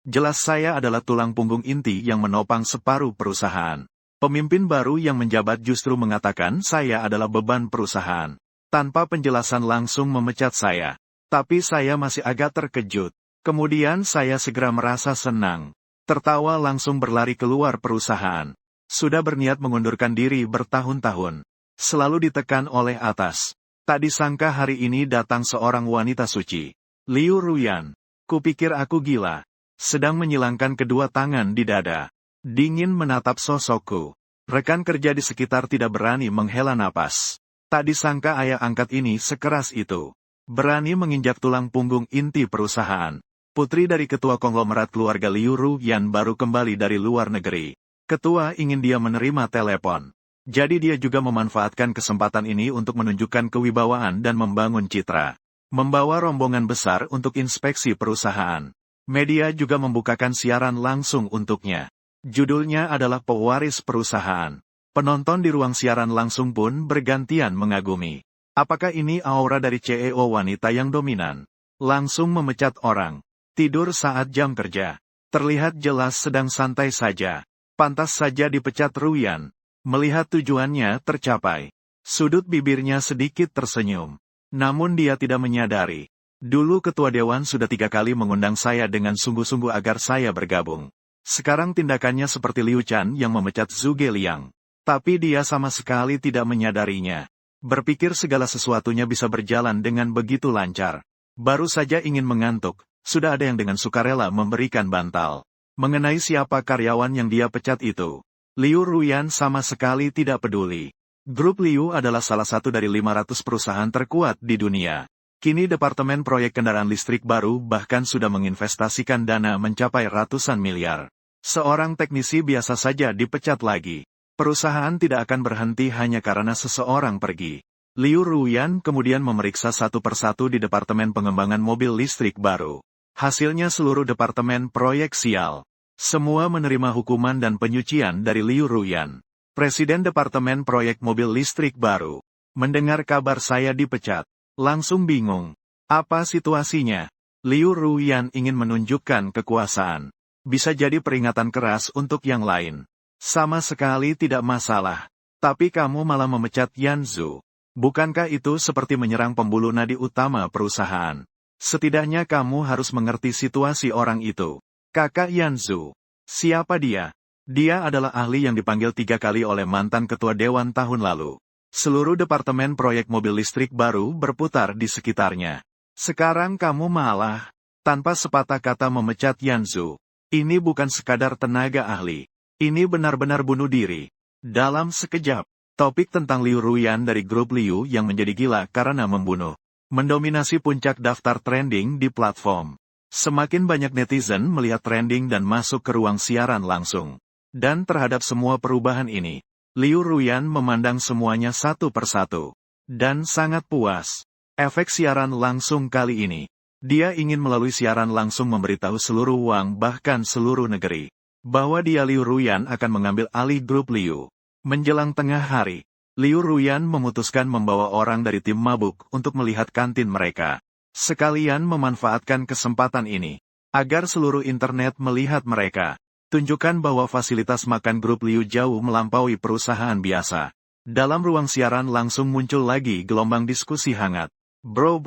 Jelas saya adalah tulang punggung inti yang menopang separuh perusahaan. Pemimpin baru yang menjabat justru mengatakan saya adalah beban perusahaan. Tanpa penjelasan langsung memecat saya. Tapi saya masih agak terkejut. Kemudian saya segera merasa senang. Tertawa langsung berlari keluar perusahaan. Sudah berniat mengundurkan diri bertahun-tahun. Selalu ditekan oleh atas. Tak disangka hari ini datang seorang wanita suci. Liu Ruyan. Kupikir aku gila. Sedang menyilangkan kedua tangan di dada. Dingin menatap sosokku. Rekan kerja di sekitar tidak berani menghela napas. Tak disangka ayah angkat ini sekeras itu. Berani menginjak tulang punggung inti perusahaan. Putri dari ketua konglomerat keluarga Liu Ruyan baru kembali dari luar negeri. Ketua ingin dia menerima telepon. Jadi dia juga memanfaatkan kesempatan ini untuk menunjukkan kewibawaan dan membangun citra. Membawa rombongan besar untuk inspeksi perusahaan. Media juga membukakan siaran langsung untuknya. Judulnya adalah Pewaris Perusahaan. Penonton di ruang siaran langsung pun bergantian mengagumi. Apakah ini aura dari CEO wanita yang dominan? Langsung memecat orang. Tidur saat jam kerja. Terlihat jelas sedang santai saja. Pantas saja dipecat Ruyan. Melihat tujuannya tercapai. Sudut bibirnya sedikit tersenyum. Namun dia tidak menyadari. Dulu ketua dewan sudah 3 kali mengundang saya dengan sungguh-sungguh agar saya bergabung. Sekarang tindakannya seperti Liu Chan yang memecat Zhu Geliang. Tapi dia sama sekali tidak menyadarinya. Berpikir segala sesuatunya bisa berjalan dengan begitu lancar. Baru saja ingin mengantuk, sudah ada yang dengan sukarela memberikan bantal. Mengenai siapa karyawan yang dia pecat itu, Liu Ruyan sama sekali tidak peduli. Grup Liu adalah salah satu dari 500 perusahaan terkuat di dunia. Kini Departemen Proyek Kendaraan Listrik baru bahkan sudah menginvestasikan dana mencapai ratusan miliar. Seorang teknisi biasa saja dipecat lagi. Perusahaan tidak akan berhenti hanya karena seseorang pergi. Liu Ruyan kemudian memeriksa satu persatu di Departemen Pengembangan Mobil Listrik baru. Hasilnya seluruh departemen proyek sial. Semua menerima hukuman dan penyucian dari Liu Ruyan. Presiden Departemen Proyek Mobil Listrik baru. Mendengar kabar saya dipecat. Langsung bingung. Apa situasinya? Liu Ruyan ingin menunjukkan kekuasaan. Bisa jadi peringatan keras untuk yang lain. Sama sekali tidak masalah. Tapi kamu malah memecat Yan Zhu. Bukankah itu seperti menyerang pembuluh nadi utama perusahaan? Setidaknya kamu harus mengerti situasi orang itu. Kakak Yan Zhu. Siapa dia? Dia adalah ahli yang dipanggil 3 kali oleh mantan ketua dewan tahun lalu. Seluruh departemen proyek mobil listrik baru berputar di sekitarnya. Sekarang kamu malah, tanpa sepatah kata memecat Yan Zhu. Ini bukan sekadar tenaga ahli. Ini benar-benar bunuh diri. Dalam sekejap, topik tentang Liu Ruyan dari grup Liu yang menjadi gila karena membunuh. Mendominasi puncak daftar trending di platform. Semakin banyak netizen melihat trending dan masuk ke ruang siaran langsung. Dan terhadap semua perubahan ini, Liu Ruyan memandang semuanya satu persatu. Dan sangat puas. Efek siaran langsung kali ini. Dia ingin melalui siaran langsung memberitahu seluruh uang bahkan seluruh negeri. Bahwa dia Liu Ruyan akan mengambil alih grup Liu. Menjelang tengah hari, Liu Ruyan memutuskan membawa orang dari tim mabuk untuk melihat kantin mereka. Sekalian memanfaatkan kesempatan ini. Agar seluruh internet melihat mereka. Tunjukkan bahwa fasilitas makan grup Liu jauh melampaui perusahaan biasa. Dalam ruang siaran langsung muncul lagi gelombang diskusi hangat. Bro,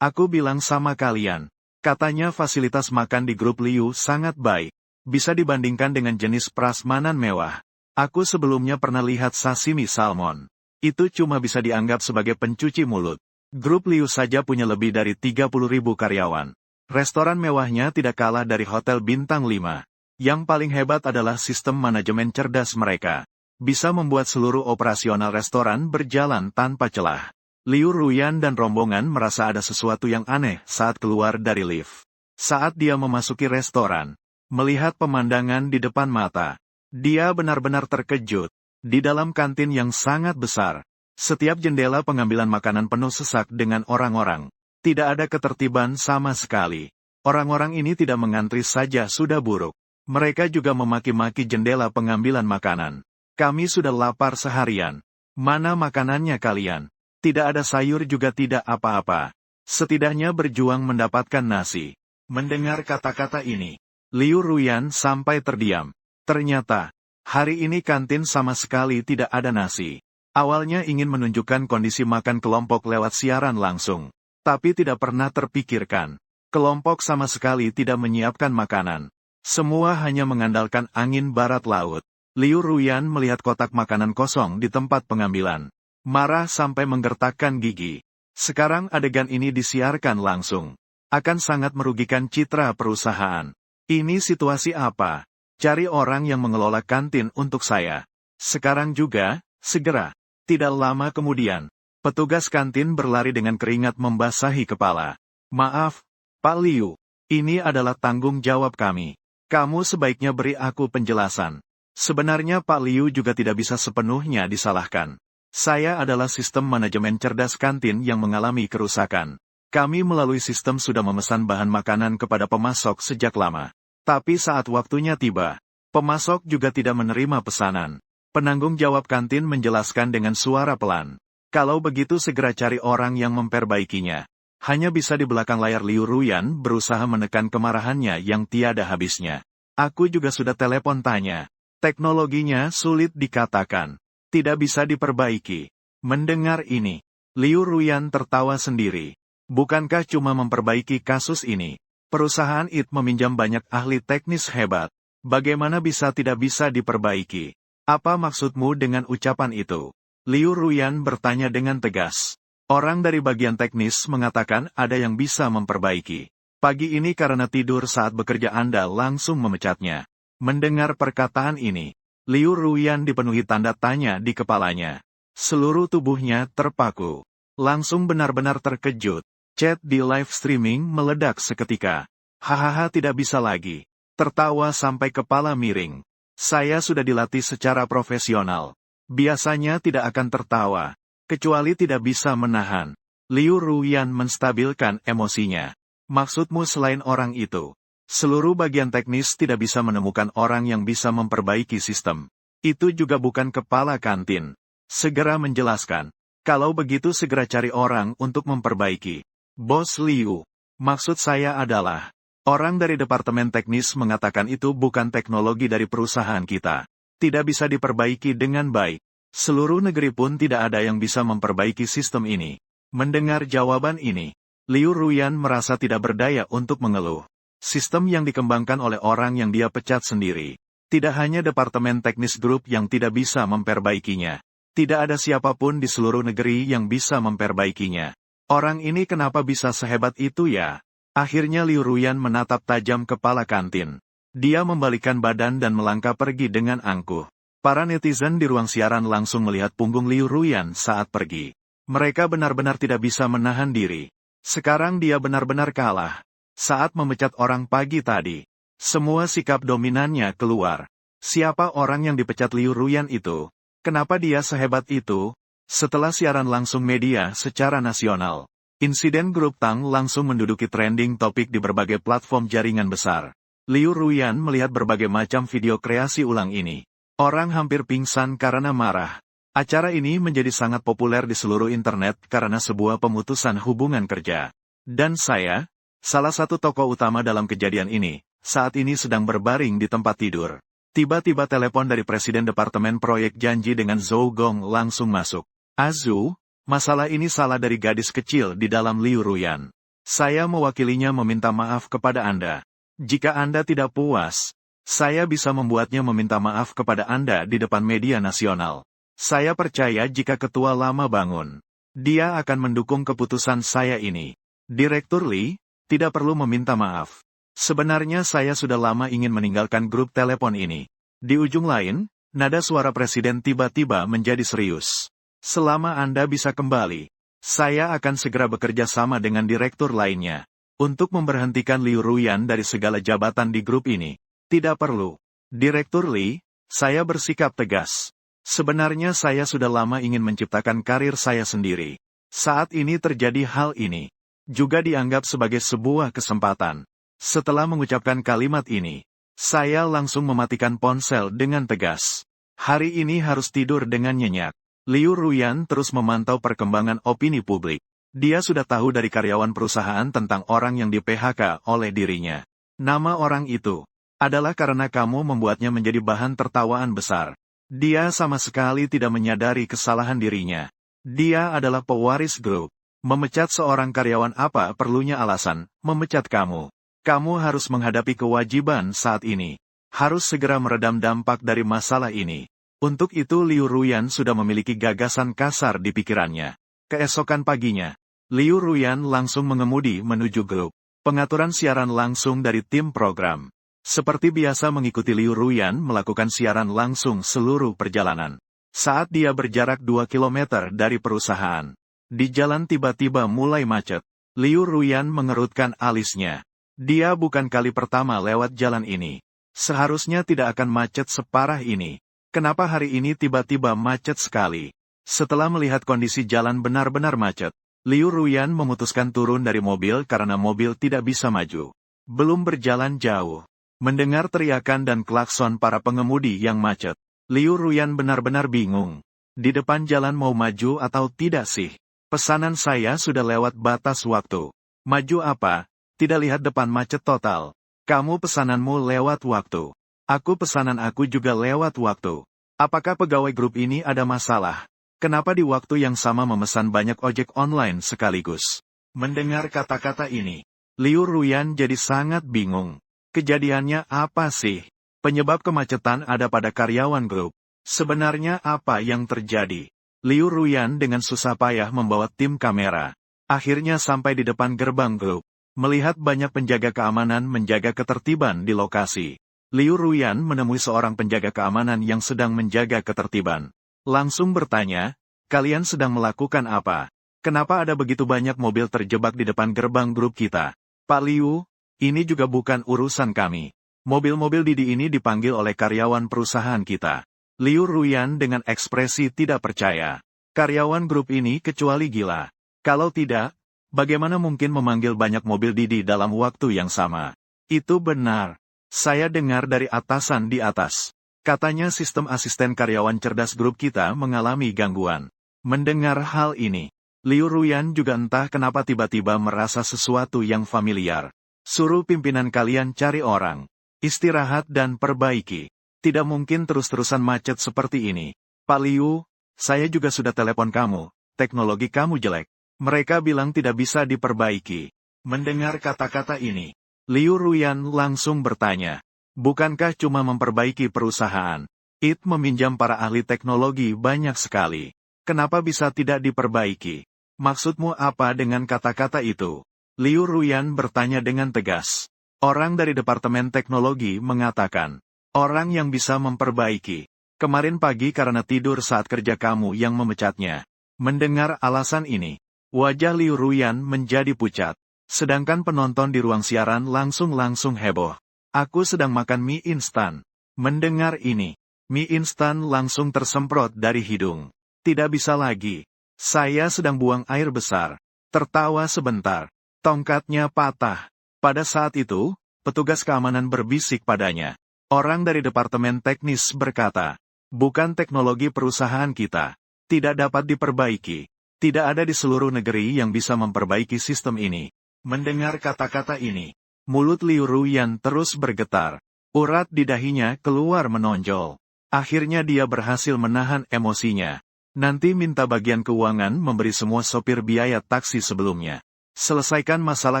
aku bilang sama kalian. Katanya fasilitas makan di grup Liu sangat baik. Bisa dibandingkan dengan jenis prasmanan mewah. Aku sebelumnya pernah lihat sashimi salmon. Itu cuma bisa dianggap sebagai pencuci mulut. Grup Liu saja punya lebih dari 30.000 karyawan. Restoran mewahnya tidak kalah dari hotel bintang 5. Yang paling hebat adalah sistem manajemen cerdas mereka. Bisa membuat seluruh operasional restoran berjalan tanpa celah. Liu Ruyan dan rombongan merasa ada sesuatu yang aneh saat keluar dari lift. Saat dia memasuki restoran, melihat pemandangan di depan mata, dia benar-benar terkejut. Di dalam kantin yang sangat besar, setiap jendela pengambilan makanan penuh sesak dengan orang-orang. Tidak ada ketertiban sama sekali. Orang-orang ini tidak mengantri saja sudah buruk. Mereka juga memaki-maki jendela pengambilan makanan. Kami sudah lapar seharian. Mana makanannya kalian? Tidak ada sayur juga tidak apa-apa. Setidaknya berjuang mendapatkan nasi. Mendengar kata-kata ini, Liu Ruyan sampai terdiam. Ternyata, hari ini kantin sama sekali tidak ada nasi. Awalnya ingin menunjukkan kondisi makan kelompok lewat siaran langsung. Tapi tidak pernah terpikirkan. Kelompok sama sekali tidak menyiapkan makanan. Semua hanya mengandalkan angin barat laut. Liu Ruyan melihat kotak makanan kosong di tempat pengambilan. Marah sampai menggertakkan gigi. Sekarang adegan ini disiarkan langsung. Akan sangat merugikan citra perusahaan. Ini situasi apa? Cari orang yang mengelola kantin untuk saya. Sekarang juga, segera. Tidak lama kemudian, petugas kantin berlari dengan keringat membasahi kepala. Maaf, Pak Liu. Ini adalah tanggung jawab kami. Kamu sebaiknya beri aku penjelasan. Sebenarnya Pak Liu juga tidak bisa sepenuhnya disalahkan. Saya adalah sistem manajemen cerdas kantin yang mengalami kerusakan. Kami melalui sistem sudah memesan bahan makanan kepada pemasok sejak lama. Tapi saat waktunya tiba, pemasok juga tidak menerima pesanan. Penanggung jawab kantin menjelaskan dengan suara pelan. Kalau begitu segera cari orang yang memperbaikinya. Hanya bisa di belakang layar Liu Ruyan berusaha menekan kemarahannya yang tiada habisnya. Aku juga sudah telepon tanya. Teknologinya sulit dikatakan. Tidak bisa diperbaiki. Mendengar ini, Liu Ruyan tertawa sendiri. Bukankah cuma memperbaiki kasus ini? Perusahaan IT meminjam banyak ahli teknis hebat. Bagaimana bisa tidak bisa diperbaiki? Apa maksudmu dengan ucapan itu? Liu Ruyan bertanya dengan tegas. Orang dari bagian teknis mengatakan ada yang bisa memperbaiki. Pagi ini karena tidur saat bekerja Anda langsung memecatnya. Mendengar perkataan ini, Liu Ruyan dipenuhi tanda tanya di kepalanya. Seluruh tubuhnya terpaku. Langsung benar-benar terkejut. Chat di live streaming meledak seketika. Hahaha tidak bisa lagi. Tertawa sampai kepala miring. Saya sudah dilatih secara profesional. Biasanya tidak akan tertawa, kecuali tidak bisa menahan. Liu Ruyan menstabilkan emosinya. Maksudmu selain orang itu, seluruh bagian teknis tidak bisa menemukan orang yang bisa memperbaiki sistem. Itu juga bukan kepala kantin. Segera menjelaskan. Kalau begitu segera cari orang untuk memperbaiki. Bos Liu, maksud saya adalah, orang dari departemen teknis mengatakan itu bukan teknologi dari perusahaan kita. Tidak bisa diperbaiki dengan baik. Seluruh negeri pun tidak ada yang bisa memperbaiki sistem ini. Mendengar jawaban ini, Liu Ruyan merasa tidak berdaya untuk mengeluh. Sistem yang dikembangkan oleh orang yang dia pecat sendiri. Tidak hanya departemen teknis grup yang tidak bisa memperbaikinya. Tidak ada siapapun di seluruh negeri yang bisa memperbaikinya. Orang ini kenapa bisa sehebat itu ya? Akhirnya Liu Ruyan menatap tajam kepala kantin. Dia membalikkan badan dan melangkah pergi dengan angkuh. Para netizen di ruang siaran langsung melihat punggung Liu Ruyan saat pergi. Mereka benar-benar tidak bisa menahan diri. Sekarang dia benar-benar kalah. Saat memecat orang pagi tadi, semua sikap dominannya keluar. Siapa orang yang dipecat Liu Ruyan itu? Kenapa dia sehebat itu? Setelah siaran langsung media secara nasional, insiden grup Tang langsung menduduki trending topik di berbagai platform jaringan besar. Liu Ruyan melihat berbagai macam video kreasi ulang ini. Orang hampir pingsan karena marah. Acara ini menjadi sangat populer di seluruh internet karena sebuah pemutusan hubungan kerja. Dan saya, salah satu tokoh utama dalam kejadian ini, saat ini sedang berbaring di tempat tidur. Tiba-tiba telepon dari Presiden Departemen Proyek Janji dengan Zhou Gong langsung masuk. Azu, masalah ini salah dari gadis kecil di dalam Liu Ruyan. Saya mewakilinya meminta maaf kepada Anda. Jika Anda tidak puas, saya bisa membuatnya meminta maaf kepada Anda di depan media nasional. Saya percaya jika ketua lama bangun, dia akan mendukung keputusan saya ini. Direktur Li, tidak perlu meminta maaf. Sebenarnya saya sudah lama ingin meninggalkan grup telepon ini. Di ujung lain, nada suara Presiden tiba-tiba menjadi serius. Selama Anda bisa kembali, saya akan segera bekerja sama dengan direktur lainnya. Untuk memberhentikan Liu Ruyan dari segala jabatan di grup ini. Tidak perlu. Direktur Li, saya bersikap tegas. Sebenarnya saya sudah lama ingin menciptakan karir saya sendiri. Saat ini terjadi hal ini. Juga dianggap sebagai sebuah kesempatan. Setelah mengucapkan kalimat ini, saya langsung mematikan ponsel dengan tegas. Hari ini harus tidur dengan nyenyak. Liu Ruyan terus memantau perkembangan opini publik. Dia sudah tahu dari karyawan perusahaan tentang orang yang di-PHK oleh dirinya. Nama orang itu, adalah karena kamu membuatnya menjadi bahan tertawaan besar. Dia sama sekali tidak menyadari kesalahan dirinya. Dia adalah pewaris grup. Memecat seorang karyawan apa perlunya alasan, memecat kamu. Kamu harus menghadapi kewajiban saat ini. Harus segera meredam dampak dari masalah ini. Untuk itu Liu Ruyan sudah memiliki gagasan kasar di pikirannya. Keesokan paginya, Liu Ruyan langsung mengemudi menuju grup. Pengaturan siaran langsung dari tim program. Seperti biasa mengikuti Liu Ruyan melakukan siaran langsung seluruh perjalanan. Saat dia berjarak 2 km dari perusahaan, di jalan tiba-tiba mulai macet. Liu Ruyan mengerutkan alisnya. Dia bukan kali pertama lewat jalan ini. Seharusnya tidak akan macet separah ini. Kenapa hari ini tiba-tiba macet sekali? Setelah melihat kondisi jalan benar-benar macet, Liu Ruyan memutuskan turun dari mobil karena mobil tidak bisa maju. Belum berjalan jauh. Mendengar teriakan dan klakson para pengemudi yang macet, Liu Ruyan benar-benar bingung. Di depan jalan mau maju atau tidak sih? Pesanan saya sudah lewat batas waktu. Maju apa? Tidak lihat depan macet total. Kamu pesananmu lewat waktu. Pesanan aku juga lewat waktu. Apakah pegawai grup ini ada masalah? Kenapa di waktu yang sama memesan banyak ojek online sekaligus? Mendengar kata-kata ini, Liu Ruyan jadi sangat bingung. Kejadiannya apa sih? Penyebab kemacetan ada pada karyawan grup. Sebenarnya apa yang terjadi? Liu Ruyan dengan susah payah membawa tim kamera. Akhirnya sampai di depan gerbang grup. Melihat banyak penjaga keamanan menjaga ketertiban di lokasi. Liu Ruyan menemui seorang penjaga keamanan yang sedang menjaga ketertiban. Langsung bertanya, kalian sedang melakukan apa? Kenapa ada begitu banyak mobil terjebak di depan gerbang grup kita? Pak Liu, ini juga bukan urusan kami. Mobil-mobil Didi ini dipanggil oleh karyawan perusahaan kita. Liu Ruyan dengan ekspresi tidak percaya. Karyawan grup ini kecuali gila. Kalau tidak, bagaimana mungkin memanggil banyak mobil Didi dalam waktu yang sama? Itu benar. Saya dengar dari atasan di atas. Katanya sistem asisten karyawan cerdas grup kita mengalami gangguan. Mendengar hal ini, Liu Ruyan juga entah kenapa tiba-tiba merasa sesuatu yang familiar. Suruh pimpinan kalian cari orang. Istirahat dan perbaiki. Tidak mungkin terus-terusan macet seperti ini. Pak Liu, saya juga sudah telepon kamu. Teknologi kamu jelek. Mereka bilang tidak bisa diperbaiki. Mendengar kata-kata ini, Liu Ruyan langsung bertanya. Bukankah cuma memperbaiki perusahaan? It meminjam para ahli teknologi banyak sekali. Kenapa bisa tidak diperbaiki? Maksudmu apa dengan kata-kata itu? Liu Ruyan bertanya dengan tegas. Orang dari Departemen Teknologi mengatakan, orang yang bisa memperbaiki. Kemarin pagi karena tidur saat kerja kamu yang memecatnya. Mendengar alasan ini, wajah Liu Ruyan menjadi pucat. Sedangkan penonton di ruang siaran langsung heboh. Aku sedang makan mie instan. Mendengar ini, mie instan langsung tersemprot dari hidung. Tidak bisa lagi. Saya sedang buang air besar. Tertawa sebentar. Tongkatnya patah. Pada saat itu, petugas keamanan berbisik padanya. Orang dari Departemen Teknis berkata, bukan teknologi perusahaan kita. Tidak dapat diperbaiki. Tidak ada di seluruh negeri yang bisa memperbaiki sistem ini. Mendengar kata-kata ini, mulut Liu Ruyan terus bergetar. Urat di dahinya keluar menonjol. Akhirnya dia berhasil menahan emosinya. Nanti minta bagian keuangan memberi semua sopir biaya taksi sebelumnya. Selesaikan masalah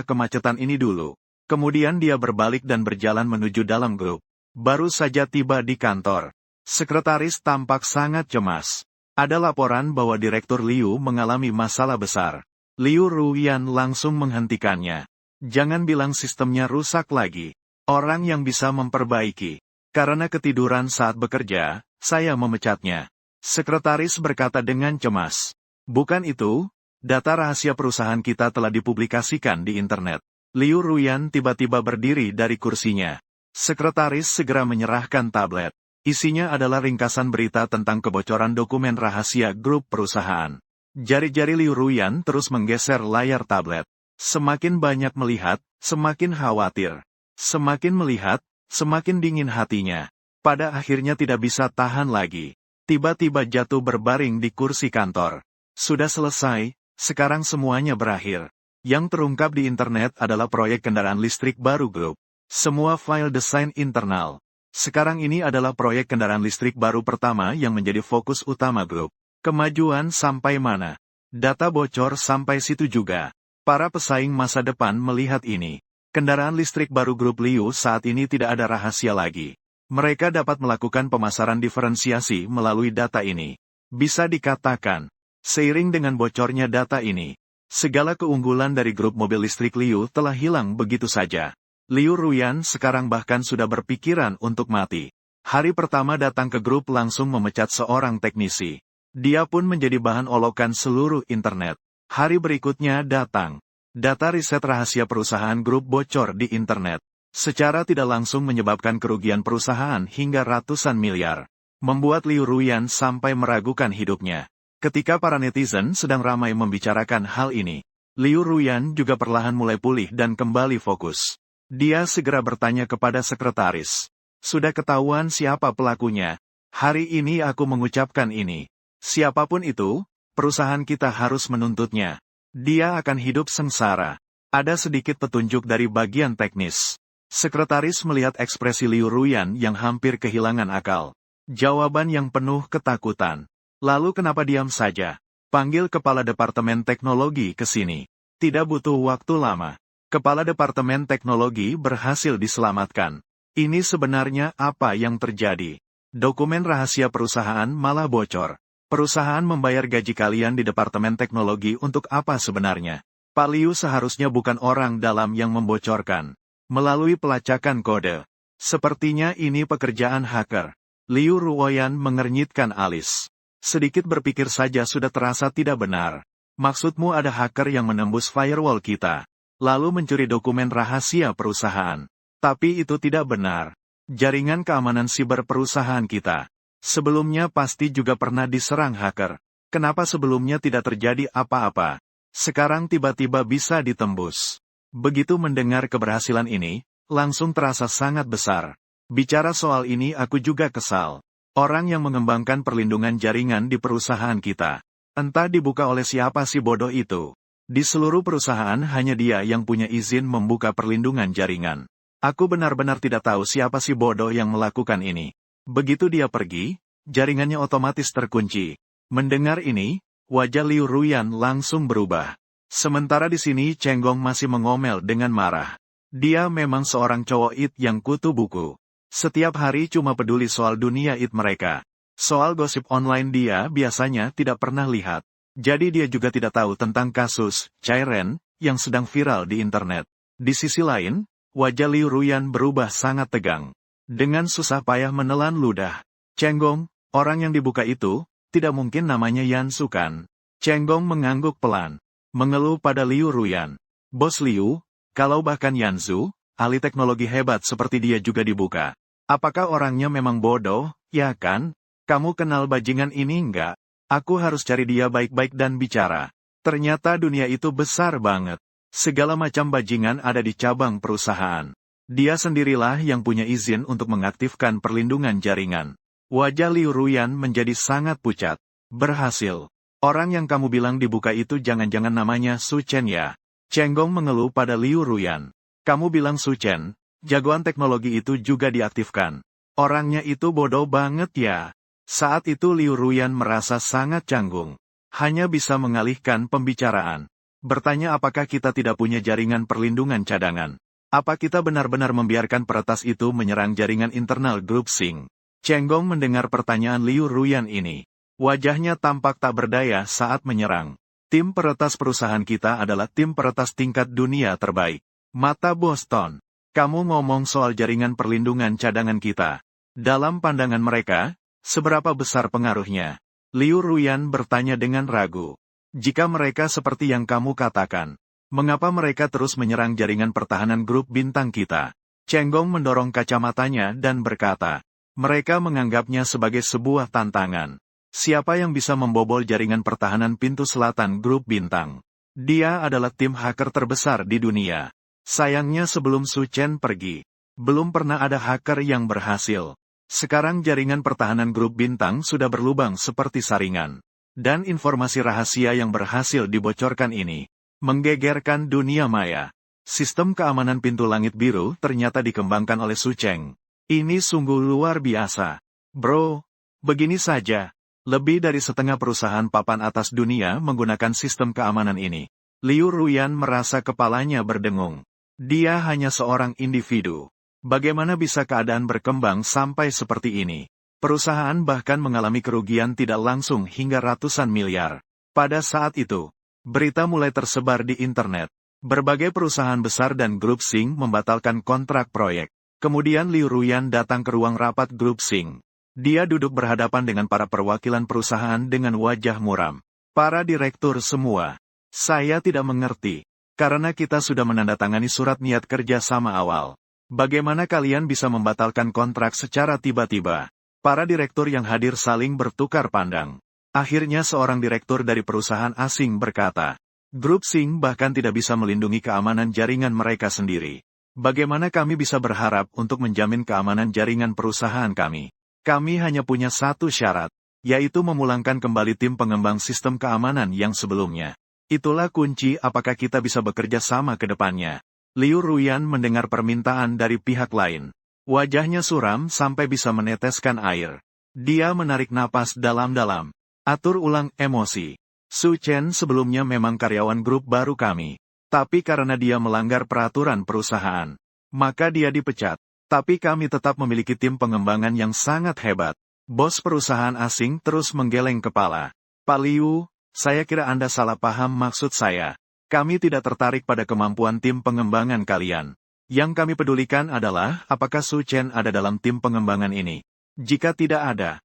kemacetan ini dulu. Kemudian dia berbalik dan berjalan menuju dalam grup. Baru saja tiba di kantor. Sekretaris tampak sangat cemas. Ada laporan bahwa Direktur Liu mengalami masalah besar. Liu Ruyan langsung menghentikannya. Jangan bilang sistemnya rusak lagi. Orang yang bisa memperbaiki. Karena ketiduran saat bekerja, saya memecatnya. Sekretaris berkata dengan cemas. Bukan itu? Data rahasia perusahaan kita telah dipublikasikan di internet. Liu Ruyan tiba-tiba berdiri dari kursinya. Sekretaris segera menyerahkan tablet. Isinya adalah ringkasan berita tentang kebocoran dokumen rahasia grup perusahaan. Jari-jari Liu Ruyan terus menggeser layar tablet. Semakin banyak melihat, semakin khawatir. Semakin melihat, semakin dingin hatinya. Pada akhirnya tidak bisa tahan lagi. Tiba-tiba jatuh berbaring di kursi kantor. Sudah selesai. Sekarang semuanya berakhir. Yang terungkap di internet adalah proyek kendaraan listrik baru grup. Semua file desain internal. Sekarang ini adalah proyek kendaraan listrik baru pertama yang menjadi fokus utama grup. Kemajuan sampai mana? Data bocor sampai situ juga. Para pesaing masa depan melihat ini. Kendaraan listrik baru grup Liu saat ini tidak ada rahasia lagi. Mereka dapat melakukan pemasaran diferensiasi melalui data ini. Bisa dikatakan, seiring dengan bocornya data ini, segala keunggulan dari grup mobil listrik Liu telah hilang begitu saja. Liu Ruyan sekarang bahkan sudah berpikiran untuk mati. Hari pertama datang ke grup langsung memecat seorang teknisi. Dia pun menjadi bahan olokan seluruh internet. Hari berikutnya datang. Data riset rahasia perusahaan grup bocor di internet. Secara tidak langsung menyebabkan kerugian perusahaan hingga ratusan miliar. Membuat Liu Ruyan sampai meragukan hidupnya. Ketika para netizen sedang ramai membicarakan hal ini, Liu Ruyan juga perlahan mulai pulih dan kembali fokus. Dia segera bertanya kepada sekretaris. Sudah ketahuan siapa pelakunya? Hari ini aku mengucapkan ini. Siapapun itu, perusahaan kita harus menuntutnya. Dia akan hidup sengsara. Ada sedikit petunjuk dari bagian teknis. Sekretaris melihat ekspresi Liu Ruyan yang hampir kehilangan akal. Jawaban yang penuh ketakutan. Lalu kenapa diam saja? Panggil kepala departemen teknologi ke sini. Tidak butuh waktu lama. Kepala Departemen Teknologi berhasil diselamatkan. Ini sebenarnya apa yang terjadi? Dokumen rahasia perusahaan malah bocor. Perusahaan membayar gaji kalian di Departemen Teknologi untuk apa sebenarnya? Pak Liu seharusnya bukan orang dalam yang membocorkan. Melalui pelacakan kode. Sepertinya ini pekerjaan hacker. Liu Ruoyan mengernyitkan alis. Sedikit berpikir saja sudah terasa tidak benar. Maksudmu ada hacker yang menembus firewall kita? Lalu mencuri dokumen rahasia perusahaan. Tapi itu tidak benar. Jaringan keamanan siber perusahaan kita. Sebelumnya pasti juga pernah diserang hacker. Kenapa sebelumnya tidak terjadi apa-apa? Sekarang tiba-tiba bisa ditembus. Begitu mendengar keberhasilan ini, langsung terasa sangat besar. Bicara soal ini aku juga kesal. Orang yang mengembangkan perlindungan jaringan di perusahaan kita. Entah dibuka oleh siapa si bodoh itu. Di seluruh perusahaan hanya dia yang punya izin membuka perlindungan jaringan. Aku benar-benar tidak tahu siapa si bodoh yang melakukan ini. Begitu dia pergi, jaringannya otomatis terkunci. Mendengar ini, wajah Liu Ruyan langsung berubah. Sementara di sini Cheng Gong masih mengomel dengan marah. Dia memang seorang cowok IT yang kutu buku. Setiap hari cuma peduli soal dunia IT mereka. Soal gosip online dia biasanya tidak pernah lihat. Jadi dia juga tidak tahu tentang kasus Chairen yang sedang viral di internet. Di sisi lain, wajah Liu Ruyan berubah sangat tegang. Dengan susah payah menelan ludah. Cheng Gong, orang yang dibuka itu, tidak mungkin namanya Yan Su kan? Cheng Gong mengangguk pelan. Mengeluh pada Liu Ruyan. Bos Liu, kalau bahkan Yan Su, ahli teknologi hebat seperti dia juga dibuka. Apakah orangnya memang bodoh, ya kan? Kamu kenal bajingan ini enggak? Aku harus cari dia baik-baik dan bicara. Ternyata dunia itu besar banget. Segala macam bajingan ada di cabang perusahaan. Dia sendirilah yang punya izin untuk mengaktifkan perlindungan jaringan. Wajah Liu Ruyan menjadi sangat pucat. Berhasil. Orang yang kamu bilang dibuka itu jangan-jangan namanya Su Chen ya? Cheng Gong mengeluh pada Liu Ruyan. Kamu bilang Su Chen, jagoan teknologi itu juga diaktifkan. Orangnya itu bodoh banget ya. Saat itu Liu Ruyan merasa sangat canggung. Hanya bisa mengalihkan pembicaraan. Bertanya apakah kita tidak punya jaringan perlindungan cadangan. Apa kita benar-benar membiarkan peretas itu menyerang jaringan internal grup Sing? Cheng Gong mendengar pertanyaan Liu Ruyan ini. Wajahnya tampak tak berdaya saat menyerang. Tim peretas perusahaan kita adalah tim peretas tingkat dunia terbaik. Mata Boston. Kamu ngomong soal jaringan perlindungan cadangan kita. Dalam pandangan mereka, seberapa besar pengaruhnya? Liu Ruyan bertanya dengan ragu. Jika mereka seperti yang kamu katakan, mengapa mereka terus menyerang jaringan pertahanan grup bintang kita? Cheng Gong mendorong kacamatanya dan berkata, mereka menganggapnya sebagai sebuah tantangan. Siapa yang bisa membobol jaringan pertahanan pintu selatan grup bintang? Dia adalah tim hacker terbesar di dunia. Sayangnya sebelum Su Chen pergi, belum pernah ada hacker yang berhasil. Sekarang jaringan pertahanan grup bintang sudah berlubang seperti saringan. Dan informasi rahasia yang berhasil dibocorkan ini, menggegerkan dunia maya. Sistem keamanan pintu langit biru ternyata dikembangkan oleh Su Cheng. Ini sungguh luar biasa. Bro, begini saja. Lebih dari setengah perusahaan papan atas dunia menggunakan sistem keamanan ini. Liu Ruyan merasa kepalanya berdengung. Dia hanya seorang individu. Bagaimana bisa keadaan berkembang sampai seperti ini? Perusahaan bahkan mengalami kerugian tidak langsung hingga ratusan miliar. Pada saat itu, berita mulai tersebar di internet. Berbagai perusahaan besar dan grup Sing membatalkan kontrak proyek. Kemudian Liu Ruyan datang ke ruang rapat grup Sing. Dia duduk berhadapan dengan para perwakilan perusahaan dengan wajah muram. Para direktur semua. Saya tidak mengerti. Karena kita sudah menandatangani surat niat kerja sama awal. Bagaimana kalian bisa membatalkan kontrak secara tiba-tiba? Para direktur yang hadir saling bertukar pandang. Akhirnya seorang direktur dari perusahaan asing berkata, Grup Sing bahkan tidak bisa melindungi keamanan jaringan mereka sendiri. Bagaimana kami bisa berharap untuk menjamin keamanan jaringan perusahaan kami? Kami hanya punya satu syarat, yaitu memulangkan kembali tim pengembang sistem keamanan yang sebelumnya. Itulah kunci apakah kita bisa bekerja sama ke depannya. Liu Ruyan mendengar permintaan dari pihak lain. Wajahnya suram sampai bisa meneteskan air. Dia menarik napas dalam-dalam. Atur ulang emosi. Su Chen sebelumnya memang karyawan grup baru kami. Tapi karena dia melanggar peraturan perusahaan, maka dia dipecat. Tapi kami tetap memiliki tim pengembangan yang sangat hebat. Bos perusahaan asing terus menggeleng kepala. Pak Liu, saya kira Anda salah paham maksud saya. Kami tidak tertarik pada kemampuan tim pengembangan kalian. Yang kami pedulikan adalah apakah Su Chen ada dalam tim pengembangan ini. Jika tidak ada,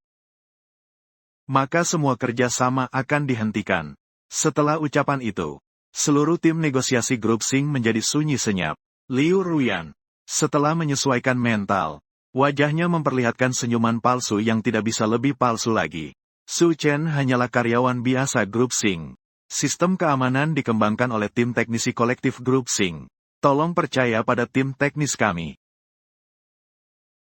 maka semua kerja sama akan dihentikan. Setelah ucapan itu, seluruh tim negosiasi grup Sing menjadi sunyi senyap. Liu Ruyan, setelah menyesuaikan mental, wajahnya memperlihatkan senyuman palsu yang tidak bisa lebih palsu lagi. Su Chen hanyalah karyawan biasa grup Sing. Sistem keamanan dikembangkan oleh tim teknisi kolektif grup Sing. Tolong percaya pada tim teknis kami.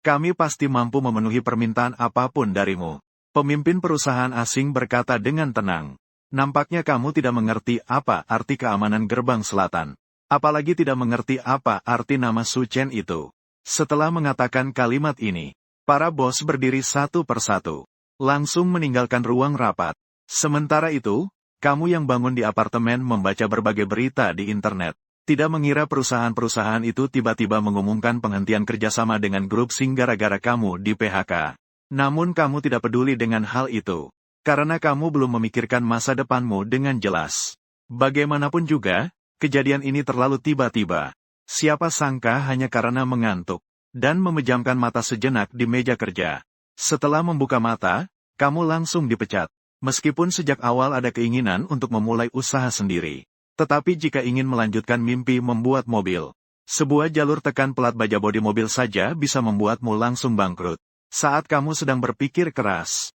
Kami pasti mampu memenuhi permintaan apapun darimu. Pemimpin perusahaan asing berkata dengan tenang. Nampaknya kamu tidak mengerti apa arti keamanan gerbang selatan. Apalagi tidak mengerti apa arti nama Su Chen itu. Setelah mengatakan kalimat ini, para bos berdiri satu persatu. Langsung meninggalkan ruang rapat. Sementara itu, kamu yang bangun di apartemen membaca berbagai berita di internet. Tidak mengira perusahaan-perusahaan itu tiba-tiba mengumumkan penghentian kerjasama dengan grup Sing gara-gara kamu di PHK. Namun kamu tidak peduli dengan hal itu. Karena kamu belum memikirkan masa depanmu dengan jelas. Bagaimanapun juga, kejadian ini terlalu tiba-tiba. Siapa sangka hanya karena mengantuk. Dan memejamkan mata sejenak di meja kerja. Setelah membuka mata, kamu langsung dipecat. Meskipun sejak awal ada keinginan untuk memulai usaha sendiri. Tetapi jika ingin melanjutkan mimpi membuat mobil, sebuah jalur tekan pelat baja bodi mobil saja bisa membuatmu langsung bangkrut. Saat kamu sedang berpikir keras,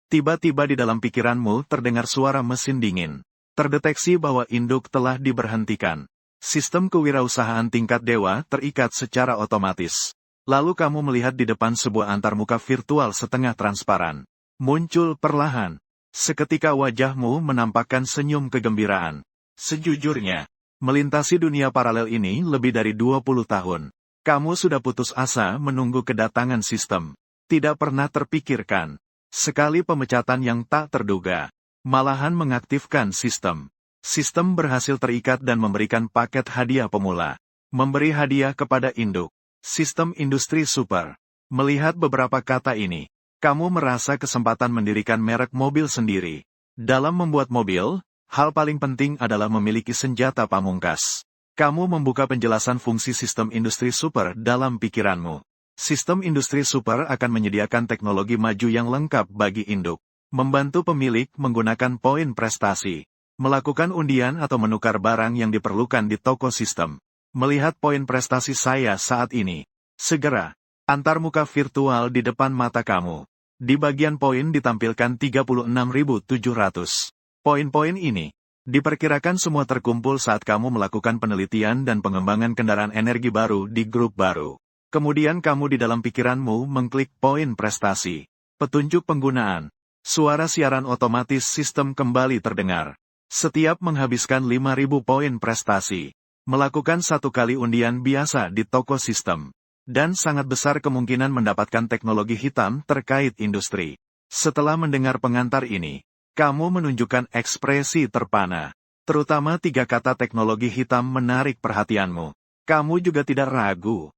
tiba-tiba di dalam pikiranmu terdengar suara mesin dingin. Terdeteksi bahwa induk telah diberhentikan. Sistem kewirausahaan tingkat dewa terikat secara otomatis. Lalu kamu melihat di depan sebuah antarmuka virtual setengah transparan. Muncul perlahan. Seketika wajahmu menampakkan senyum kegembiraan. Sejujurnya, melintasi dunia paralel ini lebih dari 20 tahun. Kamu sudah putus asa menunggu kedatangan sistem. Tidak pernah terpikirkan. Sekali pemecatan yang tak terduga. Malahan mengaktifkan sistem. Sistem berhasil terikat dan memberikan paket hadiah pemula. Memberi hadiah kepada induk. Sistem industri super. Melihat beberapa kata ini, kamu merasa kesempatan mendirikan merek mobil sendiri. Dalam membuat mobil, hal paling penting adalah memiliki senjata pamungkas. Kamu membuka penjelasan fungsi sistem industri super dalam pikiranmu. Sistem industri super akan menyediakan teknologi maju yang lengkap bagi induk. Membantu pemilik menggunakan poin prestasi. Melakukan undian atau menukar barang yang diperlukan di toko sistem. Melihat poin prestasi saya saat ini. Segera. Antarmuka virtual di depan mata kamu. Di bagian poin ditampilkan 36.700. Poin-poin ini diperkirakan semua terkumpul saat kamu melakukan penelitian dan pengembangan kendaraan energi baru di grup baru. Kemudian kamu di dalam pikiranmu mengklik poin prestasi. Petunjuk penggunaan. Suara siaran otomatis sistem kembali terdengar. Setiap menghabiskan 5.000 poin prestasi, Melakukan satu kali undian biasa di toko sistem. Dan sangat besar kemungkinan mendapatkan teknologi hitam terkait industri. Setelah mendengar pengantar ini, kamu menunjukkan ekspresi terpana. Terutama 3 kata teknologi hitam menarik perhatianmu. Kamu juga tidak ragu.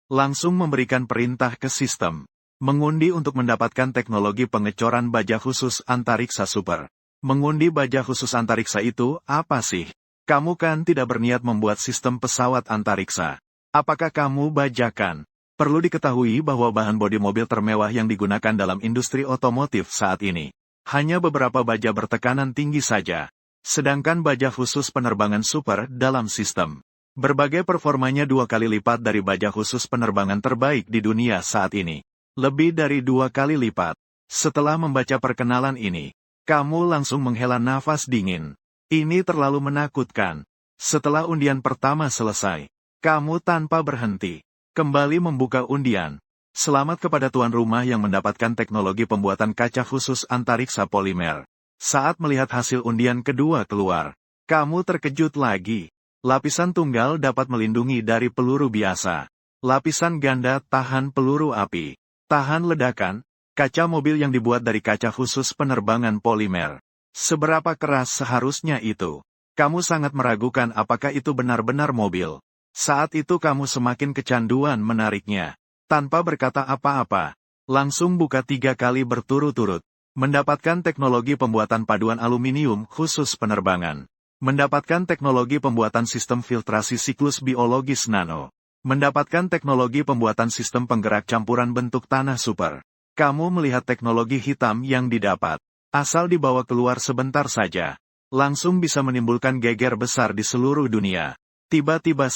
Langsung memberikan perintah ke sistem. Mengundi untuk mendapatkan teknologi pengecoran baja khusus antariksa super. Mengundi baja khusus antariksa itu apa sih? Kamu kan tidak berniat membuat sistem pesawat antariksa. Apakah kamu bajakan? Perlu diketahui bahwa bahan bodi mobil termewah yang digunakan dalam industri otomotif saat ini hanya beberapa baja bertekanan tinggi saja. Sedangkan baja khusus penerbangan super dalam sistem berbagai performanya 2 kali lipat dari baja khusus penerbangan terbaik di dunia saat ini. Lebih dari 2 kali lipat. Setelah membaca perkenalan ini, kamu langsung menghela nafas dingin. Ini terlalu menakutkan. Setelah undian pertama selesai, kamu tanpa berhenti kembali membuka undian. Selamat kepada tuan rumah yang mendapatkan teknologi pembuatan kaca khusus antariksa polimer. Saat melihat hasil undian kedua keluar, kamu terkejut lagi. Lapisan tunggal dapat melindungi dari peluru biasa. Lapisan ganda tahan peluru api. Tahan ledakan, kaca mobil yang dibuat dari kaca khusus penerbangan polimer. Seberapa keras seharusnya itu? Kamu sangat meragukan apakah itu benar-benar mobil. Saat itu kamu semakin kecanduan menariknya. Tanpa berkata apa-apa, langsung buka 3 kali berturut-turut. Mendapatkan teknologi pembuatan paduan aluminium khusus penerbangan. Mendapatkan teknologi pembuatan sistem filtrasi siklus biologis nano. Mendapatkan teknologi pembuatan sistem penggerak campuran bentuk tanah super. Kamu melihat teknologi hitam yang didapat. Asal dibawa keluar sebentar saja. Langsung bisa menimbulkan geger besar di seluruh dunia. Tiba-tiba.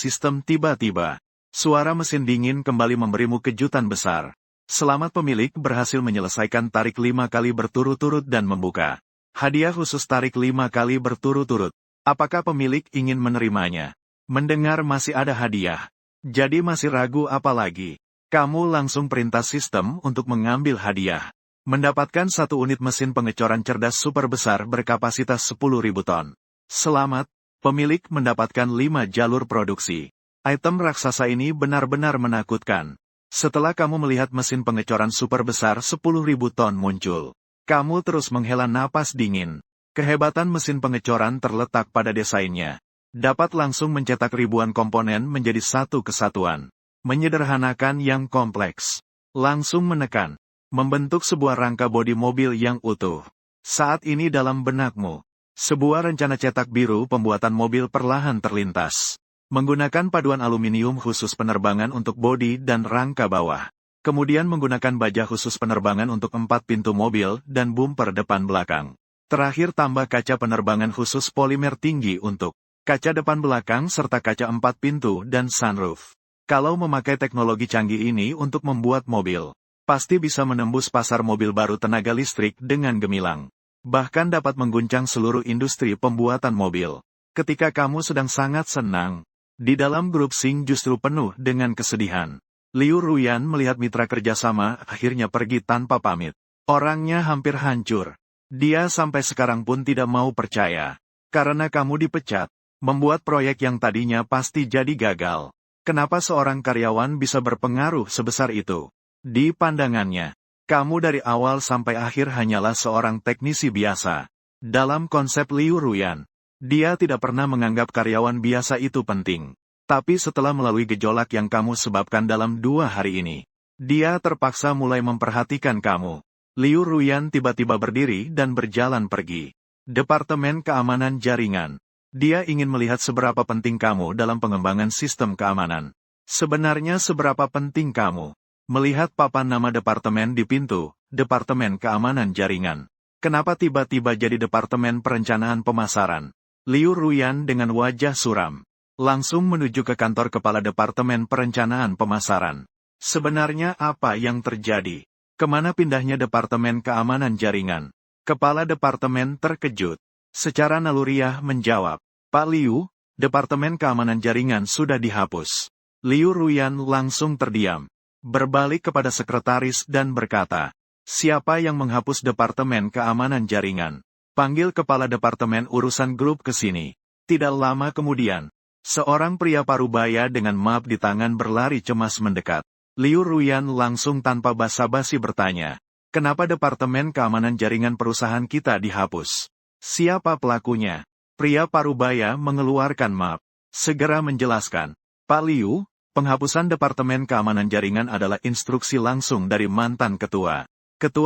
Suara mesin dingin kembali memberimu kejutan besar. Selamat pemilik berhasil menyelesaikan tarik 5 kali berturut-turut dan membuka. Hadiah khusus tarik 5 kali berturut-turut. Apakah pemilik ingin menerimanya? Mendengar masih ada hadiah. Jadi masih ragu apa lagi? Kamu langsung perintah sistem untuk mengambil hadiah. Mendapatkan 1 unit mesin pengecoran cerdas super besar berkapasitas 10.000 ton. Selamat, pemilik mendapatkan 5 jalur produksi. Item raksasa ini benar-benar menakutkan. Setelah kamu melihat mesin pengecoran super besar 10.000 ton muncul, kamu terus menghela napas dingin. Kehebatan mesin pengecoran terletak pada desainnya. Dapat langsung mencetak ribuan komponen menjadi satu kesatuan. Menyederhanakan yang kompleks. Langsung menekan. Membentuk sebuah rangka bodi mobil yang utuh. Saat ini dalam benakmu, sebuah rencana cetak biru pembuatan mobil perlahan terlintas. Menggunakan paduan aluminium khusus penerbangan untuk bodi dan rangka bawah. Kemudian menggunakan baja khusus penerbangan untuk 4 pintu mobil dan bumper depan belakang. Terakhir tambah kaca penerbangan khusus polimer tinggi untuk kaca depan belakang serta kaca 4 pintu dan sunroof. Kalau memakai teknologi canggih ini untuk membuat mobil, pasti bisa menembus pasar mobil baru tenaga listrik dengan gemilang. Bahkan dapat mengguncang seluruh industri pembuatan mobil. Ketika kamu sedang sangat senang, di dalam grup Sing justru penuh dengan kesedihan. Liu Ruyan melihat mitra kerjasama akhirnya pergi tanpa pamit. Orangnya hampir hancur. Dia sampai sekarang pun tidak mau percaya. Karena kamu dipecat. Membuat proyek yang tadinya pasti jadi gagal. Kenapa seorang karyawan bisa berpengaruh sebesar itu? Di pandangannya, kamu dari awal sampai akhir hanyalah seorang teknisi biasa. Dalam konsep Liu Ruyan, dia tidak pernah menganggap karyawan biasa itu penting. Tapi setelah melalui gejolak yang kamu sebabkan dalam 2 hari ini, dia terpaksa mulai memperhatikan kamu. Liu Ruyan tiba-tiba berdiri dan berjalan pergi. Departemen Keamanan Jaringan. Dia ingin melihat seberapa penting kamu dalam pengembangan sistem keamanan. Sebenarnya seberapa penting kamu melihat papan nama departemen di pintu, Departemen Keamanan Jaringan. Kenapa tiba-tiba jadi Departemen Perencanaan Pemasaran? Liu Ruyan dengan wajah suram langsung menuju ke kantor Kepala Departemen Perencanaan Pemasaran. Sebenarnya apa yang terjadi? Kemana pindahnya Departemen Keamanan Jaringan? Kepala Departemen terkejut. Secara naluriah menjawab, Pak Liu, Departemen Keamanan Jaringan sudah dihapus. Liu Ruyan langsung terdiam. Berbalik kepada sekretaris dan berkata, siapa yang menghapus Departemen Keamanan Jaringan? Panggil Kepala Departemen Urusan Grup ke sini. Tidak lama kemudian, seorang pria parubaya dengan map di tangan berlari cemas mendekat. Liu Ruyan langsung tanpa basa-basi bertanya, kenapa Departemen Keamanan Jaringan perusahaan kita dihapus? Siapa pelakunya? Pria parubaya mengeluarkan map. Segera menjelaskan, Pak Liu, penghapusan Departemen Keamanan Jaringan adalah instruksi langsung dari mantan ketua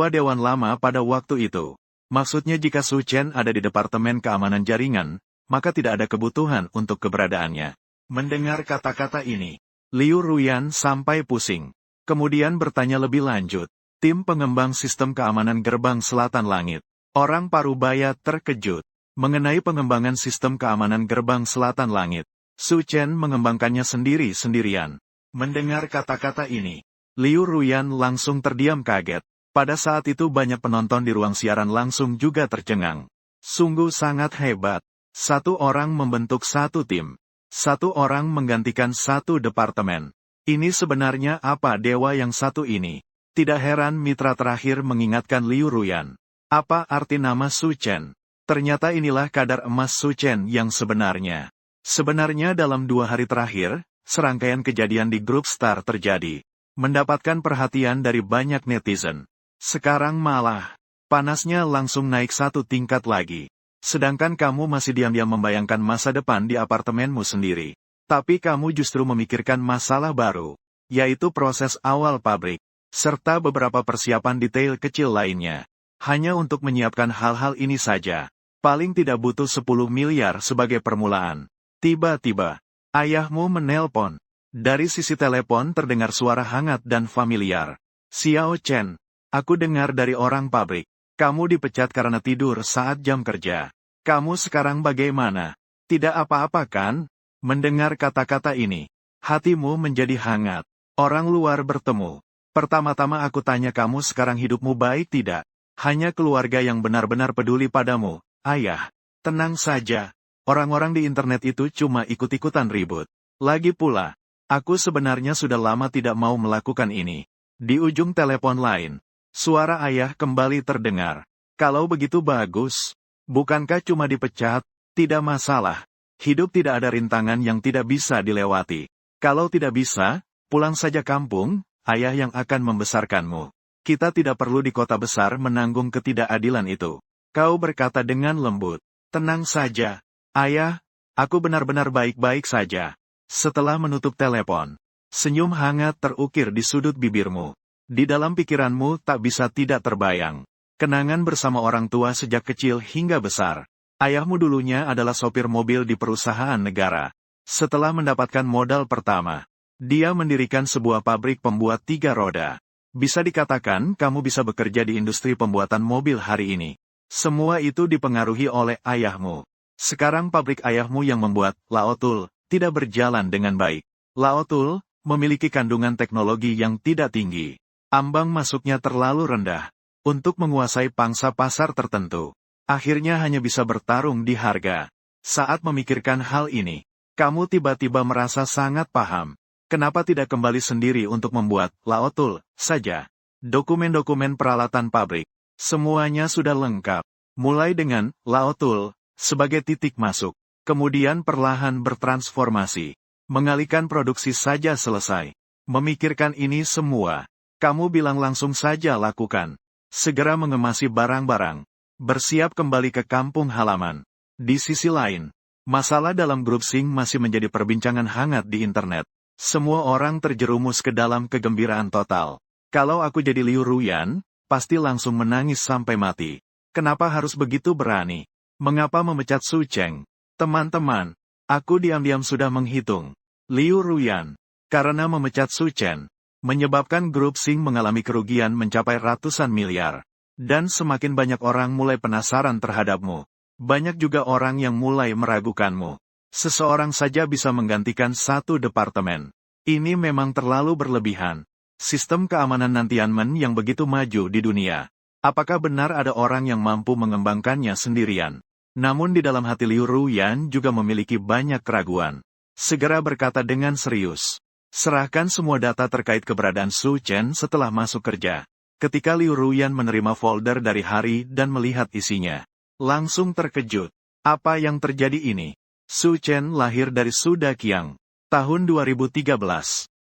Dewan Lama pada waktu itu. Maksudnya jika Su Chen ada di Departemen Keamanan Jaringan, maka tidak ada kebutuhan untuk keberadaannya. Mendengar kata-kata ini, Liu Ruyan sampai pusing. Kemudian bertanya lebih lanjut, tim pengembang sistem keamanan gerbang selatan langit. Orang parubaya terkejut mengenai pengembangan sistem keamanan gerbang selatan langit. Su Chen mengembangkannya sendiri-sendirian. Mendengar kata-kata ini, Liu Ruyan langsung terdiam kaget. Pada saat itu banyak penonton di ruang siaran langsung juga tercengang. Sungguh sangat hebat. Satu orang membentuk satu tim. Satu orang menggantikan satu departemen. Ini sebenarnya apa dewa yang satu ini? Tidak heran mitra terakhir mengingatkan Liu Ruyan. Apa arti nama Su Chen? Ternyata inilah kadar emas Su Chen yang sebenarnya. Sebenarnya dalam 2 hari terakhir, serangkaian kejadian di grup Star terjadi. Mendapatkan perhatian dari banyak netizen. Sekarang malah, panasnya langsung naik 1 tingkat lagi. Sedangkan kamu masih diam-diam membayangkan masa depan di apartemenmu sendiri. Tapi kamu justru memikirkan masalah baru, yaitu proses awal pabrik, serta beberapa persiapan detail kecil lainnya. Hanya untuk menyiapkan hal-hal ini saja, paling tidak butuh 10 miliar sebagai permulaan. Tiba-tiba, ayahmu menelpon. Dari sisi telepon terdengar suara hangat dan familiar. Xiao Chen, aku dengar dari orang pabrik. Kamu dipecat karena tidur saat jam kerja. Kamu sekarang bagaimana? Tidak apa-apa kan? Mendengar kata-kata ini, hatimu menjadi hangat. Orang luar bertemu. Pertama-tama aku tanya kamu sekarang hidupmu baik tidak? Hanya keluarga yang benar-benar peduli padamu. Ayah, tenang saja. Orang-orang di internet itu cuma ikut-ikutan ribut. Lagi pula, aku sebenarnya sudah lama tidak mau melakukan ini. Di ujung telepon lain, suara ayah kembali terdengar. Kalau begitu bagus. Bukankah cuma dipecat? Tidak masalah. Hidup tidak ada rintangan yang tidak bisa dilewati. Kalau tidak bisa, pulang saja kampung, ayah yang akan membesarkanmu. Kita tidak perlu di kota besar menanggung ketidakadilan itu. Kau berkata dengan lembut. Tenang saja. Ayah, aku benar-benar baik-baik saja. Setelah menutup telepon, senyum hangat terukir di sudut bibirmu. Di dalam pikiranmu tak bisa tidak terbayang. Kenangan bersama orang tua sejak kecil hingga besar. Ayahmu dulunya adalah sopir mobil di perusahaan negara. Setelah mendapatkan modal pertama, dia mendirikan sebuah pabrik pembuat 3 roda. Bisa dikatakan kamu bisa bekerja di industri pembuatan mobil hari ini. Semua itu dipengaruhi oleh ayahmu. Sekarang pabrik ayahmu yang membuat Laotul tidak berjalan dengan baik. Laotul memiliki kandungan teknologi yang tidak tinggi. Ambang masuknya terlalu rendah untuk menguasai pangsa pasar tertentu. Akhirnya hanya bisa bertarung di harga. Saat memikirkan hal ini, kamu tiba-tiba merasa sangat paham. Kenapa tidak kembali sendiri untuk membuat Laotul saja? Dokumen-dokumen peralatan pabrik, semuanya sudah lengkap. Mulai dengan Laotul sebagai titik masuk, kemudian perlahan bertransformasi. Mengalihkan produksi saja selesai. Memikirkan ini semua, kamu bilang langsung saja lakukan. Segera mengemasi barang-barang. Bersiap kembali ke kampung halaman. Di sisi lain, masalah dalam grup Sing masih menjadi perbincangan hangat di internet. Semua orang terjerumus ke dalam kegembiraan total. Kalau aku jadi Liu Ruyan, pasti langsung menangis sampai mati. Kenapa harus begitu berani? Mengapa memecat Su Chen? Teman-teman, aku diam-diam sudah menghitung. Liu Ruyan, karena memecat Su Chen, menyebabkan grup Sing mengalami kerugian mencapai ratusan miliar. Dan semakin banyak orang mulai penasaran terhadapmu. Banyak juga orang yang mulai meragukanmu. Seseorang saja bisa menggantikan satu departemen. Ini memang terlalu berlebihan. Sistem keamanan Nantianmen yang begitu maju di dunia. Apakah benar ada orang yang mampu mengembangkannya sendirian? Namun di dalam hati Liu Ruyan juga memiliki banyak keraguan. Segera berkata dengan serius. Serahkan semua data terkait keberadaan Su Chen setelah masuk kerja. Ketika Liu Ruyan menerima folder dari Hari dan melihat isinya, langsung terkejut. Apa yang terjadi ini? Su Chen lahir dari Su Daqiang. Tahun 2013.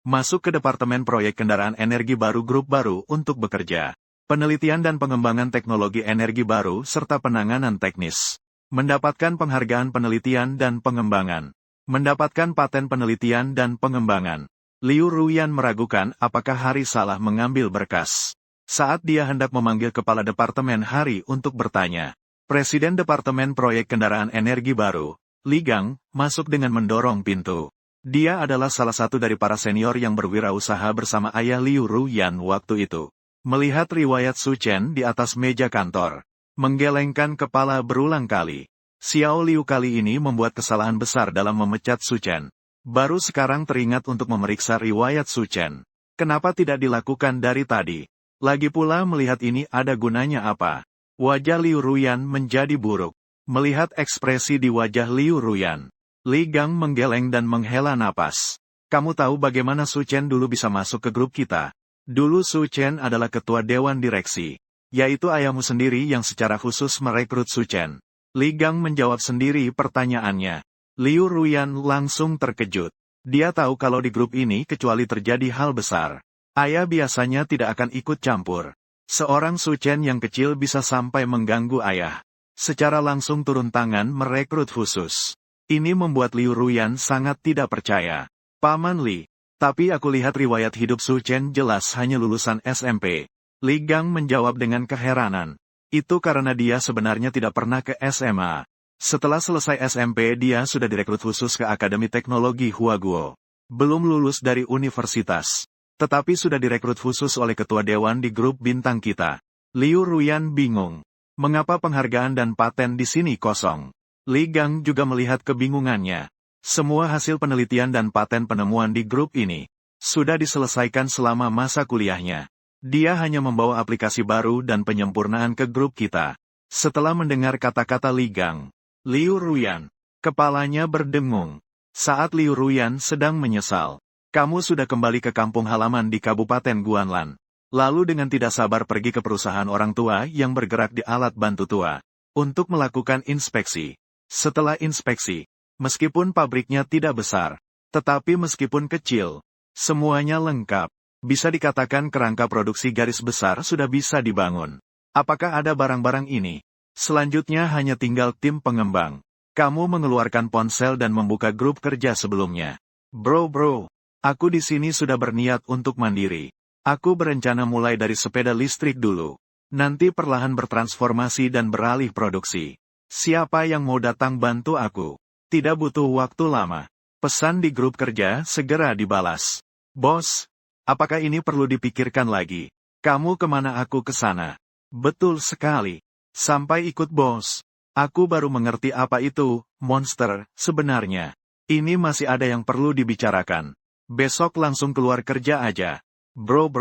Masuk ke Departemen Proyek Kendaraan Energi Baru Grup Baru untuk bekerja. Penelitian dan pengembangan teknologi energi baru serta penanganan teknis. Mendapatkan penghargaan penelitian dan pengembangan. Mendapatkan paten penelitian dan pengembangan. Liu Ruyan meragukan apakah Hari salah mengambil berkas. Saat dia hendak memanggil kepala departemen Hari untuk bertanya, Presiden Departemen Proyek Kendaraan Energi Baru, Li Gang, masuk dengan mendorong pintu. Dia adalah salah satu dari para senior yang berwirausaha bersama ayah Liu Ruyan waktu itu. Melihat riwayat Su Chen di atas meja kantor, menggelengkan kepala berulang kali. Xiao Liu kali ini membuat kesalahan besar dalam memecat Su Chen. Baru sekarang teringat untuk memeriksa riwayat Su Chen. Kenapa tidak dilakukan dari tadi? Lagi pula melihat ini ada gunanya apa? Wajah Liu Ruyan menjadi buruk. Melihat ekspresi di wajah Liu Ruyan, Li Gang menggeleng dan menghela napas. Kamu tahu bagaimana Su Chen dulu bisa masuk ke grup kita? Dulu Su Chen adalah ketua dewan direksi, yaitu ayahmu sendiri yang secara khusus merekrut Su Chen. Li Gang menjawab sendiri pertanyaannya. Liu Ruyan langsung terkejut. Dia tahu kalau di grup ini kecuali terjadi hal besar, ayah biasanya tidak akan ikut campur. Seorang Su Chen yang kecil bisa sampai mengganggu ayah. Secara langsung turun tangan merekrut khusus. Ini membuat Liu Ruyan sangat tidak percaya. Paman Li, tapi aku lihat riwayat hidup Su Chen jelas hanya lulusan SMP. Li Gang menjawab dengan keheranan. Itu karena dia sebenarnya tidak pernah ke SMA. Setelah selesai SMP dia sudah direkrut khusus ke Akademi Teknologi Huaguo. Belum lulus dari universitas, tetapi sudah direkrut khusus oleh ketua dewan di grup bintang kita. Liu Ruyan bingung. Mengapa penghargaan dan paten di sini kosong? Li Gang juga melihat kebingungannya. Semua hasil penelitian dan paten penemuan di grup ini sudah diselesaikan selama masa kuliahnya. Dia hanya membawa aplikasi baru dan penyempurnaan ke grup kita. Setelah mendengar kata-kata Li Gang, Liu Ruyan, kepalanya berdengung. Saat Liu Ruyan sedang menyesal, kamu sudah kembali ke kampung halaman di Kabupaten Guanlan. Lalu dengan tidak sabar pergi ke perusahaan orang tua yang bergerak di alat bantu tua, untuk melakukan inspeksi. Setelah inspeksi, meskipun pabriknya tidak besar, tetapi meskipun kecil, semuanya lengkap. Bisa dikatakan kerangka produksi garis besar sudah bisa dibangun. Apakah ada barang-barang ini? Selanjutnya hanya tinggal tim pengembang. Kamu mengeluarkan ponsel dan membuka grup kerja sebelumnya. Bro, aku di sini sudah berniat untuk mandiri. Aku berencana mulai dari sepeda listrik dulu. Nanti perlahan bertransformasi dan beralih produksi. Siapa yang mau datang bantu aku? Tidak butuh waktu lama. Pesan di grup kerja segera dibalas. Bos, apakah ini perlu dipikirkan lagi? Kamu kemana aku ke sana? Betul sekali. Sampai ikut bos. Aku baru mengerti apa itu, monster, sebenarnya. Ini masih ada yang perlu dibicarakan. Besok langsung keluar kerja aja. Bro,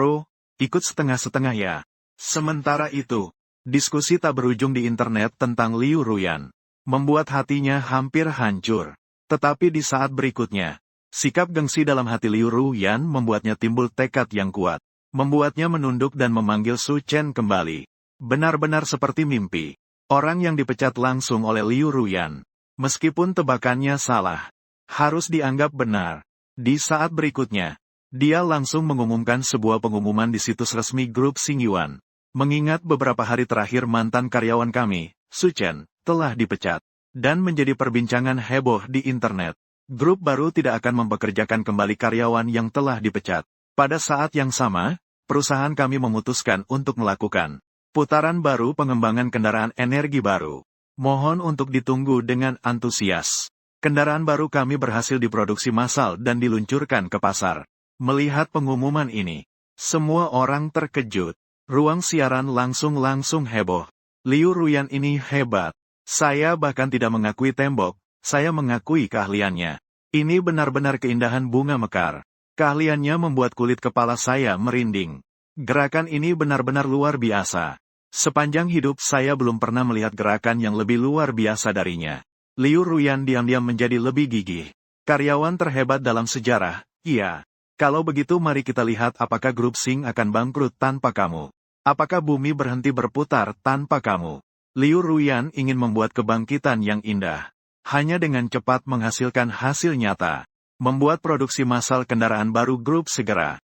ikut setengah-setengah ya. Sementara itu, diskusi tak berujung di internet tentang Liu Ruyan membuat hatinya hampir hancur. Tetapi di saat berikutnya, sikap gengsi dalam hati Liu Ruyan membuatnya timbul tekad yang kuat. Membuatnya menunduk dan memanggil Su Chen kembali. Benar-benar seperti mimpi. Orang yang dipecat langsung oleh Liu Ruyan, meskipun tebakannya salah, harus dianggap benar. Di saat berikutnya, dia langsung mengumumkan sebuah pengumuman di situs resmi grup Xingyuan. Mengingat beberapa hari terakhir mantan karyawan kami, Su Chen, telah dipecat. Dan menjadi perbincangan heboh di internet. Grup baru tidak akan mempekerjakan kembali karyawan yang telah dipecat. Pada saat yang sama, perusahaan kami memutuskan untuk melakukan putaran baru pengembangan kendaraan energi baru. Mohon untuk ditunggu dengan antusias. Kendaraan baru kami berhasil diproduksi massal dan diluncurkan ke pasar. Melihat pengumuman ini, semua orang terkejut. Ruang siaran langsung heboh. Liu Ruyan ini hebat. Saya bahkan tidak mengakui tembok, saya mengakui keahliannya. Ini benar-benar keindahan bunga mekar. Keahliannya membuat kulit kepala saya merinding. Gerakan ini benar-benar luar biasa. Sepanjang hidup saya belum pernah melihat gerakan yang lebih luar biasa darinya. Liu Ruyan diam-diam menjadi lebih gigih. Karyawan terhebat dalam sejarah, iya. Kalau begitu mari kita lihat apakah grup Xing akan bangkrut tanpa kamu. Apakah bumi berhenti berputar tanpa kamu. Liu Ruyan ingin membuat kebangkitan yang indah. hanya dengan cepat menghasilkan hasil nyata. Membuat produksi massal kendaraan baru grup segera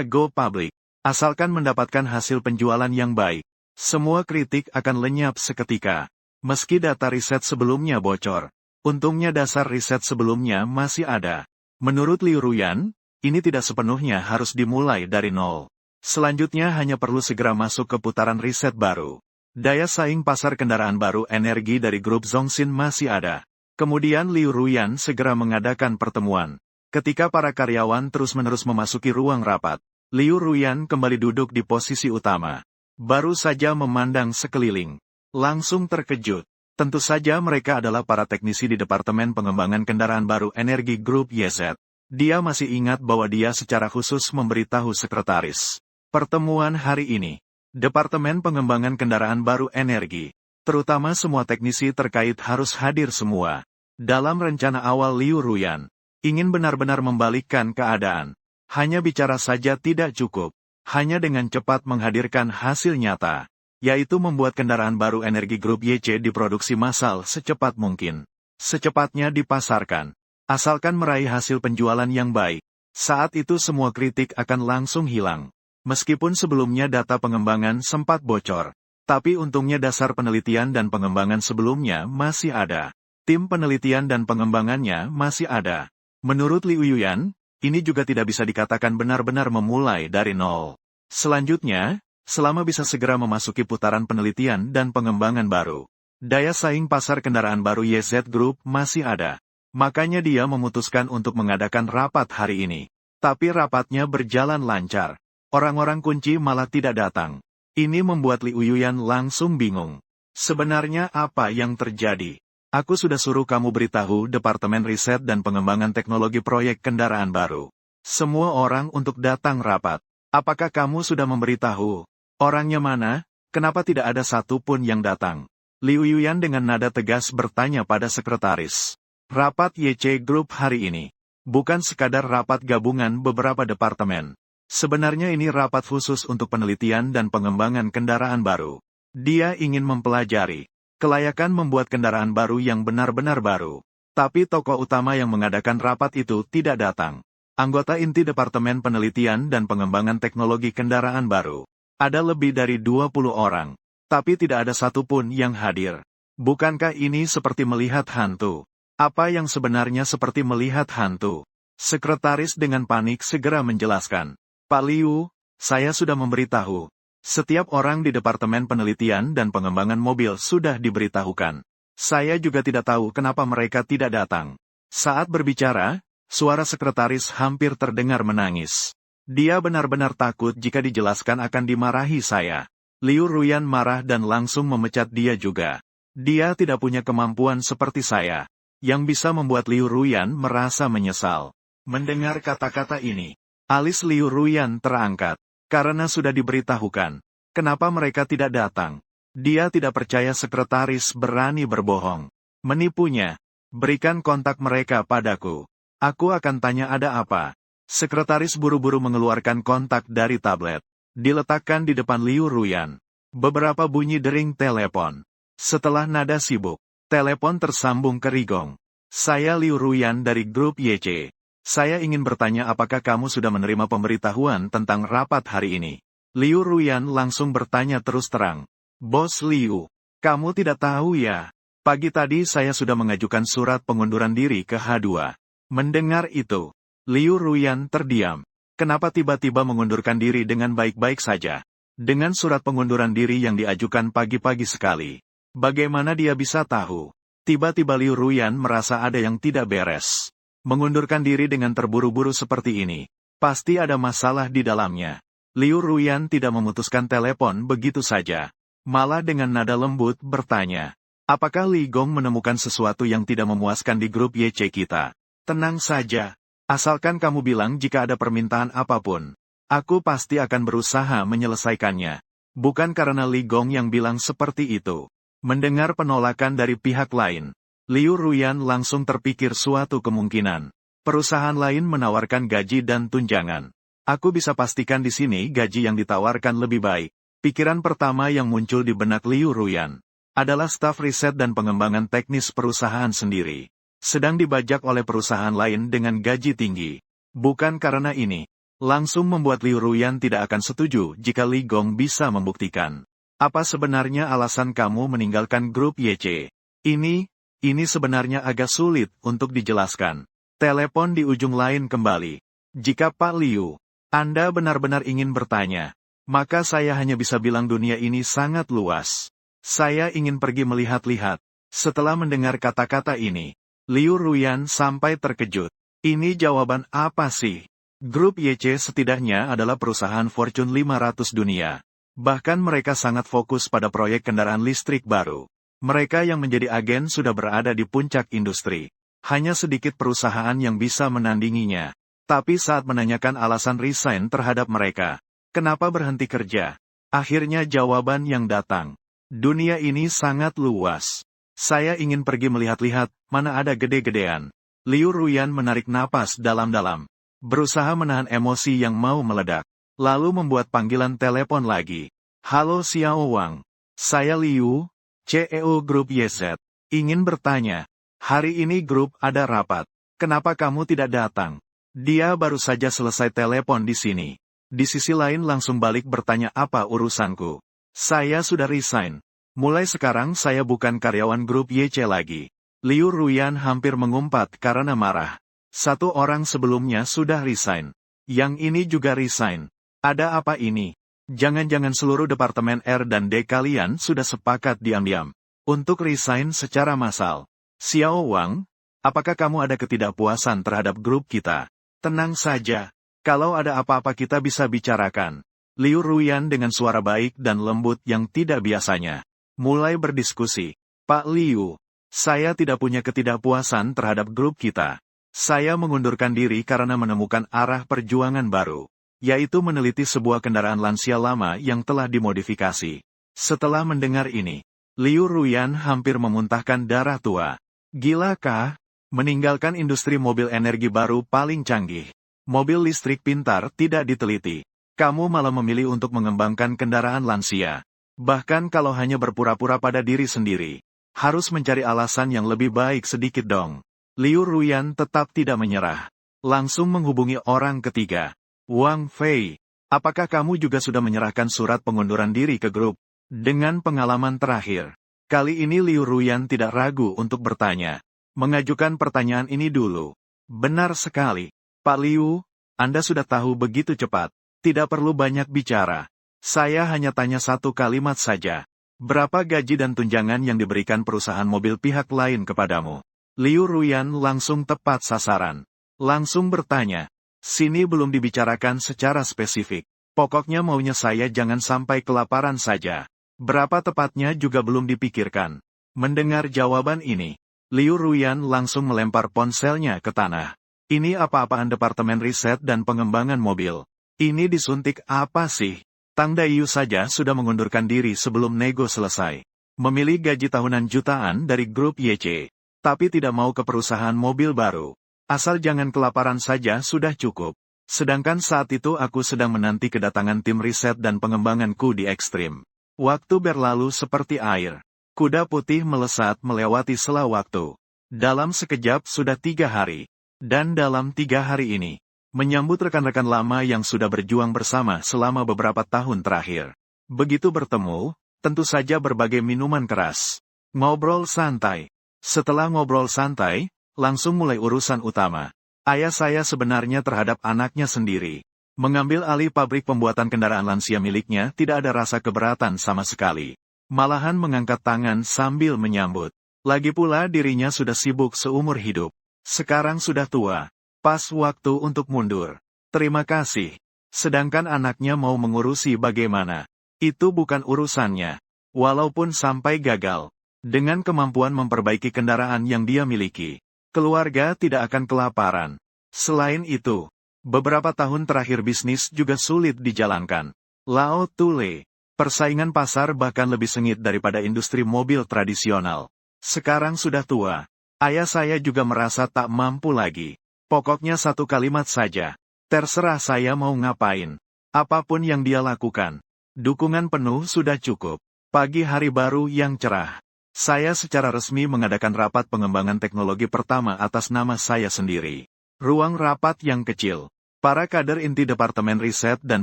go public. Asalkan mendapatkan hasil penjualan yang baik, semua kritik akan lenyap seketika. Meski data riset sebelumnya bocor, untungnya dasar riset sebelumnya masih ada. Menurut Liu Ruyan, ini tidak sepenuhnya harus dimulai dari nol. Selanjutnya hanya perlu segera masuk ke putaran riset baru. Daya saing pasar kendaraan baru energi dari grup Zhongxin masih ada. Kemudian Liu Ruyan segera mengadakan pertemuan. Ketika para karyawan terus-menerus memasuki ruang rapat, Liu Ruyan kembali duduk di posisi utama. Baru saja memandang sekeliling. Langsung terkejut. Tentu saja mereka adalah para teknisi di Departemen Pengembangan Kendaraan Baru Energi Grup YZ. Dia masih ingat bahwa dia secara khusus memberitahu sekretaris. Pertemuan hari ini, Departemen Pengembangan Kendaraan Baru Energi, terutama semua teknisi terkait harus hadir semua. Dalam rencana awal Liu Ruyan, ingin benar-benar membalikkan keadaan. Hanya bicara saja tidak cukup, hanya dengan cepat menghadirkan hasil nyata, yaitu membuat kendaraan baru energi grup YC diproduksi massal secepat mungkin. Secepatnya dipasarkan, asalkan meraih hasil penjualan yang baik. Saat itu semua kritik akan langsung hilang. Meskipun sebelumnya data pengembangan sempat bocor, tapi untungnya dasar penelitian dan pengembangan sebelumnya masih ada. Tim penelitian dan pengembangannya masih ada. Menurut Liu Yuyan, ini juga tidak bisa dikatakan benar-benar memulai dari nol. Selanjutnya, selama bisa segera memasuki putaran penelitian dan pengembangan baru, daya saing pasar kendaraan baru YZ Group masih ada. Makanya dia memutuskan untuk mengadakan rapat hari ini. Tapi rapatnya berjalan lancar. Orang-orang kunci malah tidak datang. Ini membuat Liu Yuyan langsung bingung. Sebenarnya apa yang terjadi? Aku sudah suruh kamu beritahu Departemen Riset dan Pengembangan Teknologi Proyek Kendaraan Baru. Semua orang untuk datang rapat. Apakah kamu sudah memberitahu? Orangnya mana? Kenapa tidak ada satu pun yang datang? Liu Yuyan dengan nada tegas bertanya pada sekretaris. Rapat YC Group hari ini bukan sekadar rapat gabungan beberapa departemen. Sebenarnya ini rapat khusus untuk penelitian dan pengembangan kendaraan baru. Dia ingin mempelajari kelayakan membuat kendaraan baru yang benar-benar baru. Tapi tokoh utama yang mengadakan rapat itu tidak datang. Anggota inti Departemen Penelitian dan Pengembangan Teknologi Kendaraan Baru. Ada lebih dari 20 orang. Tapi tidak ada satupun yang hadir. Bukankah ini seperti melihat hantu? Apa yang sebenarnya seperti melihat hantu? Sekretaris dengan panik segera menjelaskan. Pak Liu, saya sudah memberitahu. Setiap orang di Departemen Penelitian dan Pengembangan Mobil sudah diberitahukan. Saya juga tidak tahu kenapa mereka tidak datang. Saat berbicara, suara sekretaris hampir terdengar menangis. Dia benar-benar takut jika dijelaskan akan dimarahi saya. Liu Ruyan marah dan langsung memecat dia juga. Dia tidak punya kemampuan seperti saya, yang bisa membuat Liu Ruyan merasa menyesal. Mendengar kata-kata ini, alis Liu Ruyan terangkat, karena sudah diberitahukan. Kenapa mereka tidak datang? Dia tidak percaya sekretaris berani berbohong. Menipunya. Berikan kontak mereka padaku. Aku akan tanya ada apa. Sekretaris buru-buru mengeluarkan kontak dari tablet. Diletakkan di depan Liu Ruyan. Beberapa bunyi dering telepon. Setelah nada sibuk, telepon tersambung ke Rigong. Saya Liu Ruyan dari grup YC. Saya ingin bertanya apakah kamu sudah menerima pemberitahuan tentang rapat hari ini. Liu Ruyan langsung bertanya terus terang. Bos Liu, kamu tidak tahu ya? Pagi tadi saya sudah mengajukan surat pengunduran diri ke H2. Mendengar itu, Liu Ruyan terdiam. Kenapa tiba-tiba mengundurkan diri dengan baik-baik saja? Dengan surat pengunduran diri yang diajukan pagi-pagi sekali. Bagaimana dia bisa tahu? Tiba-tiba Liu Ruyan merasa ada yang tidak beres. Mengundurkan diri dengan terburu-buru seperti ini, pasti ada masalah di dalamnya. Liu Ruyan tidak memutuskan telepon begitu saja. Malah dengan nada lembut bertanya, apakah Li Gong menemukan sesuatu yang tidak memuaskan di grup YC kita? Tenang saja, asalkan kamu bilang jika ada permintaan apapun. Aku pasti akan berusaha menyelesaikannya. Bukan karena Li Gong yang bilang seperti itu. Mendengar penolakan dari pihak lain, Liu Ruyan langsung terpikir suatu kemungkinan. Perusahaan lain menawarkan gaji dan tunjangan. Aku bisa pastikan di sini gaji yang ditawarkan lebih baik. Pikiran pertama yang muncul di benak Liu Ruyan. adalah staf riset dan pengembangan teknis perusahaan sendiri. Sedang dibajak oleh perusahaan lain dengan gaji tinggi. Bukan karena ini. Langsung membuat Liu Ruyan tidak akan setuju jika Li Gong bisa membuktikan. Apa sebenarnya alasan kamu meninggalkan grup YC? Ini sebenarnya agak sulit untuk dijelaskan. Telepon di ujung lain kembali. Jika Pak Liu, Anda benar-benar ingin bertanya, maka saya hanya bisa bilang dunia ini sangat luas. Saya ingin pergi melihat-lihat. Setelah mendengar kata-kata ini, Liu Ruyan sampai terkejut. Ini jawaban apa sih? Grup YC setidaknya adalah perusahaan Fortune 500 dunia. Bahkan mereka sangat fokus pada proyek kendaraan listrik baru. Mereka yang menjadi agen sudah berada di puncak industri. Hanya sedikit perusahaan yang bisa menandinginya. Tapi saat menanyakan alasan resign terhadap mereka, kenapa berhenti kerja? Akhirnya jawaban yang datang. Dunia ini sangat luas. Saya ingin pergi melihat-lihat, mana ada gede-gedean. Liu Ruyan menarik napas dalam-dalam. Berusaha menahan emosi yang mau meledak. Lalu membuat panggilan telepon lagi. Halo Xiao Wang. Saya Liu, CEO Grup YZ. Ingin bertanya. Hari ini grup ada rapat. Kenapa kamu tidak datang? Dia baru saja selesai telepon di sini. Di sisi lain langsung balik bertanya apa urusanku. Saya sudah resign. Mulai sekarang saya bukan karyawan grup YC lagi. Liu Ruyan hampir mengumpat karena marah. Satu orang sebelumnya sudah resign. Yang ini juga resign. Ada apa ini? Jangan-jangan seluruh departemen R dan D kalian sudah sepakat diam-diam untuk resign secara massal. Xiao Wang, apakah kamu ada ketidakpuasan terhadap grup kita? Tenang saja. Kalau ada apa-apa kita bisa bicarakan. Liu Ruyan dengan suara baik dan lembut yang tidak biasanya mulai berdiskusi. Pak Liu, saya tidak punya ketidakpuasan terhadap grup kita. Saya mengundurkan diri karena menemukan arah perjuangan baru, yaitu meneliti sebuah kendaraan lansia lama yang telah dimodifikasi. Setelah mendengar ini, Liu Ruyan hampir memuntahkan darah tua. Gilakah? Meninggalkan industri mobil energi baru paling canggih. Mobil listrik pintar tidak diteliti. Kamu malah memilih untuk mengembangkan kendaraan lansia. Bahkan kalau hanya berpura-pura pada diri sendiri. Harus mencari alasan yang lebih baik sedikit dong. Liu Ruyan tetap tidak menyerah. Langsung menghubungi orang ketiga. Wang Fei, apakah kamu juga sudah menyerahkan surat pengunduran diri ke grup? Dengan pengalaman terakhir, kali ini Liu Ruyan tidak ragu untuk bertanya. Mengajukan pertanyaan ini dulu. Benar sekali. Pak Liu, Anda sudah tahu begitu cepat. Tidak perlu banyak bicara. Saya hanya tanya satu kalimat saja. Berapa gaji dan tunjangan yang diberikan perusahaan mobil pihak lain kepadamu? Liu Ruyan langsung tepat sasaran. Langsung bertanya. Sini belum dibicarakan secara spesifik. Pokoknya maunya saya jangan sampai kelaparan saja. Berapa tepatnya juga belum dipikirkan. Mendengar jawaban ini, Liu Ruyan langsung melempar ponselnya ke tanah. Ini apa-apaan departemen riset dan pengembangan mobil. Ini disuntik apa sih? Tang Daiyu saja sudah mengundurkan diri sebelum nego selesai. Memilih gaji tahunan jutaan dari grup YC. Tapi tidak mau ke perusahaan mobil baru. Asal jangan kelaparan saja sudah cukup. Sedangkan saat itu aku sedang menanti kedatangan tim riset dan pengembanganku di ekstrim. Waktu berlalu seperti air. Kuda putih melesat melewati sela waktu. Dalam sekejap sudah 3 hari. Dan dalam 3 hari ini, menyambut rekan-rekan lama yang sudah berjuang bersama selama beberapa tahun terakhir. Begitu bertemu, tentu saja berbagai minuman keras. Ngobrol santai. Setelah ngobrol santai, langsung mulai urusan utama. Ayah saya sebenarnya terhadap anaknya sendiri. Mengambil alih pabrik pembuatan kendaraan lansia miliknya tidak ada rasa keberatan sama sekali. Malahan mengangkat tangan sambil menyambut. Lagi pula dirinya sudah sibuk seumur hidup. Sekarang sudah tua. Pas waktu untuk mundur. Terima kasih. Sedangkan anaknya mau mengurusi bagaimana. Itu bukan urusannya. Walaupun sampai gagal. Dengan kemampuan memperbaiki kendaraan yang dia miliki, keluarga tidak akan kelaparan. Selain itu, beberapa tahun terakhir bisnis juga sulit dijalankan. Lao Tule, persaingan pasar bahkan lebih sengit daripada industri mobil tradisional. Sekarang sudah tua. Ayah saya juga merasa tak mampu lagi. Pokoknya satu kalimat saja. Terserah saya mau ngapain. Apapun yang dia lakukan. Dukungan penuh sudah cukup. Pagi hari baru yang cerah. Saya secara resmi mengadakan rapat pengembangan teknologi pertama atas nama saya sendiri. Ruang rapat yang kecil. Para kader inti Departemen Riset dan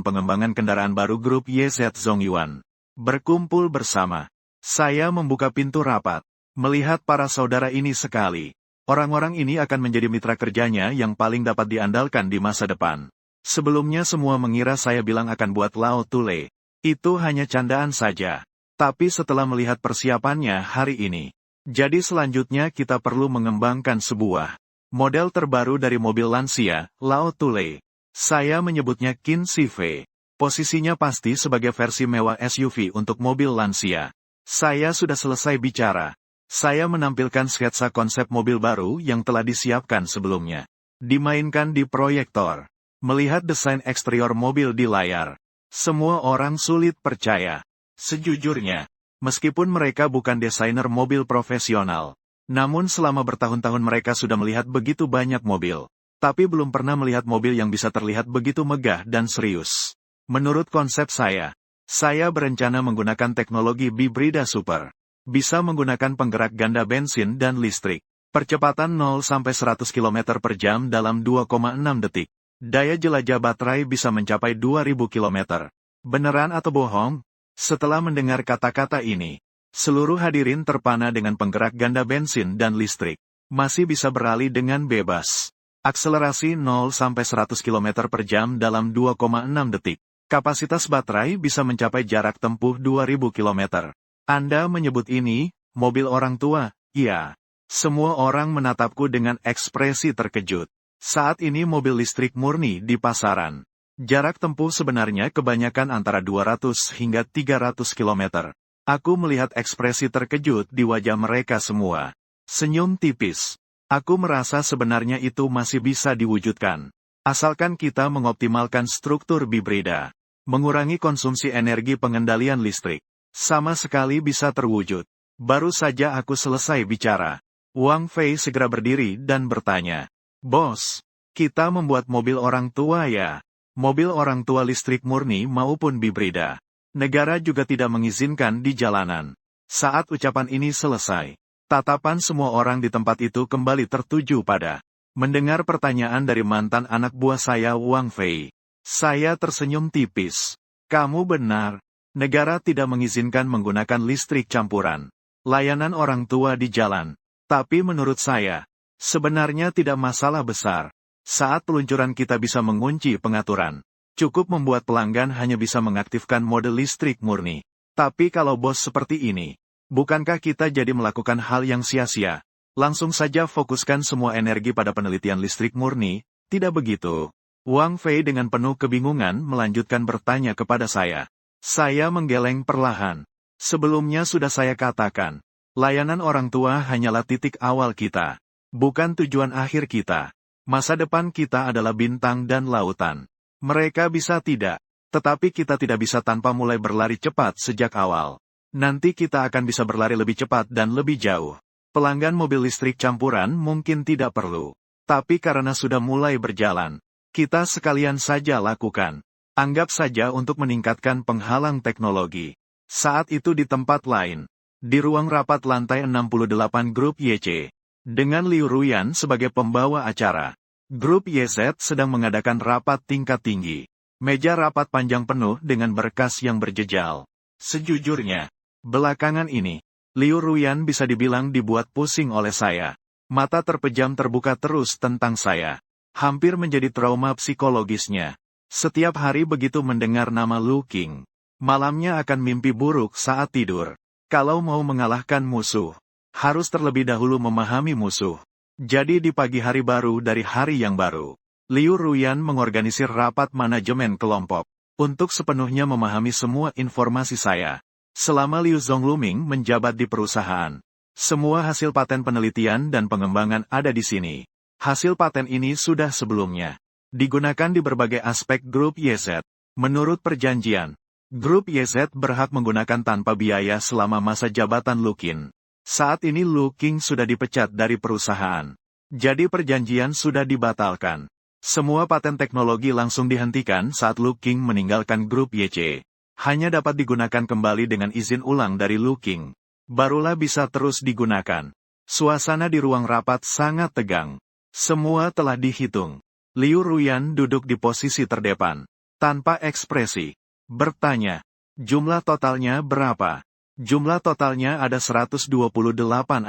Pengembangan Kendaraan Baru Grup YZ Zongyuan berkumpul bersama. Saya membuka pintu rapat. Melihat para saudara ini sekali. Orang-orang ini akan menjadi mitra kerjanya yang paling dapat diandalkan di masa depan. Sebelumnya semua mengira saya bilang akan buat Lao Tule. Itu hanya candaan saja. Tapi setelah melihat persiapannya hari ini, jadi selanjutnya kita perlu mengembangkan sebuah model terbaru dari mobil lansia, Lao Tule. Saya menyebutnya Kin Sive. Posisinya pasti sebagai versi mewah SUV untuk mobil lansia. Saya sudah selesai bicara. Saya menampilkan sketsa konsep mobil baru yang telah disiapkan sebelumnya. Dimainkan di proyektor. Melihat desain eksterior mobil di layar. Semua orang sulit percaya. Sejujurnya, meskipun mereka bukan desainer mobil profesional, namun selama bertahun-tahun mereka sudah melihat begitu banyak mobil, tapi belum pernah melihat mobil yang bisa terlihat begitu megah dan serius. Menurut konsep saya berencana menggunakan teknologi Bibrida Super. Bisa menggunakan penggerak ganda bensin dan listrik. Percepatan 0-100 km per jam dalam 2,6 detik. Daya jelajah baterai bisa mencapai 2000 km. Beneran atau bohong? Setelah mendengar kata-kata ini, seluruh hadirin terpana dengan penggerak ganda bensin dan listrik. Masih bisa beralih dengan bebas. Akselerasi 0-100 km per jam dalam 2,6 detik. Kapasitas baterai bisa mencapai jarak tempuh 2000 km. Anda menyebut ini, mobil orang tua? Iya. Semua orang menatapku dengan ekspresi terkejut. Saat ini mobil listrik murni di pasaran. Jarak tempuh sebenarnya kebanyakan antara 200 hingga 300 km. Aku melihat ekspresi terkejut di wajah mereka semua. Senyum tipis. Aku merasa sebenarnya itu masih bisa diwujudkan. Asalkan kita mengoptimalkan struktur Bibrida. Mengurangi konsumsi energi pengendalian listrik. Sama sekali bisa terwujud. Baru saja aku selesai bicara. Wang Fei segera berdiri dan bertanya. Bos, kita membuat mobil orang tua ya? Mobil orang tua listrik murni maupun Bibrida. Negara juga tidak mengizinkan di jalanan. Saat ucapan ini selesai, tatapan semua orang di tempat itu kembali tertuju pada. Mendengar pertanyaan dari mantan anak buah saya Wang Fei. Saya tersenyum tipis. Kamu benar. Negara tidak mengizinkan menggunakan listrik campuran. Layanan orang tua di jalan. Tapi menurut saya, sebenarnya tidak masalah besar. Saat peluncuran kita bisa mengunci pengaturan. Cukup membuat pelanggan hanya bisa mengaktifkan mode listrik murni. Tapi kalau bos seperti ini, bukankah kita jadi melakukan hal yang sia-sia? Langsung saja fokuskan semua energi pada penelitian listrik murni, tidak begitu? Wang Fei dengan penuh kebingungan melanjutkan bertanya kepada saya. Saya menggeleng perlahan. Sebelumnya sudah saya katakan, layanan orang tua hanyalah titik awal kita. Bukan tujuan akhir kita. Masa depan kita adalah bintang dan lautan. Mereka bisa tidak, tetapi kita tidak bisa tanpa mulai berlari cepat sejak awal. Nanti kita akan bisa berlari lebih cepat dan lebih jauh. Pelanggan mobil listrik campuran mungkin tidak perlu. Tapi karena sudah mulai berjalan, kita sekalian saja lakukan. Anggap saja untuk meningkatkan penghalang teknologi. Saat itu di tempat lain, di ruang rapat lantai 68 Grup YC. Dengan Liu Ruyan sebagai pembawa acara, Grup YZ sedang mengadakan rapat tingkat tinggi. Meja rapat panjang penuh dengan berkas yang berjejal. Sejujurnya, belakangan ini, Liu Ruyan bisa dibilang dibuat pusing oleh saya. Mata terpejam terbuka terus tentang saya. Hampir menjadi trauma psikologisnya. Setiap hari begitu mendengar nama Lu Qing. Malamnya akan mimpi buruk saat tidur. Kalau mau mengalahkan musuh, harus terlebih dahulu memahami musuh. Jadi di pagi hari baru dari hari yang baru, Liu Ruyan mengorganisir rapat manajemen kelompok. Untuk sepenuhnya memahami semua informasi saya. Selama Liu Zongluming menjabat di perusahaan, semua hasil paten penelitian dan pengembangan ada di sini. Hasil paten ini sudah sebelumnya digunakan di berbagai aspek Grup YZ. Menurut perjanjian, Grup YZ berhak menggunakan tanpa biaya selama masa jabatan Lu Qing. Saat ini Lu Qing sudah dipecat dari perusahaan. Jadi perjanjian sudah dibatalkan. Semua paten teknologi langsung dihentikan saat Lu Qing meninggalkan Grup YC. Hanya dapat digunakan kembali dengan izin ulang dari Lu Qing. Barulah bisa terus digunakan. Suasana di ruang rapat sangat tegang. Semua telah dihitung. Liu Ruyan duduk di posisi terdepan. Tanpa ekspresi. Bertanya. Jumlah totalnya berapa? Jumlah totalnya ada 128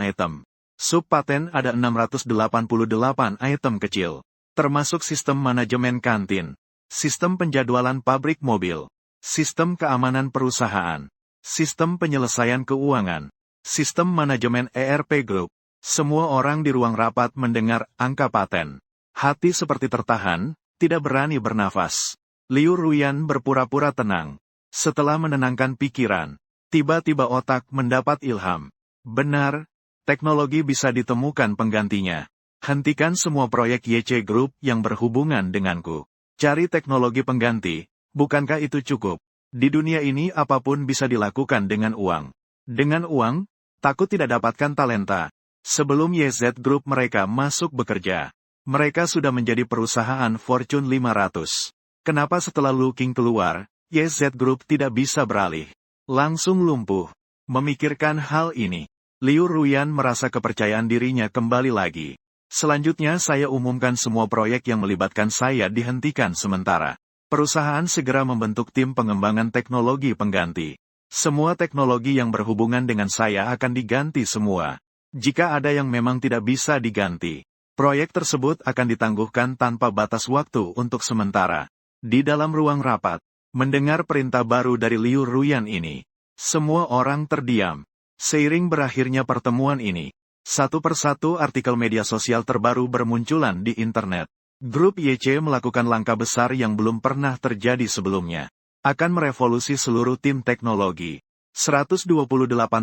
item. Subpaten ada 688 item kecil. Termasuk sistem manajemen kantin. Sistem penjadwalan pabrik mobil. Sistem keamanan perusahaan. Sistem penyelesaian keuangan. Sistem manajemen ERP Group. Semua orang di ruang rapat mendengar angka paten. Hati seperti tertahan, tidak berani bernafas. Liu Ruyan berpura-pura tenang. Setelah menenangkan pikiran, tiba-tiba otak mendapat ilham. Benar, teknologi bisa ditemukan penggantinya. Hentikan semua proyek YC Group yang berhubungan denganku. Cari teknologi pengganti, bukankah itu cukup? Di dunia ini apapun bisa dilakukan dengan uang. Dengan uang, takut tidak dapatkan talenta. Sebelum YZ Group mereka masuk bekerja, mereka sudah menjadi perusahaan Fortune 500. Kenapa setelah Lu Qing keluar, YZ Group tidak bisa beralih? Langsung lumpuh. Memikirkan hal ini, Liu Ruyan merasa kepercayaan dirinya kembali lagi. Selanjutnya saya umumkan semua proyek yang melibatkan saya dihentikan sementara. Perusahaan segera membentuk tim pengembangan teknologi pengganti. Semua teknologi yang berhubungan dengan saya akan diganti semua. Jika ada yang memang tidak bisa diganti, proyek tersebut akan ditangguhkan tanpa batas waktu untuk sementara. Di dalam ruang rapat, mendengar perintah baru dari Liu Ruyan ini, semua orang terdiam. Seiring berakhirnya pertemuan ini, satu persatu artikel media sosial terbaru bermunculan di internet. Grup YC melakukan langkah besar yang belum pernah terjadi sebelumnya. Akan merevolusi seluruh tim teknologi. 128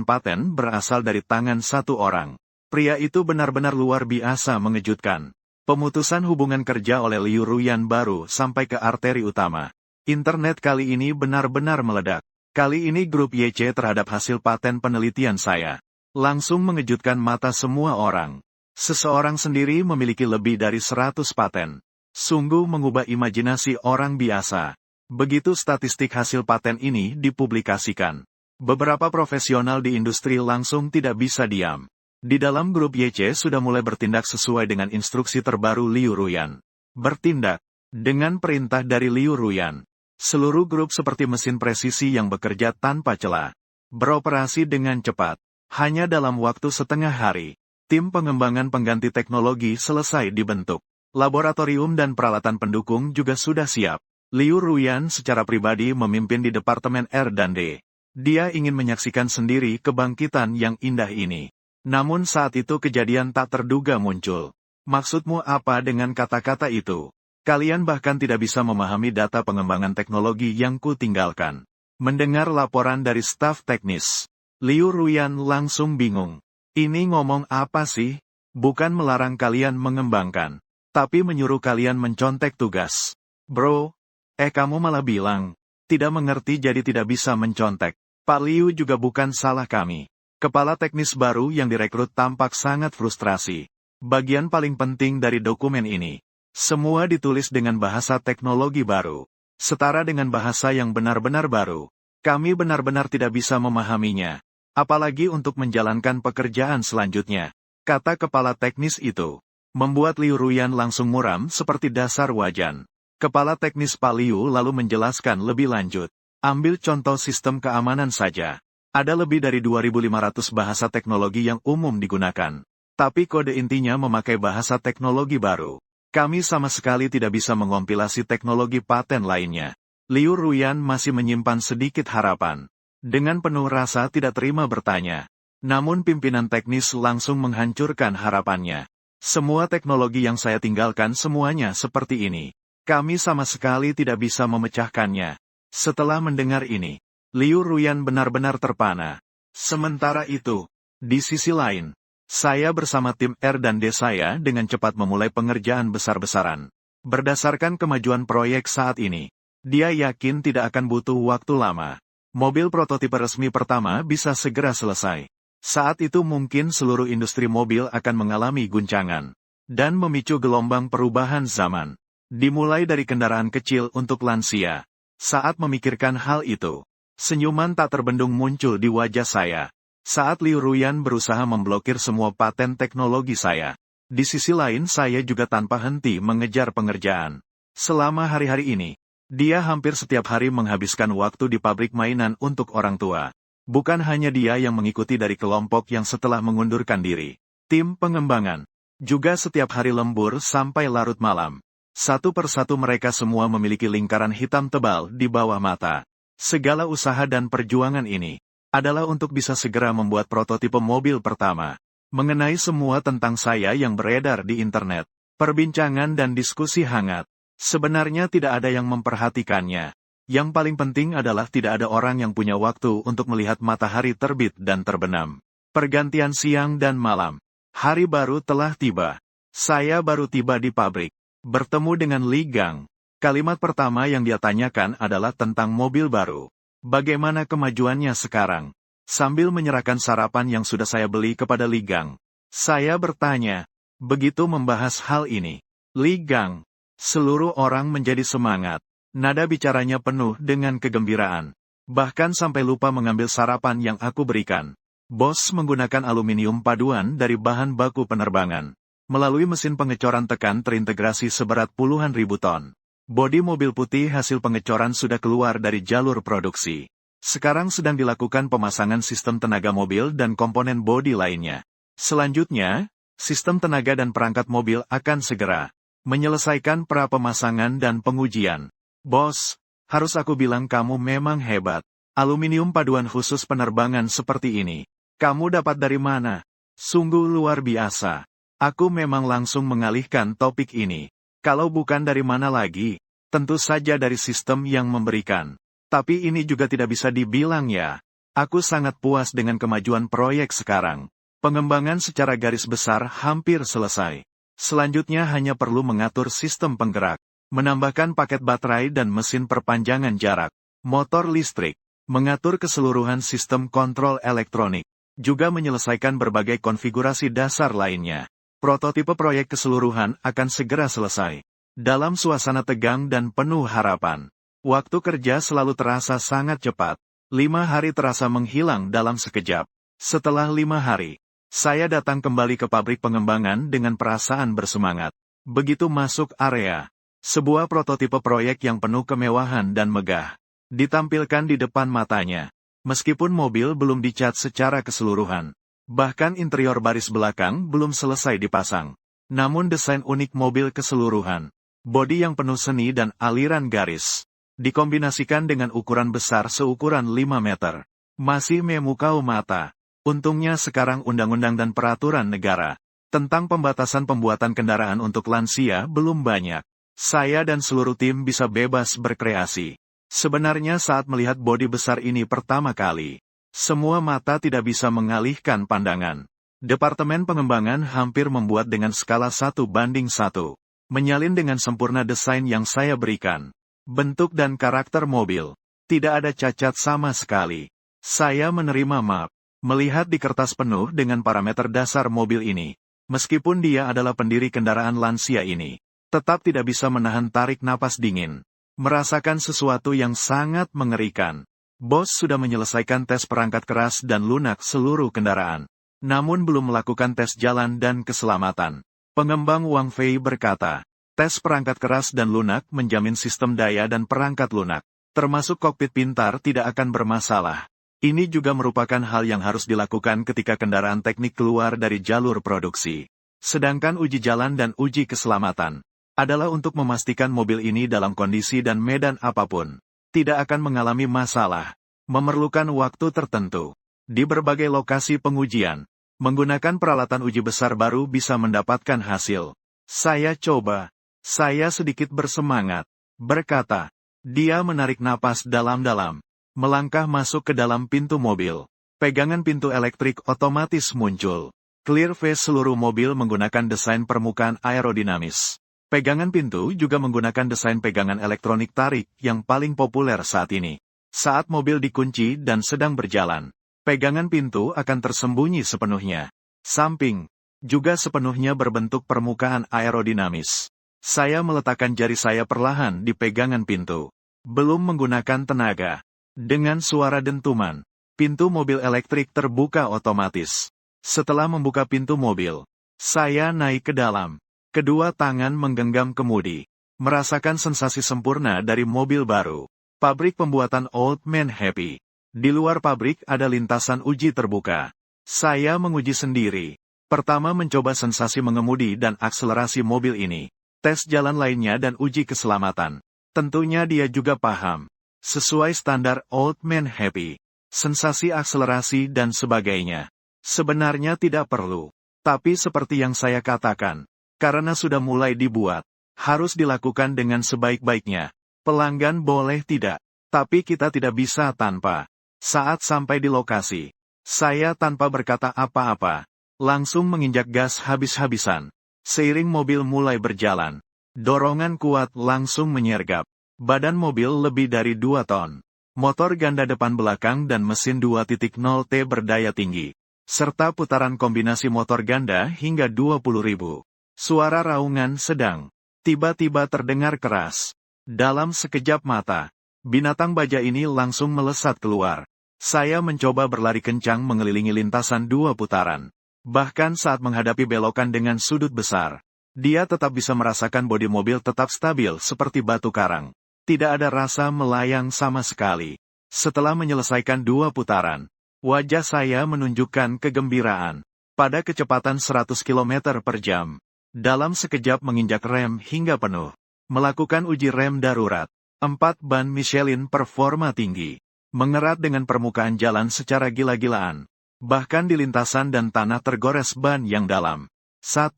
paten berasal dari tangan satu orang. Pria itu benar-benar luar biasa mengejutkan. Pemutusan hubungan kerja oleh Liu Ruyan baru sampai ke arteri utama. Internet kali ini benar-benar meledak. Kali ini grup YC terhadap hasil paten penelitian saya. Langsung mengejutkan mata semua orang. Seseorang sendiri memiliki lebih dari 100 paten. Sungguh mengubah imajinasi orang biasa. Begitu statistik hasil paten ini dipublikasikan. Beberapa profesional di industri langsung tidak bisa diam. Di dalam grup YC sudah mulai bertindak sesuai dengan instruksi terbaru Liu Ruyan. Bertindak dengan perintah dari Liu Ruyan. Seluruh grup seperti mesin presisi yang bekerja tanpa celah. Beroperasi dengan cepat. Hanya dalam waktu setengah hari, tim pengembangan pengganti teknologi selesai dibentuk. Laboratorium dan peralatan pendukung juga sudah siap. Liu Ruyan secara pribadi memimpin di Departemen R&D. Dia ingin menyaksikan sendiri kebangkitan yang indah ini. Namun saat itu kejadian tak terduga muncul. Maksudmu apa dengan kata-kata itu? Kalian bahkan tidak bisa memahami data pengembangan teknologi yang kutinggalkan. Mendengar laporan dari staf teknis, Liu Ruyan langsung bingung. Ini ngomong apa sih? Bukan melarang kalian mengembangkan, tapi menyuruh kalian mencontek tugas. Bro, kamu malah bilang, tidak mengerti jadi tidak bisa mencontek. Pak Liu juga bukan salah kami. Kepala teknis baru yang direkrut tampak sangat frustrasi. Bagian paling penting dari dokumen ini. Semua ditulis dengan bahasa teknologi baru. Setara dengan bahasa yang benar-benar baru. Kami benar-benar tidak bisa memahaminya. Apalagi untuk menjalankan pekerjaan selanjutnya. Kata kepala teknis itu. Membuat Liu Ruyan langsung muram seperti dasar wajan. Kepala teknis Pak Liu lalu menjelaskan lebih lanjut. Ambil contoh sistem keamanan saja. Ada lebih dari 2.500 bahasa teknologi yang umum digunakan. Tapi kode intinya memakai bahasa teknologi baru. Kami sama sekali tidak bisa mengompilasi teknologi paten lainnya. Liu Ruyan masih menyimpan sedikit harapan. Dengan penuh rasa tidak terima bertanya. Namun pimpinan teknis langsung menghancurkan harapannya. Semua teknologi yang saya tinggalkan semuanya seperti ini. Kami sama sekali tidak bisa memecahkannya. Setelah mendengar ini, Liu Ruyan benar-benar terpana. Sementara itu, di sisi lain, saya bersama tim R&D saya dengan cepat memulai pengerjaan besar-besaran. Berdasarkan kemajuan proyek saat ini, dia yakin tidak akan butuh waktu lama. Mobil prototipe resmi pertama bisa segera selesai. Saat itu mungkin seluruh industri mobil akan mengalami guncangan dan memicu gelombang perubahan zaman. Dimulai dari kendaraan kecil untuk lansia. Saat memikirkan hal itu, Senyuman tak terbendung muncul di wajah saya. Saat Liu Ruyan berusaha memblokir semua paten teknologi saya. Di sisi lain saya juga tanpa henti mengejar pengerjaan. Selama hari-hari ini, dia hampir setiap hari menghabiskan waktu di pabrik mainan untuk orang tua. Bukan hanya dia yang mengikuti dari kelompok yang setelah mengundurkan diri. Tim pengembangan juga setiap hari lembur sampai larut malam. Satu persatu mereka semua memiliki lingkaran hitam tebal di bawah mata. Segala usaha dan perjuangan ini adalah untuk bisa segera membuat prototipe mobil pertama. Mengenai semua tentang saya yang beredar di internet, perbincangan dan diskusi hangat. Sebenarnya tidak ada yang memperhatikannya. Yang paling penting adalah tidak ada orang yang punya waktu untuk melihat matahari terbit dan terbenam. Pergantian siang dan malam. Hari baru telah tiba. Saya baru tiba di pabrik. Bertemu dengan Li Gang. Kalimat pertama yang dia tanyakan adalah tentang mobil baru. Bagaimana kemajuannya sekarang? Sambil menyerahkan sarapan yang sudah saya beli kepada Li Gang. Saya bertanya. Begitu membahas hal ini. Li Gang. Seluruh orang menjadi semangat. Nada bicaranya penuh dengan kegembiraan. Bahkan sampai lupa mengambil sarapan yang aku berikan. Bos menggunakan aluminium paduan dari bahan baku penerbangan. Melalui mesin pengecoran tekan terintegrasi seberat puluhan ribu ton. Bodi mobil putih hasil pengecoran sudah keluar dari jalur produksi. Sekarang sedang dilakukan pemasangan sistem tenaga mobil dan komponen bodi lainnya. Selanjutnya, sistem tenaga dan perangkat mobil akan segera menyelesaikan pra-pemasangan dan pengujian. Bos, harus aku bilang kamu memang hebat. Aluminium paduan khusus penerbangan seperti ini. Kamu dapat dari mana? Sungguh luar biasa. Aku memang langsung mengalihkan topik ini. Kalau bukan dari mana lagi? Tentu saja dari sistem yang memberikan. Tapi ini juga tidak bisa dibilang ya. Aku sangat puas dengan kemajuan proyek sekarang. Pengembangan secara garis besar hampir selesai. Selanjutnya hanya perlu mengatur sistem penggerak. Menambahkan paket baterai dan mesin perpanjangan jarak, motor listrik, mengatur keseluruhan sistem kontrol elektronik, juga menyelesaikan berbagai konfigurasi dasar lainnya. Prototipe proyek keseluruhan akan segera selesai. Dalam suasana tegang dan penuh harapan, waktu kerja selalu terasa sangat cepat. 5 hari terasa menghilang dalam sekejap. Setelah 5 hari, saya datang kembali ke pabrik pengembangan dengan perasaan bersemangat. Begitu masuk area, sebuah prototipe proyek yang penuh kemewahan dan megah ditampilkan di depan matanya. Meskipun mobil belum dicat secara keseluruhan, bahkan interior baris belakang belum selesai dipasang. Namun desain unik mobil keseluruhan, bodi yang penuh seni dan aliran garis, dikombinasikan dengan ukuran besar seukuran 5 meter, masih memukau mata. Untungnya sekarang undang-undang dan peraturan negara tentang pembatasan pembuatan kendaraan untuk lansia belum banyak. Saya dan seluruh tim bisa bebas berkreasi. Sebenarnya saat melihat bodi besar ini pertama kali, semua mata tidak bisa mengalihkan pandangan. Departemen pengembangan hampir membuat dengan skala 1:1, menyalin dengan sempurna desain yang saya berikan. Bentuk dan karakter mobil, tidak ada cacat sama sekali. Saya menerima map, melihat di kertas penuh dengan parameter dasar mobil ini. Meskipun dia adalah pendiri kendaraan lansia ini, tetap tidak bisa menahan tarik napas dingin. Merasakan sesuatu yang sangat mengerikan. Bos sudah menyelesaikan tes perangkat keras dan lunak seluruh kendaraan. Namun belum melakukan tes jalan dan keselamatan. Pengembang Wang Fei berkata, tes perangkat keras dan lunak menjamin sistem daya dan perangkat lunak, termasuk kokpit pintar tidak akan bermasalah. Ini juga merupakan hal yang harus dilakukan ketika kendaraan teknik keluar dari jalur produksi. Sedangkan uji jalan dan uji keselamatan adalah untuk memastikan mobil ini dalam kondisi dan medan apapun tidak akan mengalami masalah, memerlukan waktu tertentu. Di berbagai lokasi pengujian, menggunakan peralatan uji besar baru bisa mendapatkan hasil. Saya coba. Saya sedikit bersemangat. Berkata. Dia menarik napas dalam-dalam. Melangkah masuk ke dalam pintu mobil. Pegangan pintu elektrik otomatis muncul. Clear face seluruh mobil menggunakan desain permukaan aerodinamis. Pegangan pintu juga menggunakan desain pegangan elektronik tarik yang paling populer saat ini. Saat mobil dikunci dan sedang berjalan, pegangan pintu akan tersembunyi sepenuhnya. Samping juga sepenuhnya berbentuk permukaan aerodinamis. Saya meletakkan jari saya perlahan di pegangan pintu. Belum menggunakan tenaga. Dengan suara dentuman, pintu mobil elektrik terbuka otomatis. Setelah membuka pintu mobil, saya naik ke dalam. Kedua tangan menggenggam kemudi, merasakan sensasi sempurna dari mobil baru. Pabrik pembuatan Old Man Happy. Di luar pabrik ada lintasan uji terbuka. Saya menguji sendiri. Pertama mencoba sensasi mengemudi dan akselerasi mobil ini. Tes jalan lainnya dan uji keselamatan. Tentunya dia juga paham. Sesuai standar Old Man Happy. Sensasi akselerasi dan sebagainya. Sebenarnya tidak perlu. Tapi seperti yang saya katakan, karena sudah mulai dibuat, harus dilakukan dengan sebaik-baiknya. Pelanggan boleh tidak, tapi kita tidak bisa tanpa. Saat sampai di lokasi, saya tanpa berkata apa-apa, langsung menginjak gas habis-habisan. Seiring mobil mulai berjalan, dorongan kuat langsung menyergap. Badan mobil lebih dari 2 ton. Motor ganda depan belakang dan mesin 2.0T berdaya tinggi. Serta putaran kombinasi motor ganda hingga 20.000. Suara raungan sedang. Tiba-tiba terdengar keras. Dalam sekejap mata, binatang baja ini langsung melesat keluar. Saya mencoba berlari kencang mengelilingi lintasan 2 putaran. Bahkan saat menghadapi belokan dengan sudut besar, dia tetap bisa merasakan bodi mobil tetap stabil seperti batu karang. Tidak ada rasa melayang sama sekali. Setelah menyelesaikan 2 putaran, wajah saya menunjukkan kegembiraan. Pada kecepatan 100 km per jam, dalam sekejap menginjak rem hingga penuh. Melakukan uji rem darurat. 4 ban Michelin performa tinggi. Mengerat dengan permukaan jalan secara gila-gilaan. Bahkan di lintasan dan tanah tergores ban yang dalam. 1.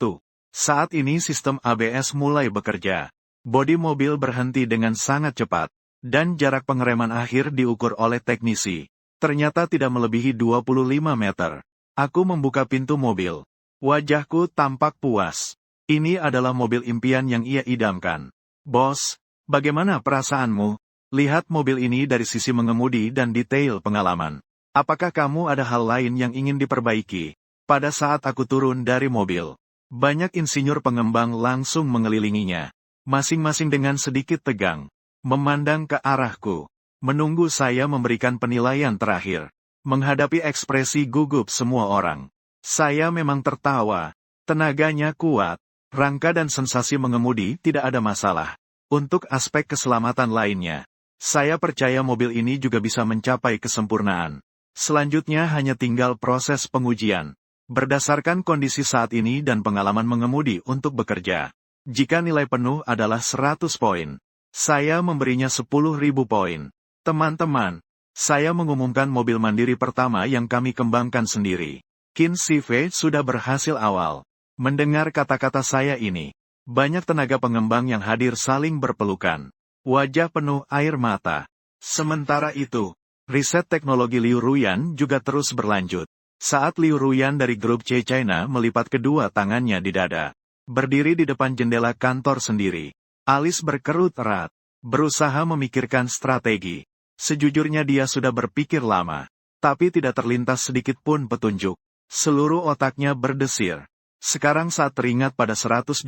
Saat ini sistem ABS mulai bekerja. Bodi mobil berhenti dengan sangat cepat. Dan jarak pengereman akhir diukur oleh teknisi. Ternyata tidak melebihi 25 meter. Aku membuka pintu mobil. Wajahku tampak puas. Ini adalah mobil impian yang ia idamkan. Bos, bagaimana perasaanmu? Lihat mobil ini dari sisi mengemudi dan detail pengalaman. Apakah kamu ada hal lain yang ingin diperbaiki? Pada saat aku turun dari mobil, banyak insinyur pengembang langsung mengelilinginya. Masing-masing dengan sedikit tegang. Memandang ke arahku. Menunggu saya memberikan penilaian terakhir. Menghadapi ekspresi gugup semua orang. Saya memang tertawa. Tenaganya kuat. Rangka dan sensasi mengemudi tidak ada masalah. Untuk aspek keselamatan lainnya, saya percaya mobil ini juga bisa mencapai kesempurnaan. Selanjutnya hanya tinggal proses pengujian. Berdasarkan kondisi saat ini dan pengalaman mengemudi untuk bekerja. Jika nilai penuh adalah 100 poin, saya memberinya 10.000 poin. Teman-teman, saya mengumumkan mobil mandiri pertama yang kami kembangkan sendiri. Kin CV sudah berhasil awal. Mendengar kata-kata saya ini, banyak tenaga pengembang yang hadir saling berpelukan. Wajah penuh air mata. Sementara itu, riset teknologi Liu Ruyan juga terus berlanjut. Saat Liu Ruyan dari grup C China melipat kedua tangannya di dada. Berdiri di depan jendela kantor sendiri. Alis berkerut erat. Berusaha memikirkan strategi. Sejujurnya dia sudah berpikir lama. Tapi tidak terlintas sedikit pun petunjuk. Seluruh otaknya berdesir. Sekarang saat teringat pada 128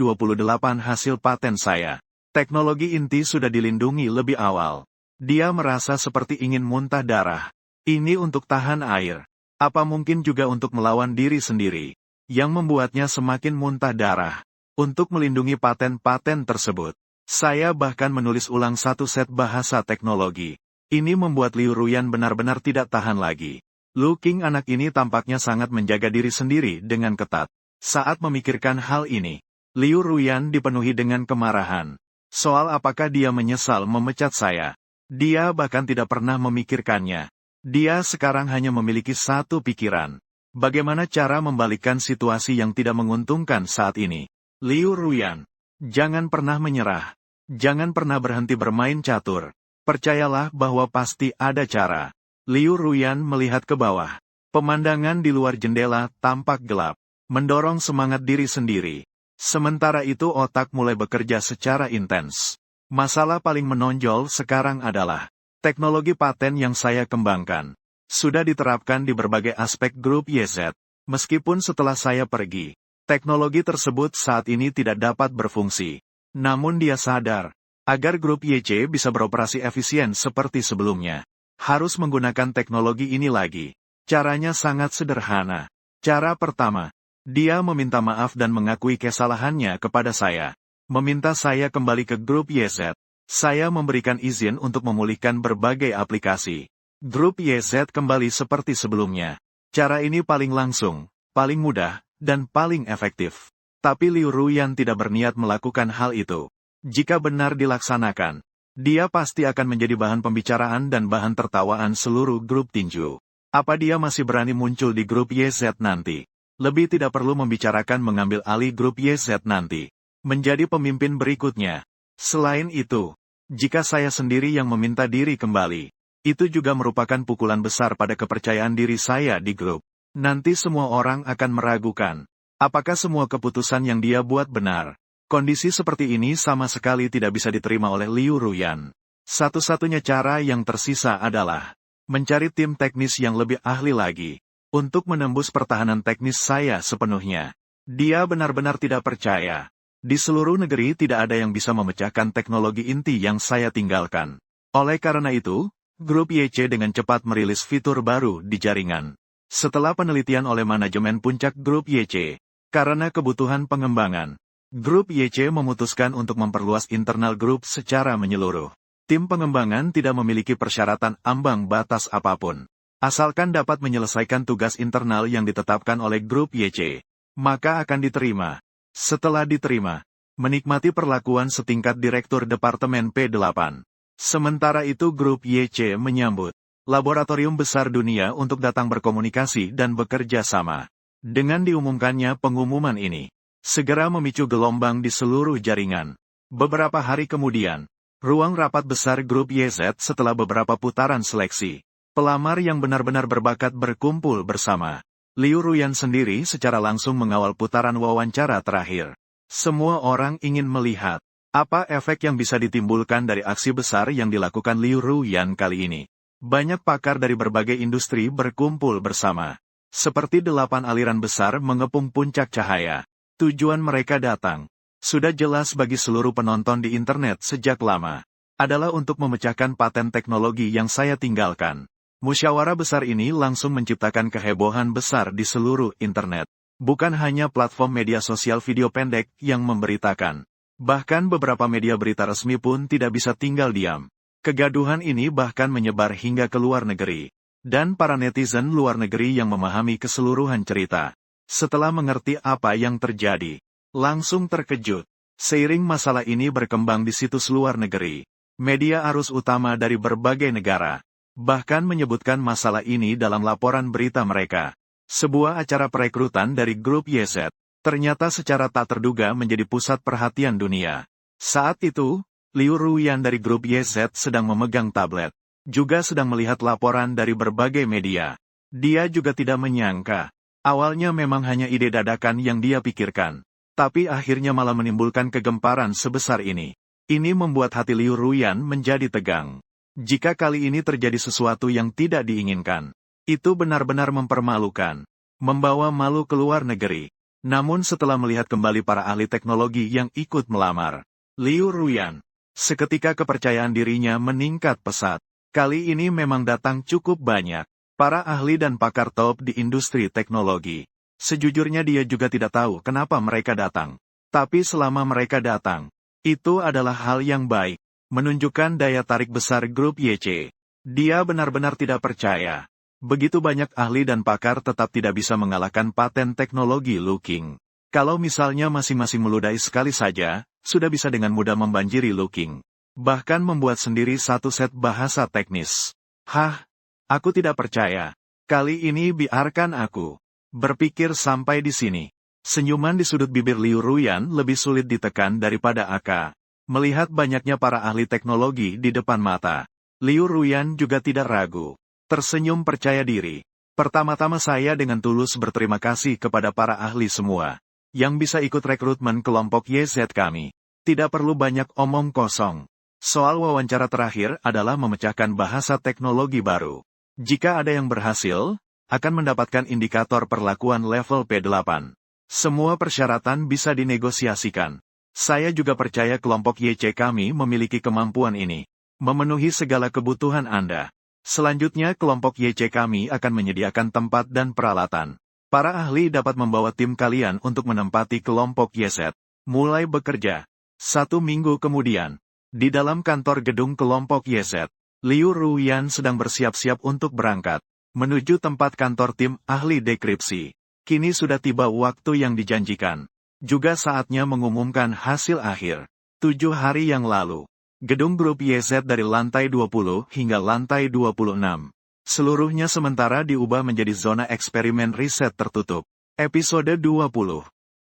hasil paten saya. Teknologi inti sudah dilindungi lebih awal. Dia merasa seperti ingin muntah darah. Ini untuk tahan air. Apa mungkin juga untuk melawan diri sendiri. Yang membuatnya semakin muntah darah. Untuk melindungi paten-paten tersebut. Saya bahkan menulis ulang 1 set bahasa teknologi. Ini membuat Liu Ruyan benar-benar tidak tahan lagi. Lu Qing anak ini tampaknya sangat menjaga diri sendiri dengan ketat. Saat memikirkan hal ini, Liu Ruyan dipenuhi dengan kemarahan. Soal apakah dia menyesal memecat saya. Dia bahkan tidak pernah memikirkannya. Dia sekarang hanya memiliki satu pikiran. Bagaimana cara membalikkan situasi yang tidak menguntungkan saat ini? Liu Ruyan, jangan pernah menyerah. Jangan pernah berhenti bermain catur. Percayalah bahwa pasti ada cara. Liu Ruyan melihat ke bawah. Pemandangan di luar jendela tampak gelap. Mendorong semangat diri sendiri. Sementara itu otak mulai bekerja secara intens. Masalah paling menonjol sekarang adalah teknologi paten yang saya kembangkan. Sudah diterapkan di berbagai aspek grup YZ. Meskipun setelah saya pergi, teknologi tersebut saat ini tidak dapat berfungsi. Namun dia sadar, agar grup YC bisa beroperasi efisien seperti sebelumnya, harus menggunakan teknologi ini lagi. Caranya sangat sederhana. Cara pertama, dia meminta maaf dan mengakui kesalahannya kepada saya. Meminta saya kembali ke grup YZ. Saya memberikan izin untuk memulihkan berbagai aplikasi. Grup YZ kembali seperti sebelumnya. Cara ini paling langsung, paling mudah, dan paling efektif. Tapi Liu Ruyan tidak berniat melakukan hal itu. Jika benar dilaksanakan, dia pasti akan menjadi bahan pembicaraan dan bahan tertawaan seluruh grup tinju. Apa dia masih berani muncul di grup YZ nanti? Lebih tidak perlu membicarakan mengambil alih grup YZ nanti. Menjadi pemimpin berikutnya. Selain itu, jika saya sendiri yang meminta diri kembali, itu juga merupakan pukulan besar pada kepercayaan diri saya di grup. Nanti semua orang akan meragukan, apakah semua keputusan yang dia buat benar. Kondisi seperti ini sama sekali tidak bisa diterima oleh Liu Ruyan. Satu-satunya cara yang tersisa adalah mencari tim teknis yang lebih ahli lagi, untuk menembus pertahanan teknis saya sepenuhnya. Dia benar-benar tidak percaya. Di seluruh negeri tidak ada yang bisa memecahkan teknologi inti yang saya tinggalkan. Oleh karena itu, grup YC dengan cepat merilis fitur baru di jaringan. Setelah penelitian oleh manajemen puncak grup YC, karena kebutuhan pengembangan, grup YC memutuskan untuk memperluas internal grup secara menyeluruh. Tim pengembangan tidak memiliki persyaratan ambang batas apapun. Asalkan dapat menyelesaikan tugas internal yang ditetapkan oleh grup YC, maka akan diterima. Setelah diterima, menikmati perlakuan setingkat Direktur Departemen P8. Sementara itu grup YC menyambut laboratorium besar dunia untuk datang berkomunikasi dan bekerja sama. Dengan diumumkannya pengumuman ini, segera memicu gelombang di seluruh jaringan. Beberapa hari kemudian, ruang rapat besar grup YZ setelah beberapa putaran seleksi. Pelamar yang benar-benar berbakat berkumpul bersama. Liu Ruyan sendiri secara langsung mengawal putaran wawancara terakhir. Semua orang ingin melihat apa efek yang bisa ditimbulkan dari aksi besar yang dilakukan Liu Ruyan kali ini. Banyak pakar dari berbagai industri berkumpul bersama. Seperti 8 aliran besar mengepung puncak cahaya. Tujuan mereka datang, sudah jelas bagi seluruh penonton di internet sejak lama, adalah untuk memecahkan paten teknologi yang saya tinggalkan. Musyawarah besar ini langsung menciptakan kehebohan besar di seluruh internet. Bukan hanya platform media sosial video pendek yang memberitakan. Bahkan beberapa media berita resmi pun tidak bisa tinggal diam. Kegaduhan ini bahkan menyebar hingga ke luar negeri. Dan para netizen luar negeri yang memahami keseluruhan cerita, setelah mengerti apa yang terjadi, langsung terkejut. Seiring masalah ini berkembang di situs luar negeri, media arus utama dari berbagai negara bahkan menyebutkan masalah ini dalam laporan berita mereka. Sebuah acara perekrutan dari grup YZ, ternyata secara tak terduga menjadi pusat perhatian dunia. Saat itu, Liu Ruyan dari grup YZ sedang memegang tablet, juga sedang melihat laporan dari berbagai media. Dia juga tidak menyangka, awalnya memang hanya ide dadakan yang dia pikirkan, tapi akhirnya malah menimbulkan kegemparan sebesar ini. Ini membuat hati Liu Ruyan menjadi tegang. Jika kali ini terjadi sesuatu yang tidak diinginkan, itu benar-benar mempermalukan, membawa malu ke luar negeri. Namun setelah melihat kembali para ahli teknologi yang ikut melamar, Liu Ruyan, seketika kepercayaan dirinya meningkat pesat. Kali ini memang datang cukup banyak para ahli dan pakar top di industri teknologi. Sejujurnya dia juga tidak tahu kenapa mereka datang. Tapi selama mereka datang, itu adalah hal yang baik. Menunjukkan daya tarik besar grup YC. Dia benar-benar tidak percaya. Begitu banyak ahli dan pakar tetap tidak bisa mengalahkan paten teknologi Lu King. Kalau misalnya masing-masing meludahi sekali saja, sudah bisa dengan mudah membanjiri Lu King. Bahkan membuat sendiri satu set bahasa teknis. Hah, aku tidak percaya. Kali ini biarkan aku berpikir sampai di sini. Senyuman di sudut bibir Liu Ruyan lebih sulit ditekan daripada Aka. Melihat banyaknya para ahli teknologi di depan mata, Liu Ruyan juga tidak ragu. Tersenyum percaya diri. Pertama-tama saya dengan tulus berterima kasih kepada para ahli semua yang bisa ikut rekrutmen kelompok YZ kami. Tidak perlu banyak omong kosong. Soal wawancara terakhir adalah memecahkan bahasa teknologi baru. Jika ada yang berhasil, akan mendapatkan indikator perlakuan level P8. Semua persyaratan bisa dinegosiasikan. Saya juga percaya kelompok YC kami memiliki kemampuan ini, memenuhi segala kebutuhan Anda. Selanjutnya kelompok YC kami akan menyediakan tempat dan peralatan. Para ahli dapat membawa tim kalian untuk menempati kelompok YZ. Mulai bekerja. 1 minggu kemudian. Di dalam kantor gedung kelompok YZ, Liu Ruyan sedang bersiap-siap untuk berangkat menuju tempat kantor tim ahli dekripsi. Kini sudah tiba waktu yang dijanjikan. Juga saatnya mengumumkan hasil akhir. 7 hari yang lalu. Gedung grup YZ dari lantai 20 hingga lantai 26. Seluruhnya sementara diubah menjadi zona eksperimen riset tertutup. Episode 20.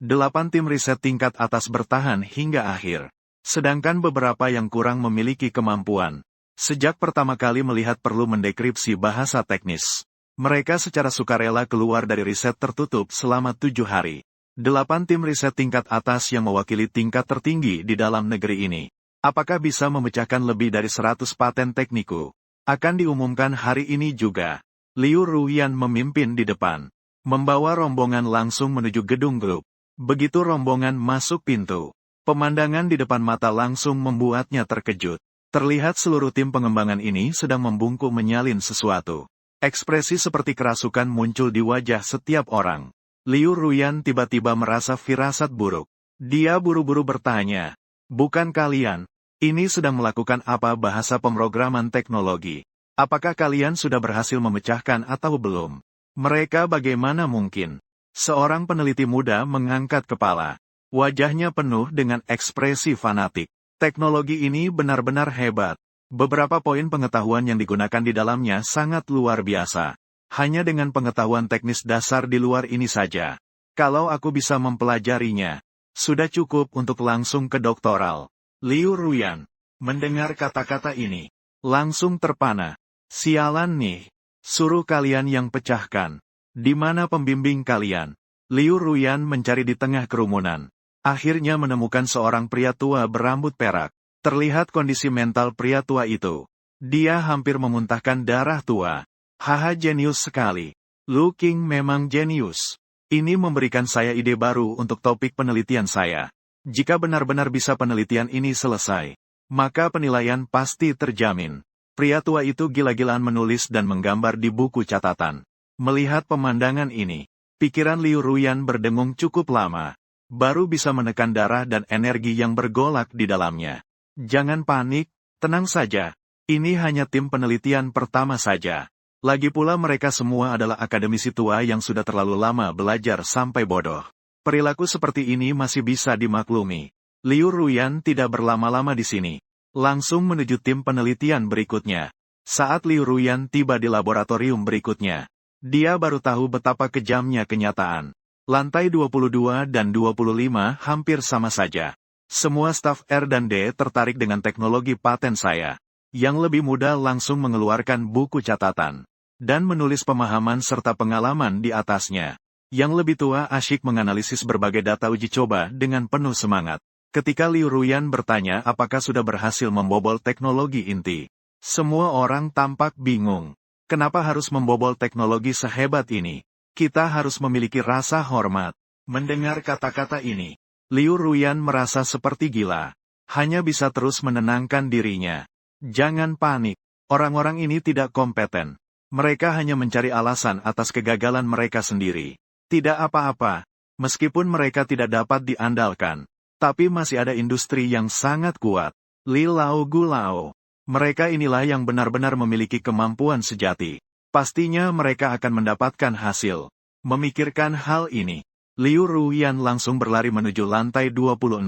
8 tim riset tingkat atas bertahan hingga akhir. Sedangkan beberapa yang kurang memiliki kemampuan. Sejak pertama kali melihat perlu mendekripsi bahasa teknis. Mereka secara sukarela keluar dari riset tertutup selama 7 hari. 8 tim riset tingkat atas yang mewakili tingkat tertinggi di dalam negeri ini. Apakah bisa memecahkan lebih dari 100 paten tekniku? Akan diumumkan hari ini juga. Liu Ruyan memimpin di depan. Membawa rombongan langsung menuju gedung grup. Begitu rombongan masuk pintu. Pemandangan di depan mata langsung membuatnya terkejut. Terlihat seluruh tim pengembangan ini sedang membungkuk menyalin sesuatu. Ekspresi seperti kerasukan muncul di wajah setiap orang. Liu Ruyan tiba-tiba merasa firasat buruk. Dia buru-buru bertanya, "Bukan kalian? Ini sedang melakukan apa bahasa pemrograman teknologi? Apakah kalian sudah berhasil memecahkan atau belum?" Mereka bagaimana mungkin? Seorang peneliti muda mengangkat kepala. Wajahnya penuh dengan ekspresi fanatik. Teknologi ini benar-benar hebat. Beberapa poin pengetahuan yang digunakan di dalamnya sangat luar biasa. Hanya dengan pengetahuan teknis dasar di luar ini saja. Kalau aku bisa mempelajarinya, sudah cukup untuk langsung ke doktoral. Liu Ruyan mendengar kata-kata ini, langsung terpana. Sialan nih, suruh kalian yang pecahkan. Di mana pembimbing kalian? Liu Ruyan mencari di tengah kerumunan. Akhirnya menemukan seorang pria tua berambut perak. Terlihat kondisi mental pria tua itu. Dia hampir memuntahkan darah tua. Haha, jenius sekali. Lu King memang jenius. Ini memberikan saya ide baru untuk topik penelitian saya. Jika benar-benar bisa penelitian ini selesai, maka penilaian pasti terjamin. Pria tua itu gila-gilaan menulis dan menggambar di buku catatan. Melihat pemandangan ini, pikiran Liu Ruyan berdengung cukup lama. Baru bisa menekan darah dan energi yang bergolak di dalamnya. Jangan panik, tenang saja. Ini hanya tim penelitian pertama saja. Lagi pula mereka semua adalah akademisi tua yang sudah terlalu lama belajar sampai bodoh. Perilaku seperti ini masih bisa dimaklumi. Liu Ruyan tidak berlama-lama di sini. Langsung menuju tim penelitian berikutnya. Saat Liu Ruyan tiba di laboratorium berikutnya, dia baru tahu betapa kejamnya kenyataan. Lantai 22 dan 25 hampir sama saja. Semua staf R dan D tertarik dengan teknologi paten saya. Yang lebih muda langsung mengeluarkan buku catatan dan menulis pemahaman serta pengalaman di atasnya. Yang lebih tua asyik menganalisis berbagai data uji coba dengan penuh semangat. Ketika Liu Ruyan bertanya apakah sudah berhasil membobol teknologi inti, semua orang tampak bingung. Kenapa harus membobol teknologi sehebat ini? Kita harus memiliki rasa hormat. Mendengar kata-kata ini, Liu Ruyan merasa seperti gila. Hanya bisa terus menenangkan dirinya. Jangan panik. Orang-orang ini tidak kompeten. Mereka hanya mencari alasan atas kegagalan mereka sendiri. Tidak apa-apa. Meskipun mereka tidak dapat diandalkan, tapi masih ada industri yang sangat kuat. Li Lao Gu Lao. Mereka inilah yang benar-benar memiliki kemampuan sejati. Pastinya mereka akan mendapatkan hasil. Memikirkan hal ini, Liu Ruyan langsung berlari menuju lantai 26.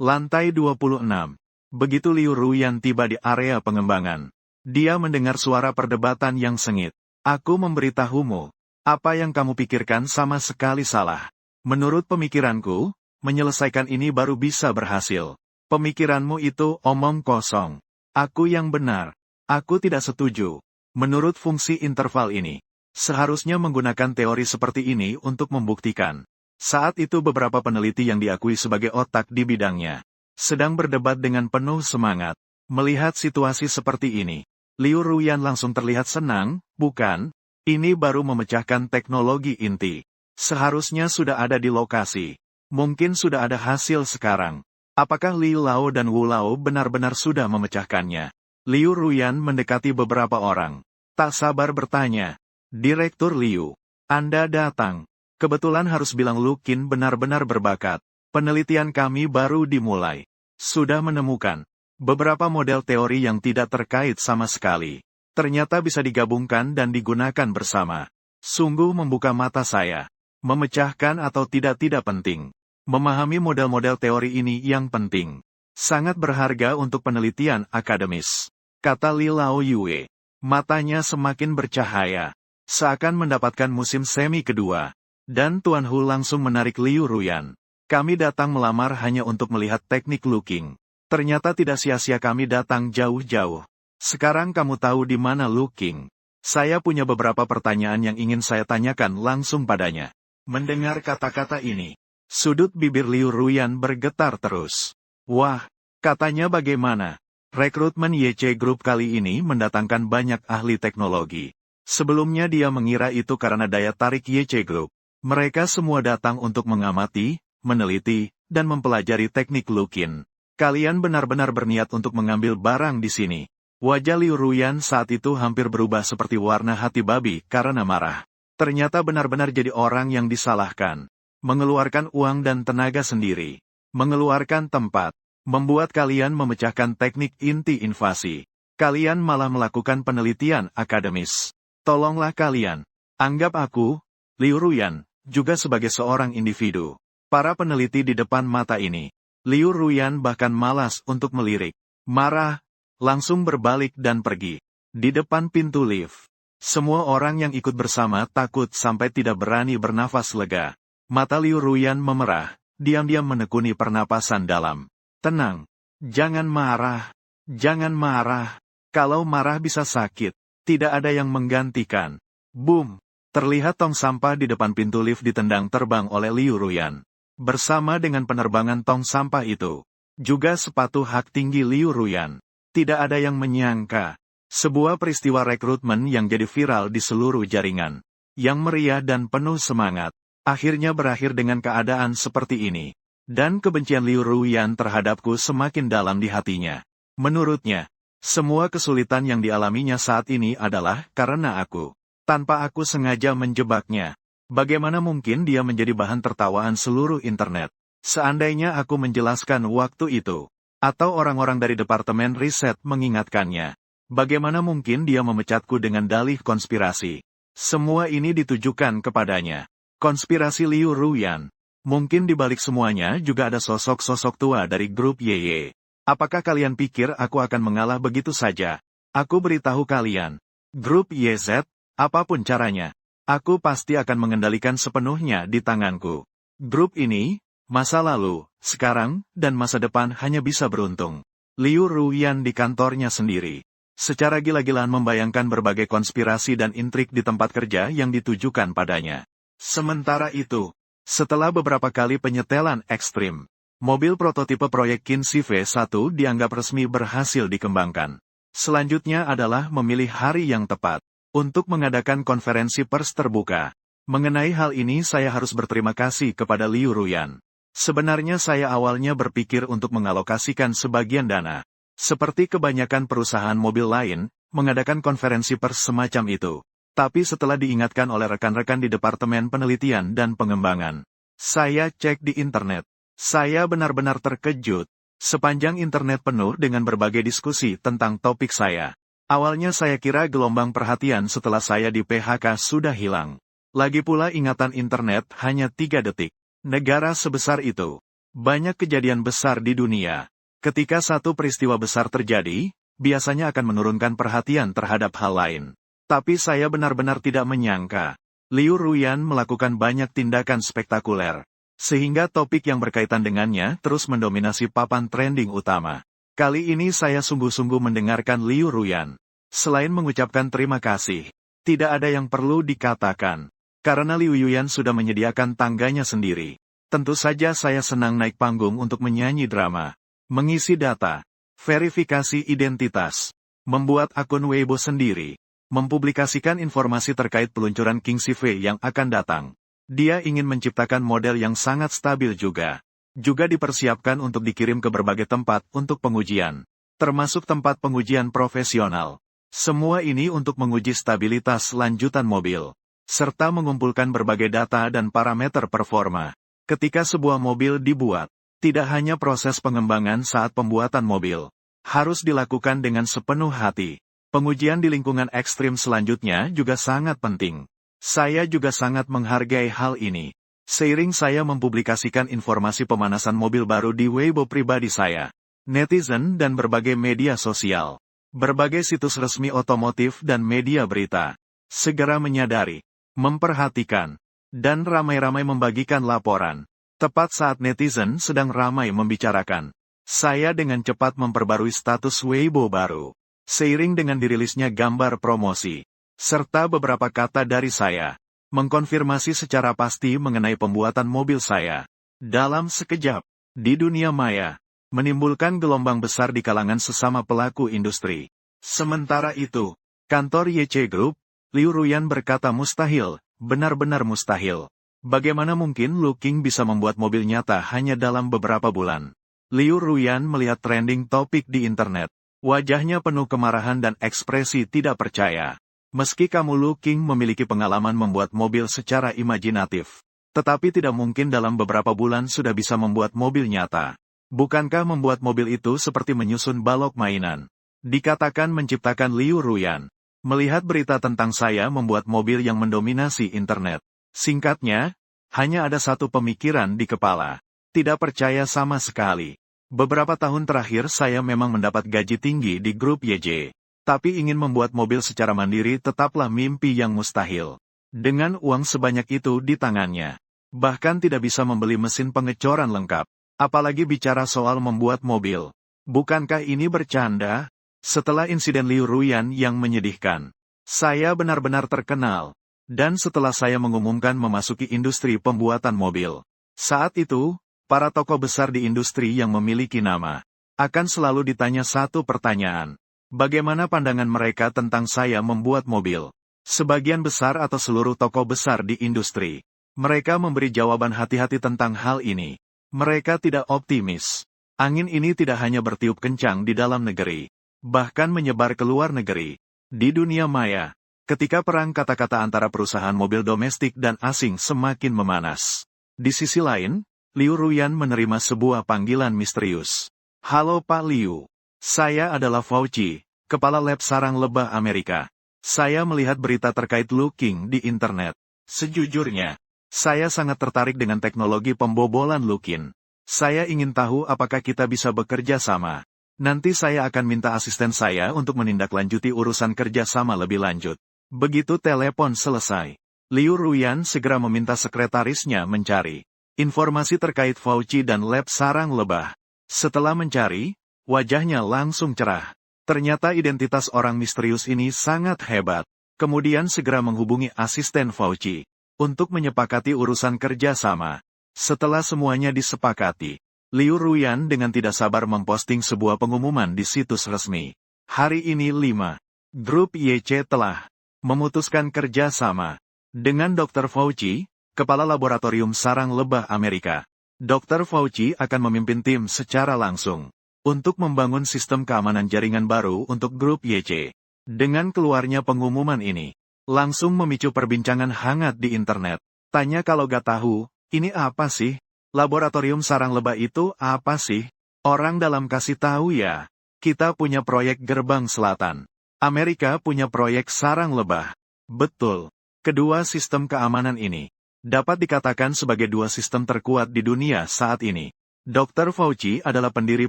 Lantai 26. Begitu Liu Ruyan tiba di area pengembangan, dia mendengar suara perdebatan yang sengit. Aku memberitahumu, apa yang kamu pikirkan sama sekali salah. Menurut pemikiranku, menyelesaikan ini baru bisa berhasil. Pemikiranmu itu omong kosong. Aku yang benar. Aku tidak setuju. Menurut fungsi interval ini, seharusnya menggunakan teori seperti ini untuk membuktikan. Saat itu beberapa peneliti yang diakui sebagai otak di bidangnya sedang berdebat dengan penuh semangat. Melihat situasi seperti ini, Liu Ruyan langsung terlihat senang, bukan? Ini baru memecahkan teknologi inti. Seharusnya sudah ada di lokasi. Mungkin sudah ada hasil sekarang. Apakah Li Lao dan Wu Lao benar-benar sudah memecahkannya? Liu Ruyan mendekati beberapa orang. Tak sabar bertanya. Direktur Liu, Anda datang. Kebetulan harus bilang Lu Qin benar-benar berbakat. Penelitian kami baru dimulai. Sudah menemukan beberapa model teori yang tidak terkait sama sekali. Ternyata bisa digabungkan dan digunakan bersama. Sungguh membuka mata saya. Memecahkan atau tidak penting. Memahami model-model teori ini yang penting. Sangat berharga untuk penelitian akademis. Kata Li Lao Yue. Matanya semakin bercahaya. Seakan mendapatkan musim semi kedua. Dan Tuan Hu langsung menarik Liu Ruyan. Kami datang melamar hanya untuk melihat teknik looking. Ternyata tidak sia-sia kami datang jauh-jauh. Sekarang kamu tahu di mana looking. Saya punya beberapa pertanyaan yang ingin saya tanyakan langsung padanya. Mendengar kata-kata ini, sudut bibir Liu Ruyan bergetar terus. Wah, katanya bagaimana? Rekrutmen YC Group kali ini mendatangkan banyak ahli teknologi. Sebelumnya dia mengira itu karena daya tarik YC Group. Mereka semua datang untuk mengamati, meneliti, dan mempelajari teknik looking. Kalian benar-benar berniat untuk mengambil barang di sini. Wajah Liu Ruyan saat itu hampir berubah seperti warna hati babi karena marah. Ternyata benar-benar jadi orang yang disalahkan. Mengeluarkan uang dan tenaga sendiri. Mengeluarkan tempat. Membuat kalian memecahkan teknik inti invasi. Kalian malah melakukan penelitian akademis. Tolonglah kalian. Anggap aku, Liu Ruyan, juga sebagai seorang individu. Para peneliti di depan mata ini. Liu Ruyan bahkan malas untuk melirik. Marah, langsung berbalik dan pergi. Di depan pintu lift. Semua orang yang ikut bersama takut sampai tidak berani bernafas lega. Mata Liu Ruyan memerah, diam-diam menekuni pernapasan dalam. Tenang. Jangan marah. Jangan marah. Kalau marah bisa sakit. Tidak ada yang menggantikan. Boom. Terlihat tong sampah di depan pintu lift ditendang terbang oleh Liu Ruyan. Bersama dengan penerbangan tong sampah itu. Juga sepatu hak tinggi Liu Ruyan. Tidak ada yang menyangka. Sebuah peristiwa rekrutmen yang jadi viral di seluruh jaringan. Yang meriah dan penuh semangat. Akhirnya berakhir dengan keadaan seperti ini. Dan kebencian Liu Ruyan terhadapku semakin dalam di hatinya. Menurutnya, semua kesulitan yang dialaminya saat ini adalah karena aku. Tanpa aku sengaja menjebaknya. Bagaimana mungkin dia menjadi bahan tertawaan seluruh internet? Seandainya aku menjelaskan waktu itu. Atau orang-orang dari departemen riset mengingatkannya. Bagaimana mungkin dia memecatku dengan dalih konspirasi? Semua ini ditujukan kepadanya. Konspirasi Liu Ruyan. Mungkin di balik semuanya juga ada sosok-sosok tua dari grup YY. Apakah kalian pikir aku akan mengalah begitu saja? Aku beritahu kalian. Grup YZ, apapun caranya, aku pasti akan mengendalikan sepenuhnya di tanganku. Grup ini, masa lalu, sekarang, dan masa depan hanya bisa beruntung. Liu Ruyan di kantornya sendiri. Secara gila-gilaan membayangkan berbagai konspirasi dan intrik di tempat kerja yang ditujukan padanya. Sementara itu, setelah beberapa kali penyetelan ekstrim, mobil prototipe proyek Qinxi V1 dianggap resmi berhasil dikembangkan. Selanjutnya adalah memilih hari yang tepat untuk mengadakan konferensi pers terbuka. Mengenai hal ini saya harus berterima kasih kepada Liu Ruyan. Sebenarnya saya awalnya berpikir untuk mengalokasikan sebagian dana. Seperti kebanyakan perusahaan mobil lain, mengadakan konferensi pers semacam itu. Tapi setelah diingatkan oleh rekan-rekan di Departemen Penelitian dan Pengembangan, saya cek di internet. Saya benar-benar terkejut. Sepanjang internet penuh dengan berbagai diskusi tentang topik saya. Awalnya saya kira gelombang perhatian setelah saya di PHK sudah hilang. Lagi pula ingatan internet hanya 3 detik. Negara sebesar itu. Banyak kejadian besar di dunia. Ketika satu peristiwa besar terjadi, biasanya akan menurunkan perhatian terhadap hal lain. Tapi saya benar-benar tidak menyangka. Liu Ruyan melakukan banyak tindakan spektakuler. Sehingga topik yang berkaitan dengannya terus mendominasi papan trending utama. Kali ini saya sungguh-sungguh mendengarkan Liu Ruyan. Selain mengucapkan terima kasih, tidak ada yang perlu dikatakan. Karena Liu Yuyan sudah menyediakan tangganya sendiri. Tentu saja saya senang naik panggung untuk menyanyi drama. Mengisi data. Verifikasi identitas. Membuat akun Weibo sendiri. Mempublikasikan informasi terkait peluncuran Qinxi V yang akan datang. Dia ingin menciptakan model yang sangat stabil juga. Juga dipersiapkan untuk dikirim ke berbagai tempat untuk pengujian. Termasuk tempat pengujian profesional. Semua ini untuk menguji stabilitas lanjutan mobil, serta mengumpulkan berbagai data dan parameter performa. Ketika sebuah mobil dibuat, tidak hanya proses pengembangan saat pembuatan mobil, harus dilakukan dengan sepenuh hati. Pengujian di lingkungan ekstrim selanjutnya juga sangat penting. Saya juga sangat menghargai hal ini. Seiring saya mempublikasikan informasi pemanasan mobil baru di Weibo pribadi saya, netizen dan berbagai media sosial, berbagai situs resmi otomotif dan media berita, segera menyadari, memperhatikan, dan ramai-ramai membagikan laporan. Tepat saat netizen sedang ramai membicarakan, saya dengan cepat memperbarui status Weibo baru. Seiring dengan dirilisnya gambar promosi, serta beberapa kata dari saya, mengkonfirmasi secara pasti mengenai pembuatan mobil saya. Dalam sekejap, di dunia maya, menimbulkan gelombang besar di kalangan sesama pelaku industri. Sementara itu, kantor YC Group, Liu Ruyan berkata mustahil, benar-benar mustahil. Bagaimana mungkin Lu King bisa membuat mobil nyata hanya dalam beberapa bulan? Liu Ruyan melihat trending topik di internet. Wajahnya penuh kemarahan dan ekspresi tidak percaya. Meski kamu Lu King memiliki pengalaman membuat mobil secara imajinatif, tetapi tidak mungkin dalam beberapa bulan sudah bisa membuat mobil nyata. Bukankah membuat mobil itu seperti menyusun balok mainan? Dikatakan menciptakan Liu Ruyan. Melihat berita tentang saya membuat mobil yang mendominasi internet. Singkatnya, hanya ada satu pemikiran di kepala. Tidak percaya sama sekali. Beberapa tahun terakhir saya memang mendapat gaji tinggi di grup YJ. Tapi ingin membuat mobil secara mandiri tetaplah mimpi yang mustahil. Dengan uang sebanyak itu di tangannya, bahkan tidak bisa membeli mesin pengecoran lengkap. Apalagi bicara soal membuat mobil. Bukankah ini bercanda? Setelah insiden Liu Ruyan yang menyedihkan, saya benar-benar terkenal. Dan setelah saya mengumumkan memasuki industri pembuatan mobil, saat itu, para tokoh besar di industri yang memiliki nama, akan selalu ditanya satu pertanyaan. Bagaimana pandangan mereka tentang saya membuat mobil? Sebagian besar atau seluruh tokoh besar di industri, mereka memberi jawaban hati-hati tentang hal ini. Mereka tidak optimis. Angin ini tidak hanya bertiup kencang di dalam negeri, bahkan menyebar ke luar negeri. Di dunia maya, ketika perang kata-kata antara perusahaan mobil domestik dan asing semakin memanas. Di sisi lain, Liu Ruyan menerima sebuah panggilan misterius. Halo Pak Liu. Saya adalah Fauci, Kepala Lab Sarang Lebah Amerika. Saya melihat berita terkait Lu King di internet. Sejujurnya, saya sangat tertarik dengan teknologi pembobolan Lu King. Saya ingin tahu apakah kita bisa bekerja sama. Nanti saya akan minta asisten saya untuk menindaklanjuti urusan kerja sama lebih lanjut. Begitu telepon selesai, Liu Ruyan segera meminta sekretarisnya mencari informasi terkait Fauci dan lab sarang lebah. Setelah mencari, wajahnya langsung cerah. Ternyata identitas orang misterius ini sangat hebat. Kemudian segera menghubungi asisten Fauci untuk menyepakati urusan kerja sama. Setelah semuanya disepakati, Liu Ruyan dengan tidak sabar memposting sebuah pengumuman di situs resmi. Hari ini 5. Grup YC telah memutuskan kerja sama dengan Dr. Fauci, Kepala Laboratorium Sarang Lebah Amerika. Dr. Fauci akan memimpin tim secara langsung untuk membangun sistem keamanan jaringan baru untuk grup YC. Dengan keluarnya pengumuman ini, langsung memicu perbincangan hangat di internet. Tanya kalau gak tahu, ini apa sih? Laboratorium Sarang Lebah itu apa sih? Orang dalam kasih tahu ya. Kita punya proyek Gerbang Selatan. Amerika punya proyek Sarang Lebah. Betul. Kedua sistem keamanan ini dapat dikatakan sebagai dua sistem terkuat di dunia saat ini. Dr. Fauci adalah pendiri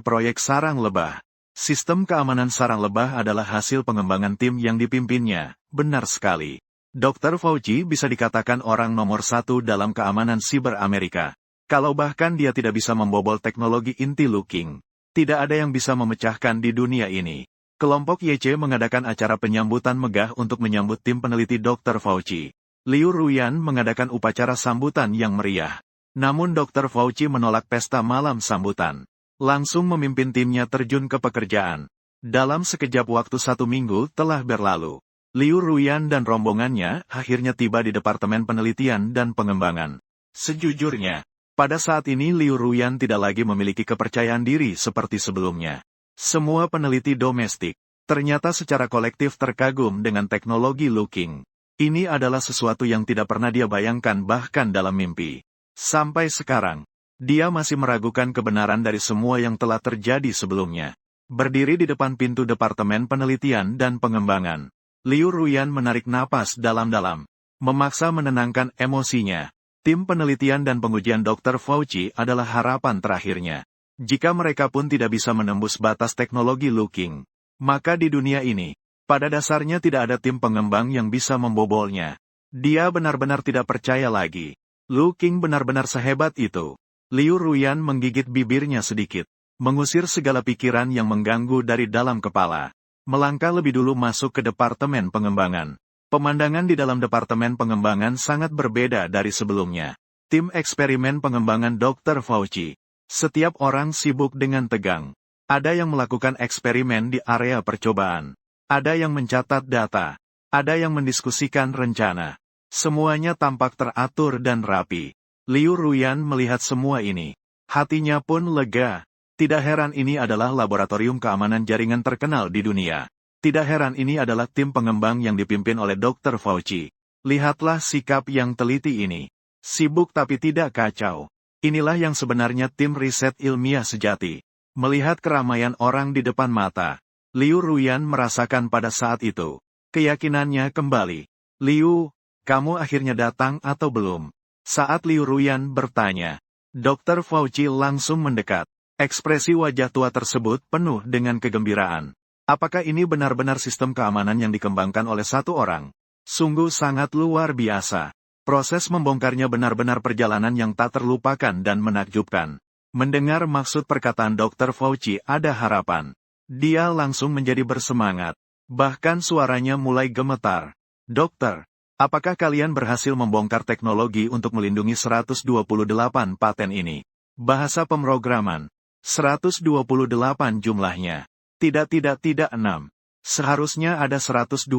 proyek Sarang Lebah. Sistem keamanan Sarang Lebah adalah hasil pengembangan tim yang dipimpinnya. Benar sekali. Dr. Fauci bisa dikatakan orang nomor satu dalam keamanan siber Amerika. Kalau bahkan dia tidak bisa membobol teknologi inti Lu King, tidak ada yang bisa memecahkan di dunia ini. Kelompok YC mengadakan acara penyambutan megah untuk menyambut tim peneliti Dr. Fauci. Liu Ruyan mengadakan upacara sambutan yang meriah. Namun Dr. Fauci menolak pesta malam sambutan. Langsung memimpin timnya terjun ke pekerjaan. Dalam sekejap waktu 1 minggu telah berlalu. Liu Ruyan dan rombongannya akhirnya tiba di Departemen Penelitian dan Pengembangan. Sejujurnya, pada saat ini Liu Ruyan tidak lagi memiliki kepercayaan diri seperti sebelumnya. Semua peneliti domestik, Ternyata secara kolektif terkagum dengan teknologi Lu Qing. Ini adalah sesuatu yang tidak pernah dia bayangkan bahkan dalam mimpi. Sampai sekarang, dia masih meragukan kebenaran dari semua yang telah terjadi sebelumnya. Berdiri di depan pintu Departemen Penelitian dan Pengembangan, Liu Ruyan menarik napas dalam-dalam, memaksa menenangkan emosinya. Tim penelitian dan pengujian Dr. Fauci adalah harapan terakhirnya. Jika mereka pun tidak bisa menembus batas teknologi Lu Qing, maka di dunia ini, pada dasarnya tidak ada tim pengembang yang bisa membobolnya. Dia benar-benar tidak percaya lagi. Lu Qing benar-benar sehebat itu. Liu Ruyan menggigit bibirnya sedikit, mengusir segala pikiran yang mengganggu dari dalam kepala. Melangkah lebih dulu masuk ke Departemen Pengembangan. Pemandangan di dalam Departemen Pengembangan sangat berbeda dari sebelumnya. Tim eksperimen pengembangan Dr. Fauci. Setiap orang sibuk dengan tegang. Ada yang melakukan eksperimen di area percobaan. Ada yang mencatat data. Ada yang mendiskusikan rencana. Semuanya tampak teratur dan rapi. Liu Ruyan melihat semua ini. Hatinya pun lega. Tidak heran ini adalah laboratorium keamanan jaringan terkenal di dunia. Tidak heran ini adalah tim pengembang yang dipimpin oleh Dr. Fauci. Lihatlah sikap yang teliti ini. Sibuk tapi tidak kacau. Inilah yang sebenarnya tim riset ilmiah sejati. Melihat keramaian orang di depan mata, Liu Ruyan merasakan pada saat itu. Keyakinannya kembali. Liu, kamu akhirnya datang atau belum? Saat Liu Ruyan bertanya, Dr. Fauci langsung mendekat. Ekspresi wajah tua tersebut penuh dengan kegembiraan. Apakah ini benar-benar sistem keamanan yang dikembangkan oleh satu orang? Sungguh sangat luar biasa. Proses membongkarnya benar-benar perjalanan yang tak terlupakan dan menakjubkan. Mendengar maksud perkataan Dr. Fauci ada harapan. Dia langsung menjadi bersemangat. Bahkan suaranya mulai gemetar. Dokter, apakah kalian berhasil membongkar teknologi untuk melindungi 128 paten ini? Bahasa pemrograman. 128 jumlahnya. Tidak 6. Seharusnya ada 129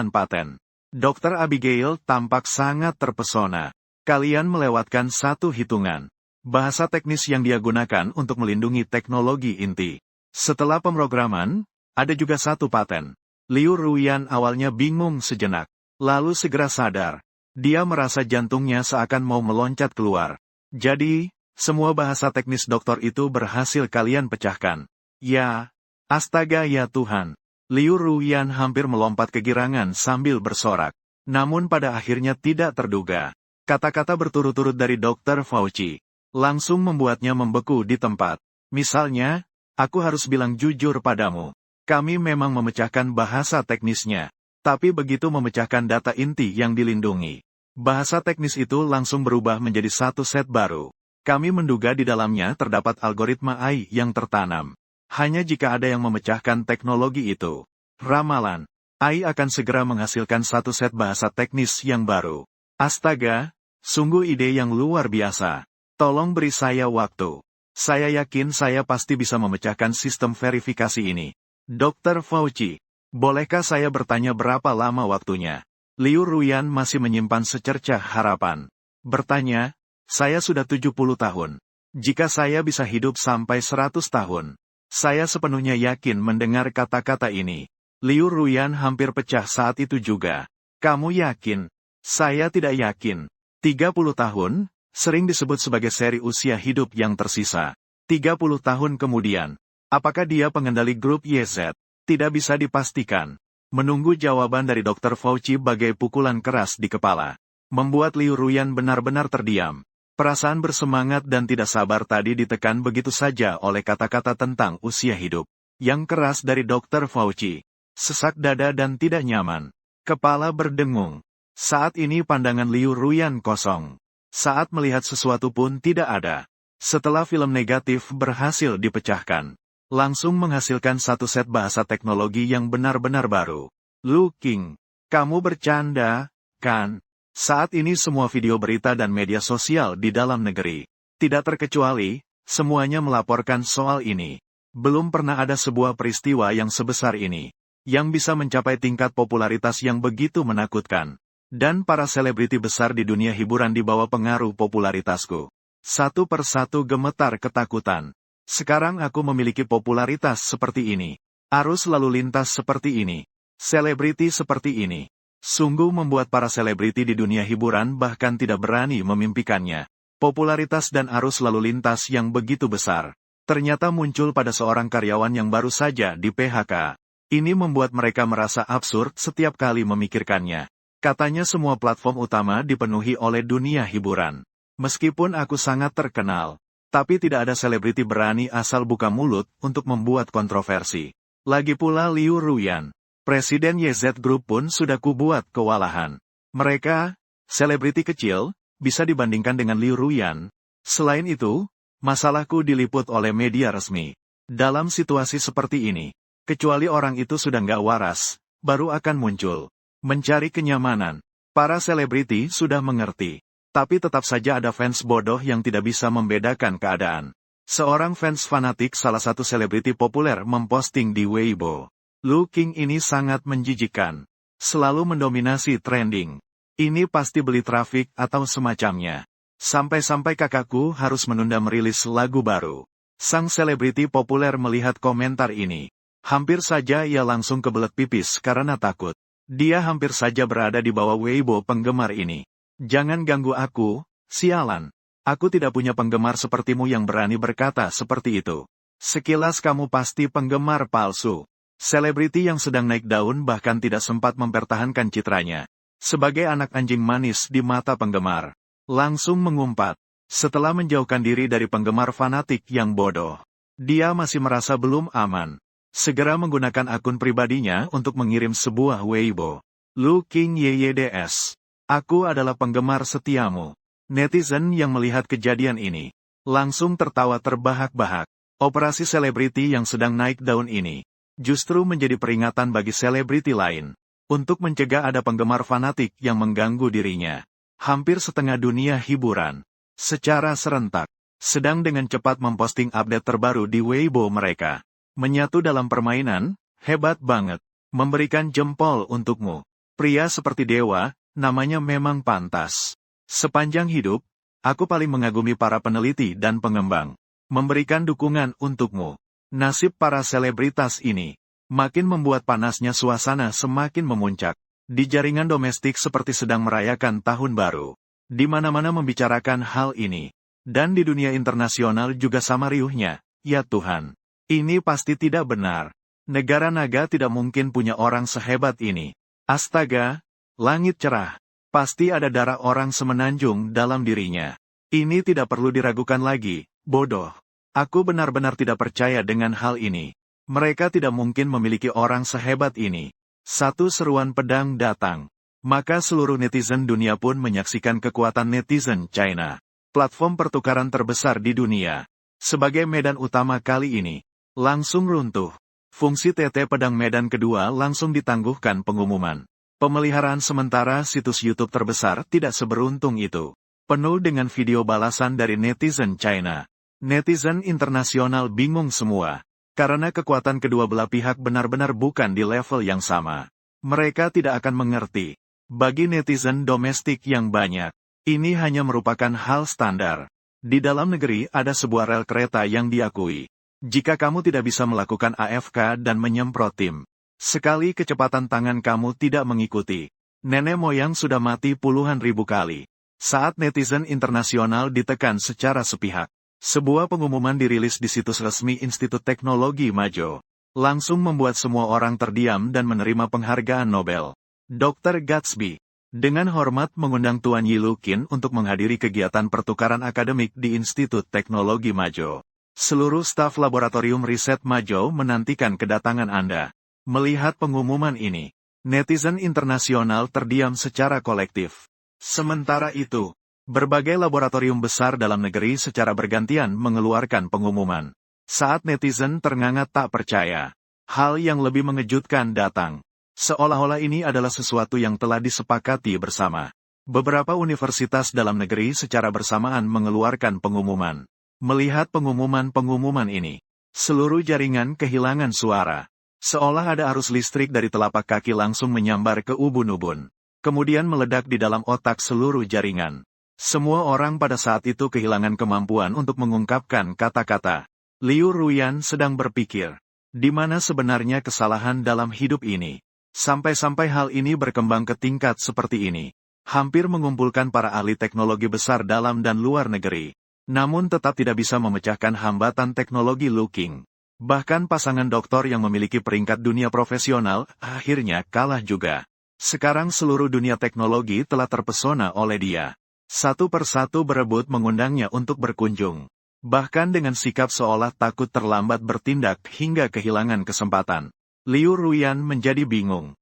paten. Dr. Abigail tampak sangat terpesona. Kalian melewatkan satu hitungan. Bahasa teknis yang dia gunakan untuk melindungi teknologi inti. Setelah pemrograman, ada juga satu paten. Liu Ruyan awalnya bingung sejenak. Lalu segera sadar. Dia merasa jantungnya seakan mau meloncat keluar. Jadi, semua bahasa teknis dokter itu berhasil kalian pecahkan. Ya. Astaga ya Tuhan. Liu Ruyan hampir melompat kegirangan sambil bersorak. Namun pada akhirnya tidak terduga. Kata-kata berturut-turut dari Dr. Fauci langsung membuatnya membeku di tempat. Misalnya, aku harus bilang jujur padamu. Kami memang memecahkan bahasa teknisnya. Tapi begitu memecahkan data inti yang dilindungi, bahasa teknis itu langsung berubah menjadi satu set baru. Kami menduga di dalamnya terdapat algoritma AI yang tertanam. Hanya jika ada yang memecahkan teknologi itu, ramalan, AI akan segera menghasilkan satu set bahasa teknis yang baru. Astaga, sungguh ide yang luar biasa. Tolong beri saya waktu. Saya yakin saya pasti bisa memecahkan sistem verifikasi ini. Dr. Fauci, bolehkah saya bertanya berapa lama waktunya? Liu Ruyan masih menyimpan secercah harapan. Bertanya, saya sudah 70 tahun. Jika saya bisa hidup sampai 100 tahun. Saya sepenuhnya yakin mendengar kata-kata ini. Liu Ruyan hampir pecah saat itu juga. Kamu yakin? Saya tidak yakin. 30 tahun, sering disebut sebagai seri usia hidup yang tersisa. 30 tahun kemudian, apakah dia pengendali grup YZ? Tidak bisa dipastikan. Menunggu jawaban dari Dr. Fauci bagai pukulan keras di kepala. Membuat Liu Ruyan benar-benar terdiam. Perasaan bersemangat dan tidak sabar tadi ditekan begitu saja oleh kata-kata tentang usia hidup. Yang keras dari Dr. Fauci. Sesak dada dan tidak nyaman. Kepala berdengung. Saat ini pandangan Liu Ruyan kosong. Saat melihat sesuatu pun tidak ada. Setelah film negatif berhasil dipecahkan. Langsung menghasilkan satu set bahasa teknologi yang benar-benar baru. Lu Qing, kamu bercanda, kan? Saat ini semua video berita dan media sosial di dalam negeri, tidak terkecuali, semuanya melaporkan soal ini. Belum pernah ada sebuah peristiwa yang sebesar ini, yang bisa mencapai tingkat popularitas yang begitu menakutkan. Dan para selebriti besar di dunia hiburan di bawah pengaruh popularitasku. Satu persatu gemetar ketakutan. Sekarang aku memiliki popularitas seperti ini. Arus lalu lintas seperti ini. Selebriti seperti ini. Sungguh membuat para selebriti di dunia hiburan bahkan tidak berani memimpikannya. Popularitas dan arus lalu lintas yang begitu besar, ternyata muncul pada seorang karyawan yang baru saja di PHK. Ini membuat mereka merasa absurd setiap kali memikirkannya. Katanya semua platform utama dipenuhi oleh dunia hiburan. Meskipun aku sangat terkenal, tapi tidak ada selebriti berani asal buka mulut untuk membuat kontroversi. Lagi pula Liu Ruyan, Presiden YZ Group pun sudah kubuat kewalahan. Mereka, selebriti kecil, bisa dibandingkan dengan Liu Ruyan. Selain itu, masalahku diliput oleh media resmi. Dalam situasi seperti ini, kecuali orang itu sudah nggak waras, baru akan muncul. Mencari kenyamanan. Para selebriti sudah mengerti. Tapi tetap saja ada fans bodoh yang tidak bisa membedakan keadaan. Seorang fans fanatik salah satu selebriti populer memposting di Weibo. Lu King ini sangat menjijikkan. Selalu mendominasi trending. Ini pasti beli trafik atau semacamnya. Sampai-sampai kakakku harus menunda merilis lagu baru. Sang selebriti populer melihat komentar ini. Hampir saja ia langsung kebelet pipis karena takut. Dia hampir saja berada di bawah Weibo penggemar ini. Jangan ganggu aku, sialan. Aku tidak punya penggemar sepertimu yang berani berkata seperti itu. Sekilas kamu pasti penggemar palsu. Selebriti yang sedang naik daun bahkan tidak sempat mempertahankan citranya. Sebagai anak anjing manis di mata penggemar. Langsung mengumpat. Setelah menjauhkan diri dari penggemar fanatik yang bodoh. Dia masih merasa belum aman. Segera menggunakan akun pribadinya untuk mengirim sebuah Weibo. Lu King YYDS. Aku adalah penggemar setiamu. Netizen yang melihat kejadian ini, langsung tertawa terbahak-bahak. Operasi selebriti yang sedang naik daun ini, justru menjadi peringatan bagi selebriti lain, untuk mencegah ada penggemar fanatik yang mengganggu dirinya. Hampir setengah dunia hiburan, secara serentak, sedang dengan cepat memposting update terbaru di Weibo mereka. Menyatu dalam permainan, hebat banget, memberikan jempol untukmu. Pria seperti dewa, namanya memang pantas. Sepanjang hidup, aku paling mengagumi para peneliti dan pengembang. Memberikan dukungan untukmu. Nasib para selebritas ini, makin membuat panasnya suasana semakin memuncak. Di jaringan domestik seperti sedang merayakan tahun baru. Di mana-mana membicarakan hal ini. Dan di dunia internasional juga sama riuhnya, ya Tuhan. Ini pasti tidak benar. Negara naga tidak mungkin punya orang sehebat ini. Astaga, langit cerah. Pasti ada darah orang semenanjung dalam dirinya. Ini tidak perlu diragukan lagi, bodoh. Aku benar-benar tidak percaya dengan hal ini. Mereka tidak mungkin memiliki orang sehebat ini. Satu seruan pedang datang. Maka seluruh netizen dunia pun menyaksikan kekuatan netizen China. Platform pertukaran terbesar di dunia. Sebagai medan utama kali ini, langsung runtuh. Fungsi TT pedang medan kedua langsung ditangguhkan pengumuman. Pemeliharaan sementara situs YouTube terbesar tidak seberuntung itu. Penuh dengan video balasan dari netizen China. Netizen internasional bingung semua. Karena kekuatan kedua belah pihak benar-benar bukan di level yang sama. Mereka tidak akan mengerti. Bagi netizen domestik yang banyak, ini hanya merupakan hal standar. Di dalam negeri ada sebuah rel kereta yang diakui. Jika kamu tidak bisa melakukan AFK dan menyemprot tim, sekali kecepatan tangan kamu tidak mengikuti. Nenek moyang sudah mati puluhan ribu kali. Saat netizen internasional ditekan secara sepihak. Sebuah pengumuman dirilis di situs resmi Institut Teknologi Majo. Langsung membuat semua orang terdiam dan menerima penghargaan Nobel. Dr. Gatsby, dengan hormat mengundang Tuan Yi Lu Kin untuk menghadiri kegiatan pertukaran akademik di Institut Teknologi Majo. Seluruh staf laboratorium riset Majo menantikan kedatangan Anda. Melihat pengumuman ini, netizen internasional terdiam secara kolektif. Sementara itu, berbagai laboratorium besar dalam negeri secara bergantian mengeluarkan pengumuman. Saat netizen ternganga tak percaya, hal yang lebih mengejutkan datang. Seolah-olah ini adalah sesuatu yang telah disepakati bersama. Beberapa universitas dalam negeri secara bersamaan mengeluarkan pengumuman. Melihat pengumuman-pengumuman ini, seluruh jaringan kehilangan suara. Seolah ada arus listrik dari telapak kaki langsung menyambar ke ubun-ubun. Kemudian meledak di dalam otak seluruh jaringan. Semua orang pada saat itu kehilangan kemampuan untuk mengungkapkan kata-kata. Liu Ruyan sedang berpikir. Di mana sebenarnya kesalahan dalam hidup ini? Sampai-sampai hal ini berkembang ke tingkat seperti ini. Hampir mengumpulkan para ahli teknologi besar dalam dan luar negeri. Namun tetap tidak bisa memecahkan hambatan teknologi looking. Bahkan pasangan doktor yang memiliki peringkat dunia profesional, akhirnya kalah juga. Sekarang seluruh dunia teknologi telah terpesona oleh dia. Satu persatu berebut mengundangnya untuk berkunjung. Bahkan dengan sikap seolah takut terlambat bertindak hingga kehilangan kesempatan. Liu Ruyan menjadi bingung.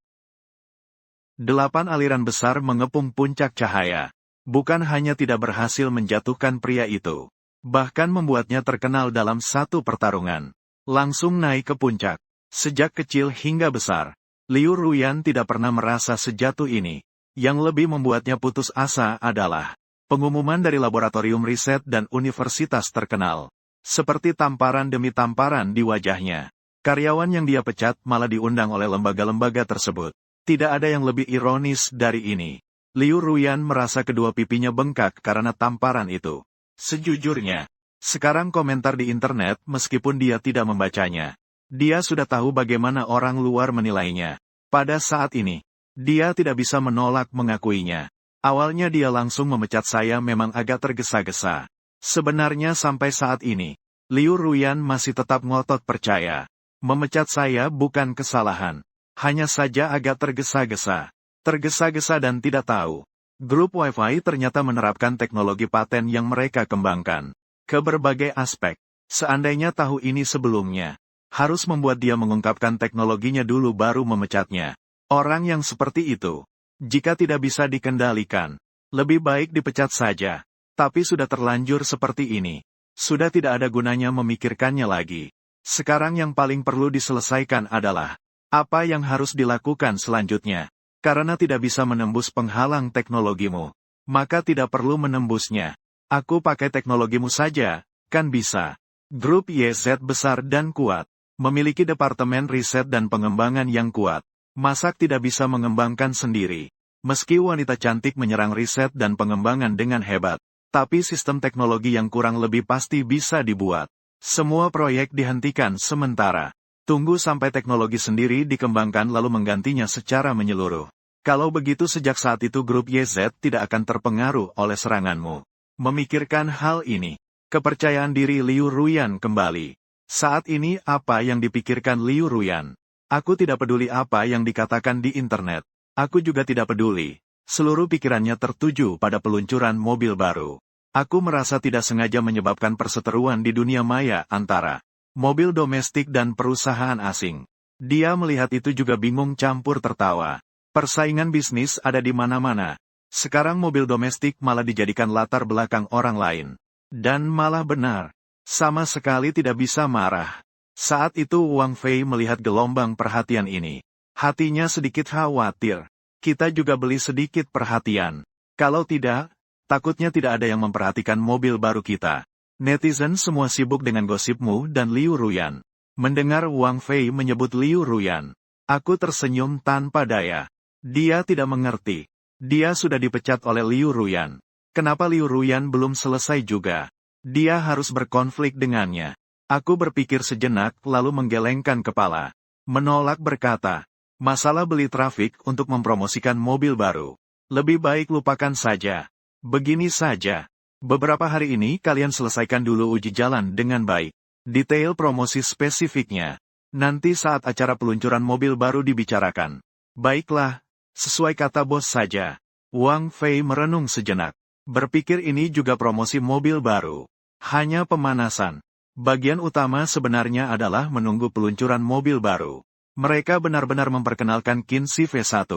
8 aliran besar mengepung puncak cahaya. Bukan hanya tidak berhasil menjatuhkan pria itu. Bahkan membuatnya terkenal dalam satu pertarungan. Langsung naik ke puncak. Sejak kecil hingga besar. Liu Ruyan tidak pernah merasa sejatuh ini. Yang lebih membuatnya putus asa adalah pengumuman dari laboratorium riset dan universitas terkenal. Seperti tamparan demi tamparan di wajahnya. Karyawan yang dia pecat malah diundang oleh lembaga-lembaga tersebut. Tidak ada yang lebih ironis dari ini. Liu Ruyan merasa kedua pipinya bengkak karena tamparan itu. Sejujurnya, sekarang komentar di internet meskipun dia tidak membacanya. Dia sudah tahu bagaimana orang luar menilainya. Pada saat ini, dia tidak bisa menolak mengakuinya. Awalnya dia langsung memecat saya memang agak tergesa-gesa. Sebenarnya sampai saat ini, Liu Ruyan masih tetap ngotot percaya. Memecat saya bukan kesalahan. Hanya saja agak tergesa-gesa. Tergesa-gesa dan tidak tahu. Grup Wi-Fi ternyata menerapkan teknologi paten yang mereka kembangkan. Ke berbagai aspek. Seandainya tahu ini sebelumnya, harus membuat dia mengungkapkan teknologinya dulu baru memecatnya. Orang yang seperti itu, jika tidak bisa dikendalikan, lebih baik dipecat saja. Tapi sudah terlanjur seperti ini. Sudah tidak ada gunanya memikirkannya lagi. Sekarang yang paling perlu diselesaikan adalah apa yang harus dilakukan selanjutnya. Karena tidak bisa menembus penghalang teknologimu, maka tidak perlu menembusnya. Aku pakai teknologimu saja, kan bisa. Grup YZ besar dan kuat. Memiliki departemen riset dan pengembangan yang kuat. Masak tidak bisa mengembangkan sendiri. Meski wanita cantik menyerang riset dan pengembangan dengan hebat, tapi sistem teknologi yang kurang lebih pasti bisa dibuat. Semua proyek dihentikan sementara. Tunggu sampai teknologi sendiri dikembangkan lalu menggantinya secara menyeluruh. Kalau begitu sejak saat itu grup YZ tidak akan terpengaruh oleh seranganmu. Memikirkan hal ini, kepercayaan diri Liu Ruyan kembali. Saat ini apa yang dipikirkan Liu Ruyan? Aku tidak peduli apa yang dikatakan di internet. Aku juga tidak peduli. Seluruh pikirannya tertuju pada peluncuran mobil baru. Aku merasa tidak sengaja menyebabkan perseteruan di dunia maya antara mobil domestik dan perusahaan asing. Dia melihat itu juga bingung campur tertawa. Persaingan bisnis ada di mana-mana. Sekarang mobil domestik malah dijadikan latar belakang orang lain. Dan malah benar. Sama sekali tidak bisa marah. Saat itu Wang Fei melihat gelombang perhatian ini. Hatinya sedikit khawatir. Kita juga beli sedikit perhatian. Kalau tidak, takutnya tidak ada yang memperhatikan mobil baru kita. Netizen semua sibuk dengan gosipmu dan Liu Ruyan. Mendengar Wang Fei menyebut Liu Ruyan, aku tersenyum tanpa daya. Dia tidak mengerti. Dia sudah dipecat oleh Liu Ruyan. Kenapa Liu Ruyan belum selesai juga? Dia harus berkonflik dengannya. Aku berpikir sejenak lalu menggelengkan kepala. Menolak berkata, masalah beli trafik untuk mempromosikan mobil baru. Lebih baik lupakan saja. Begini saja. Beberapa hari ini kalian selesaikan dulu uji jalan dengan baik. Detail promosi spesifiknya. Nanti saat acara peluncuran mobil baru dibicarakan. Baiklah, sesuai kata bos saja. Wang Fei merenung sejenak. Berpikir ini juga promosi mobil baru. Hanya pemanasan. Bagian utama sebenarnya adalah menunggu peluncuran mobil baru. Mereka benar-benar memperkenalkan Kinsi V1.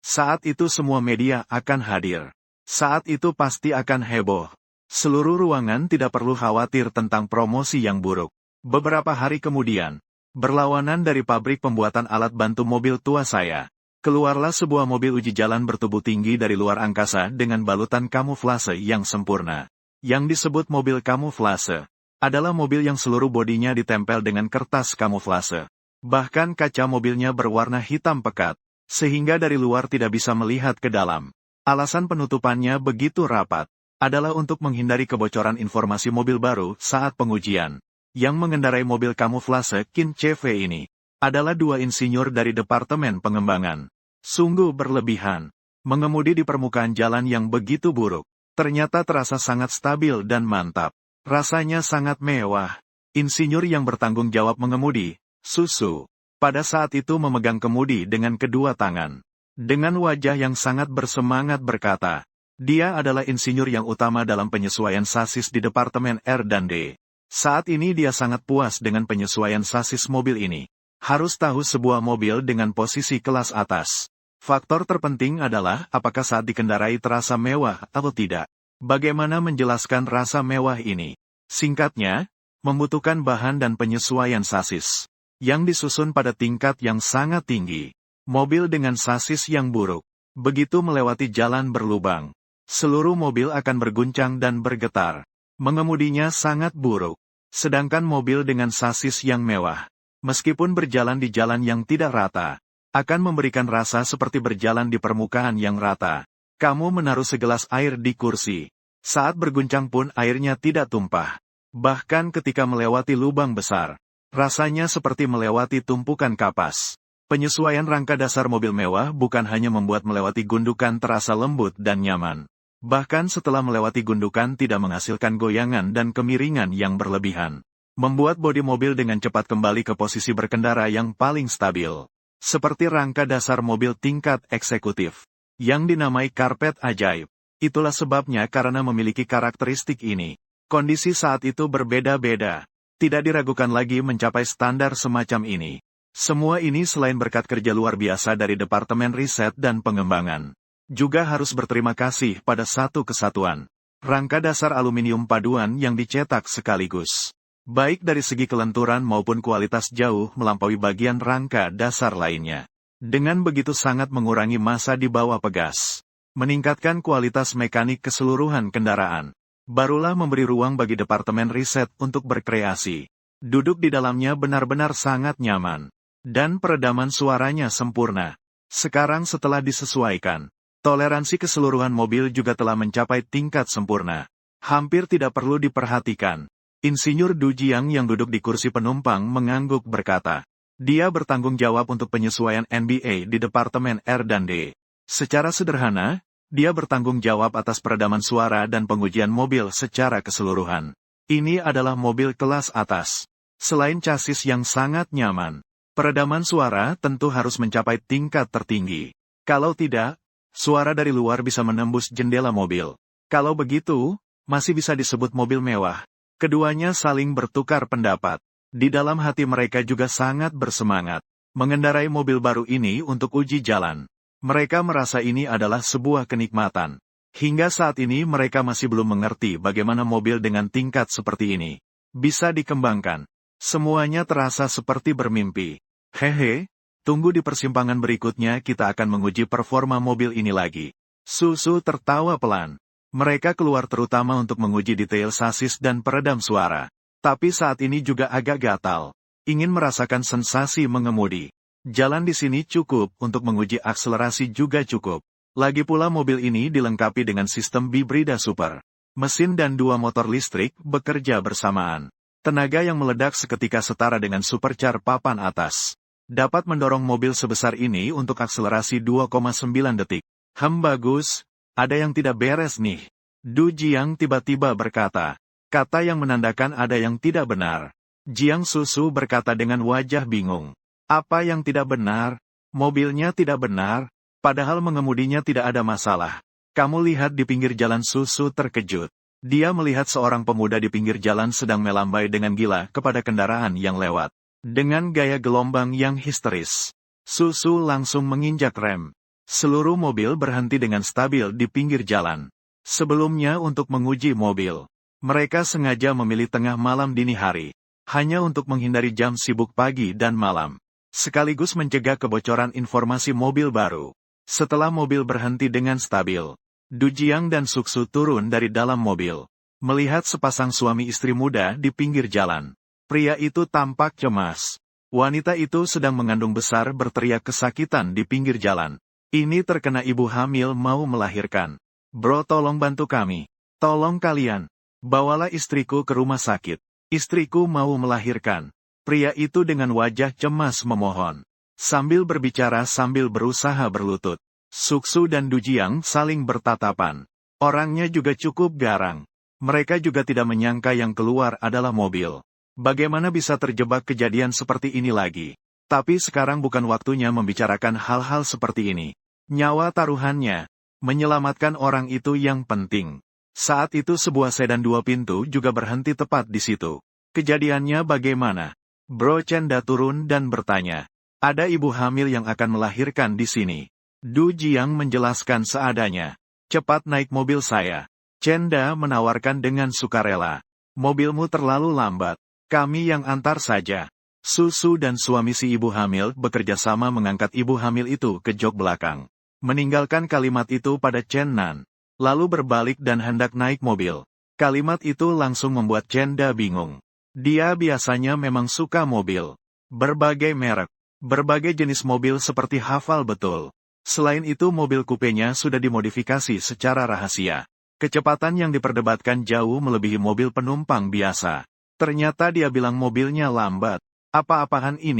Saat itu semua media akan hadir. Saat itu pasti akan heboh. Seluruh ruangan tidak perlu khawatir tentang promosi yang buruk. Beberapa hari kemudian, berlawanan dari pabrik pembuatan alat bantu mobil tua saya. Keluarlah sebuah mobil uji jalan bertubuh tinggi dari luar angkasa dengan balutan kamuflase yang sempurna. Yang disebut mobil kamuflase adalah mobil yang seluruh bodinya ditempel dengan kertas kamuflase. Bahkan kaca mobilnya berwarna hitam pekat, sehingga dari luar tidak bisa melihat ke dalam. Alasan penutupannya begitu rapat adalah untuk menghindari kebocoran informasi mobil baru saat pengujian. Yang mengendarai mobil kamuflase Kin CV ini adalah dua insinyur dari Departemen Pengembangan. Sungguh berlebihan. Mengemudi di permukaan jalan yang begitu buruk, ternyata terasa sangat stabil dan mantap. Rasanya sangat mewah. Insinyur yang bertanggung jawab mengemudi, Susu, pada saat itu memegang kemudi dengan kedua tangan. Dengan wajah yang sangat bersemangat berkata, dia adalah insinyur yang utama dalam penyesuaian sasis di Departemen R&D. Saat ini dia sangat puas dengan penyesuaian sasis mobil ini. Harus tahu sebuah mobil dengan posisi kelas atas. Faktor terpenting adalah apakah saat dikendarai terasa mewah atau tidak. Bagaimana menjelaskan rasa mewah ini? Singkatnya, membutuhkan bahan dan penyesuaian sasis yang disusun pada tingkat yang sangat tinggi. Mobil dengan sasis yang buruk, begitu melewati jalan berlubang, seluruh mobil akan berguncang dan bergetar. Mengemudinya sangat buruk. Sedangkan mobil dengan sasis yang mewah, meskipun berjalan di jalan yang tidak rata, akan memberikan rasa seperti berjalan di permukaan yang rata. Kamu menaruh segelas air di kursi. Saat berguncang pun airnya tidak tumpah. Bahkan ketika melewati lubang besar, rasanya seperti melewati tumpukan kapas. Penyesuaian rangka dasar mobil mewah bukan hanya membuat melewati gundukan terasa lembut dan nyaman. Bahkan setelah melewati gundukan tidak menghasilkan goyangan dan kemiringan yang berlebihan. Membuat bodi mobil dengan cepat kembali ke posisi berkendara yang paling stabil. Seperti rangka dasar mobil tingkat eksekutif, yang dinamai karpet ajaib. Itulah sebabnya karena memiliki karakteristik ini. Kondisi saat itu berbeda-beda. Tidak diragukan lagi mencapai standar semacam ini. Semua ini selain berkat kerja luar biasa dari Departemen Riset dan Pengembangan. Juga harus berterima kasih pada satu kesatuan. Rangka dasar aluminium paduan yang dicetak sekaligus. Baik dari segi kelenturan maupun kualitas jauh melampaui bagian rangka dasar lainnya. Dengan begitu sangat mengurangi massa di bawah pegas. Meningkatkan kualitas mekanik keseluruhan kendaraan. Barulah memberi ruang bagi Departemen Riset untuk berkreasi. Duduk di dalamnya benar-benar sangat nyaman. Dan peredaman suaranya sempurna. Sekarang setelah disesuaikan, toleransi keseluruhan mobil juga telah mencapai tingkat sempurna. Hampir tidak perlu diperhatikan. Insinyur Du Jiang yang duduk di kursi penumpang mengangguk berkata, dia bertanggung jawab untuk penyesuaian NBA di Departemen R&D. Secara sederhana, dia bertanggung jawab atas peredaman suara dan pengujian mobil secara keseluruhan. Ini adalah mobil kelas atas. Selain chassis yang sangat nyaman, peredaman suara tentu harus mencapai tingkat tertinggi. Kalau tidak, suara dari luar bisa menembus jendela mobil. Kalau begitu, masih bisa disebut mobil mewah. Keduanya saling bertukar pendapat. Di dalam hati mereka juga sangat bersemangat mengendarai mobil baru ini untuk uji jalan. Mereka merasa ini adalah sebuah kenikmatan. Hingga saat ini mereka masih belum mengerti bagaimana mobil dengan tingkat seperti ini bisa dikembangkan. Semuanya terasa seperti bermimpi. Hehe, tunggu di persimpangan berikutnya kita akan menguji performa mobil ini lagi. Susu tertawa pelan. Mereka keluar terutama untuk menguji detail sasis dan peredam suara. Tapi saat ini juga agak gatal. Ingin merasakan sensasi mengemudi. Jalan di sini cukup untuk menguji akselerasi juga cukup. Lagi pula mobil ini dilengkapi dengan sistem bibrida super. Mesin dan dua motor listrik bekerja bersamaan. Tenaga yang meledak seketika setara dengan supercar papan atas. Dapat mendorong mobil sebesar ini untuk akselerasi 2,9 detik. Bagus, ada yang tidak beres nih. Du Jiang tiba-tiba berkata. Kata yang menandakan ada yang tidak benar. Jiang Susu berkata dengan wajah bingung. Apa yang tidak benar? Mobilnya tidak benar, padahal mengemudinya tidak ada masalah. Kamu lihat di pinggir jalan. Susu terkejut. Dia melihat seorang pemuda di pinggir jalan sedang melambai dengan gila kepada kendaraan yang lewat. Dengan gaya gelombang yang histeris. Susu langsung menginjak rem. Seluruh mobil berhenti dengan stabil di pinggir jalan. Sebelumnya untuk menguji mobil, mereka sengaja memilih tengah malam dini hari. Hanya untuk menghindari jam sibuk pagi dan malam. Sekaligus mencegah kebocoran informasi mobil baru. Setelah mobil berhenti dengan stabil, Du Jiang dan Suksu turun dari dalam mobil. Melihat sepasang suami istri muda di pinggir jalan. Pria itu tampak cemas. Wanita itu sedang mengandung besar berteriak kesakitan di pinggir jalan. Ini terkena ibu hamil mau melahirkan. Bro, tolong bantu kami. Tolong kalian. Bawalah istriku ke rumah sakit. Istriku mau melahirkan. Pria itu dengan wajah cemas memohon. Sambil berbicara sambil berusaha berlutut. Suksu dan Dujiang saling bertatapan. Orangnya juga cukup garang. Mereka juga tidak menyangka yang keluar adalah mobil. Bagaimana bisa terjebak kejadian seperti ini lagi? Tapi sekarang bukan waktunya membicarakan hal-hal seperti ini. Nyawa taruhannya. Menyelamatkan orang itu yang penting. Saat itu sebuah sedan 2 pintu juga berhenti tepat di situ. Kejadiannya bagaimana? Bro Chenda turun dan bertanya. Ada ibu hamil yang akan melahirkan di sini. Du Jiang menjelaskan seadanya. Cepat naik mobil saya. Chenda menawarkan dengan sukarela. Mobilmu terlalu lambat. Kami yang antar saja. Susu dan suami si ibu hamil bekerja sama mengangkat ibu hamil itu ke jok belakang. Meninggalkan kalimat itu pada Chen Nan. Lalu berbalik dan hendak naik mobil. Kalimat itu langsung membuat Chenda bingung. Dia biasanya memang suka mobil. Berbagai merek, berbagai jenis mobil seperti hafal betul. Selain itu mobil kupenya sudah dimodifikasi secara rahasia. Kecepatan yang diperdebatkan jauh melebihi mobil penumpang biasa. Ternyata dia bilang mobilnya lambat. Apa-apaan ini?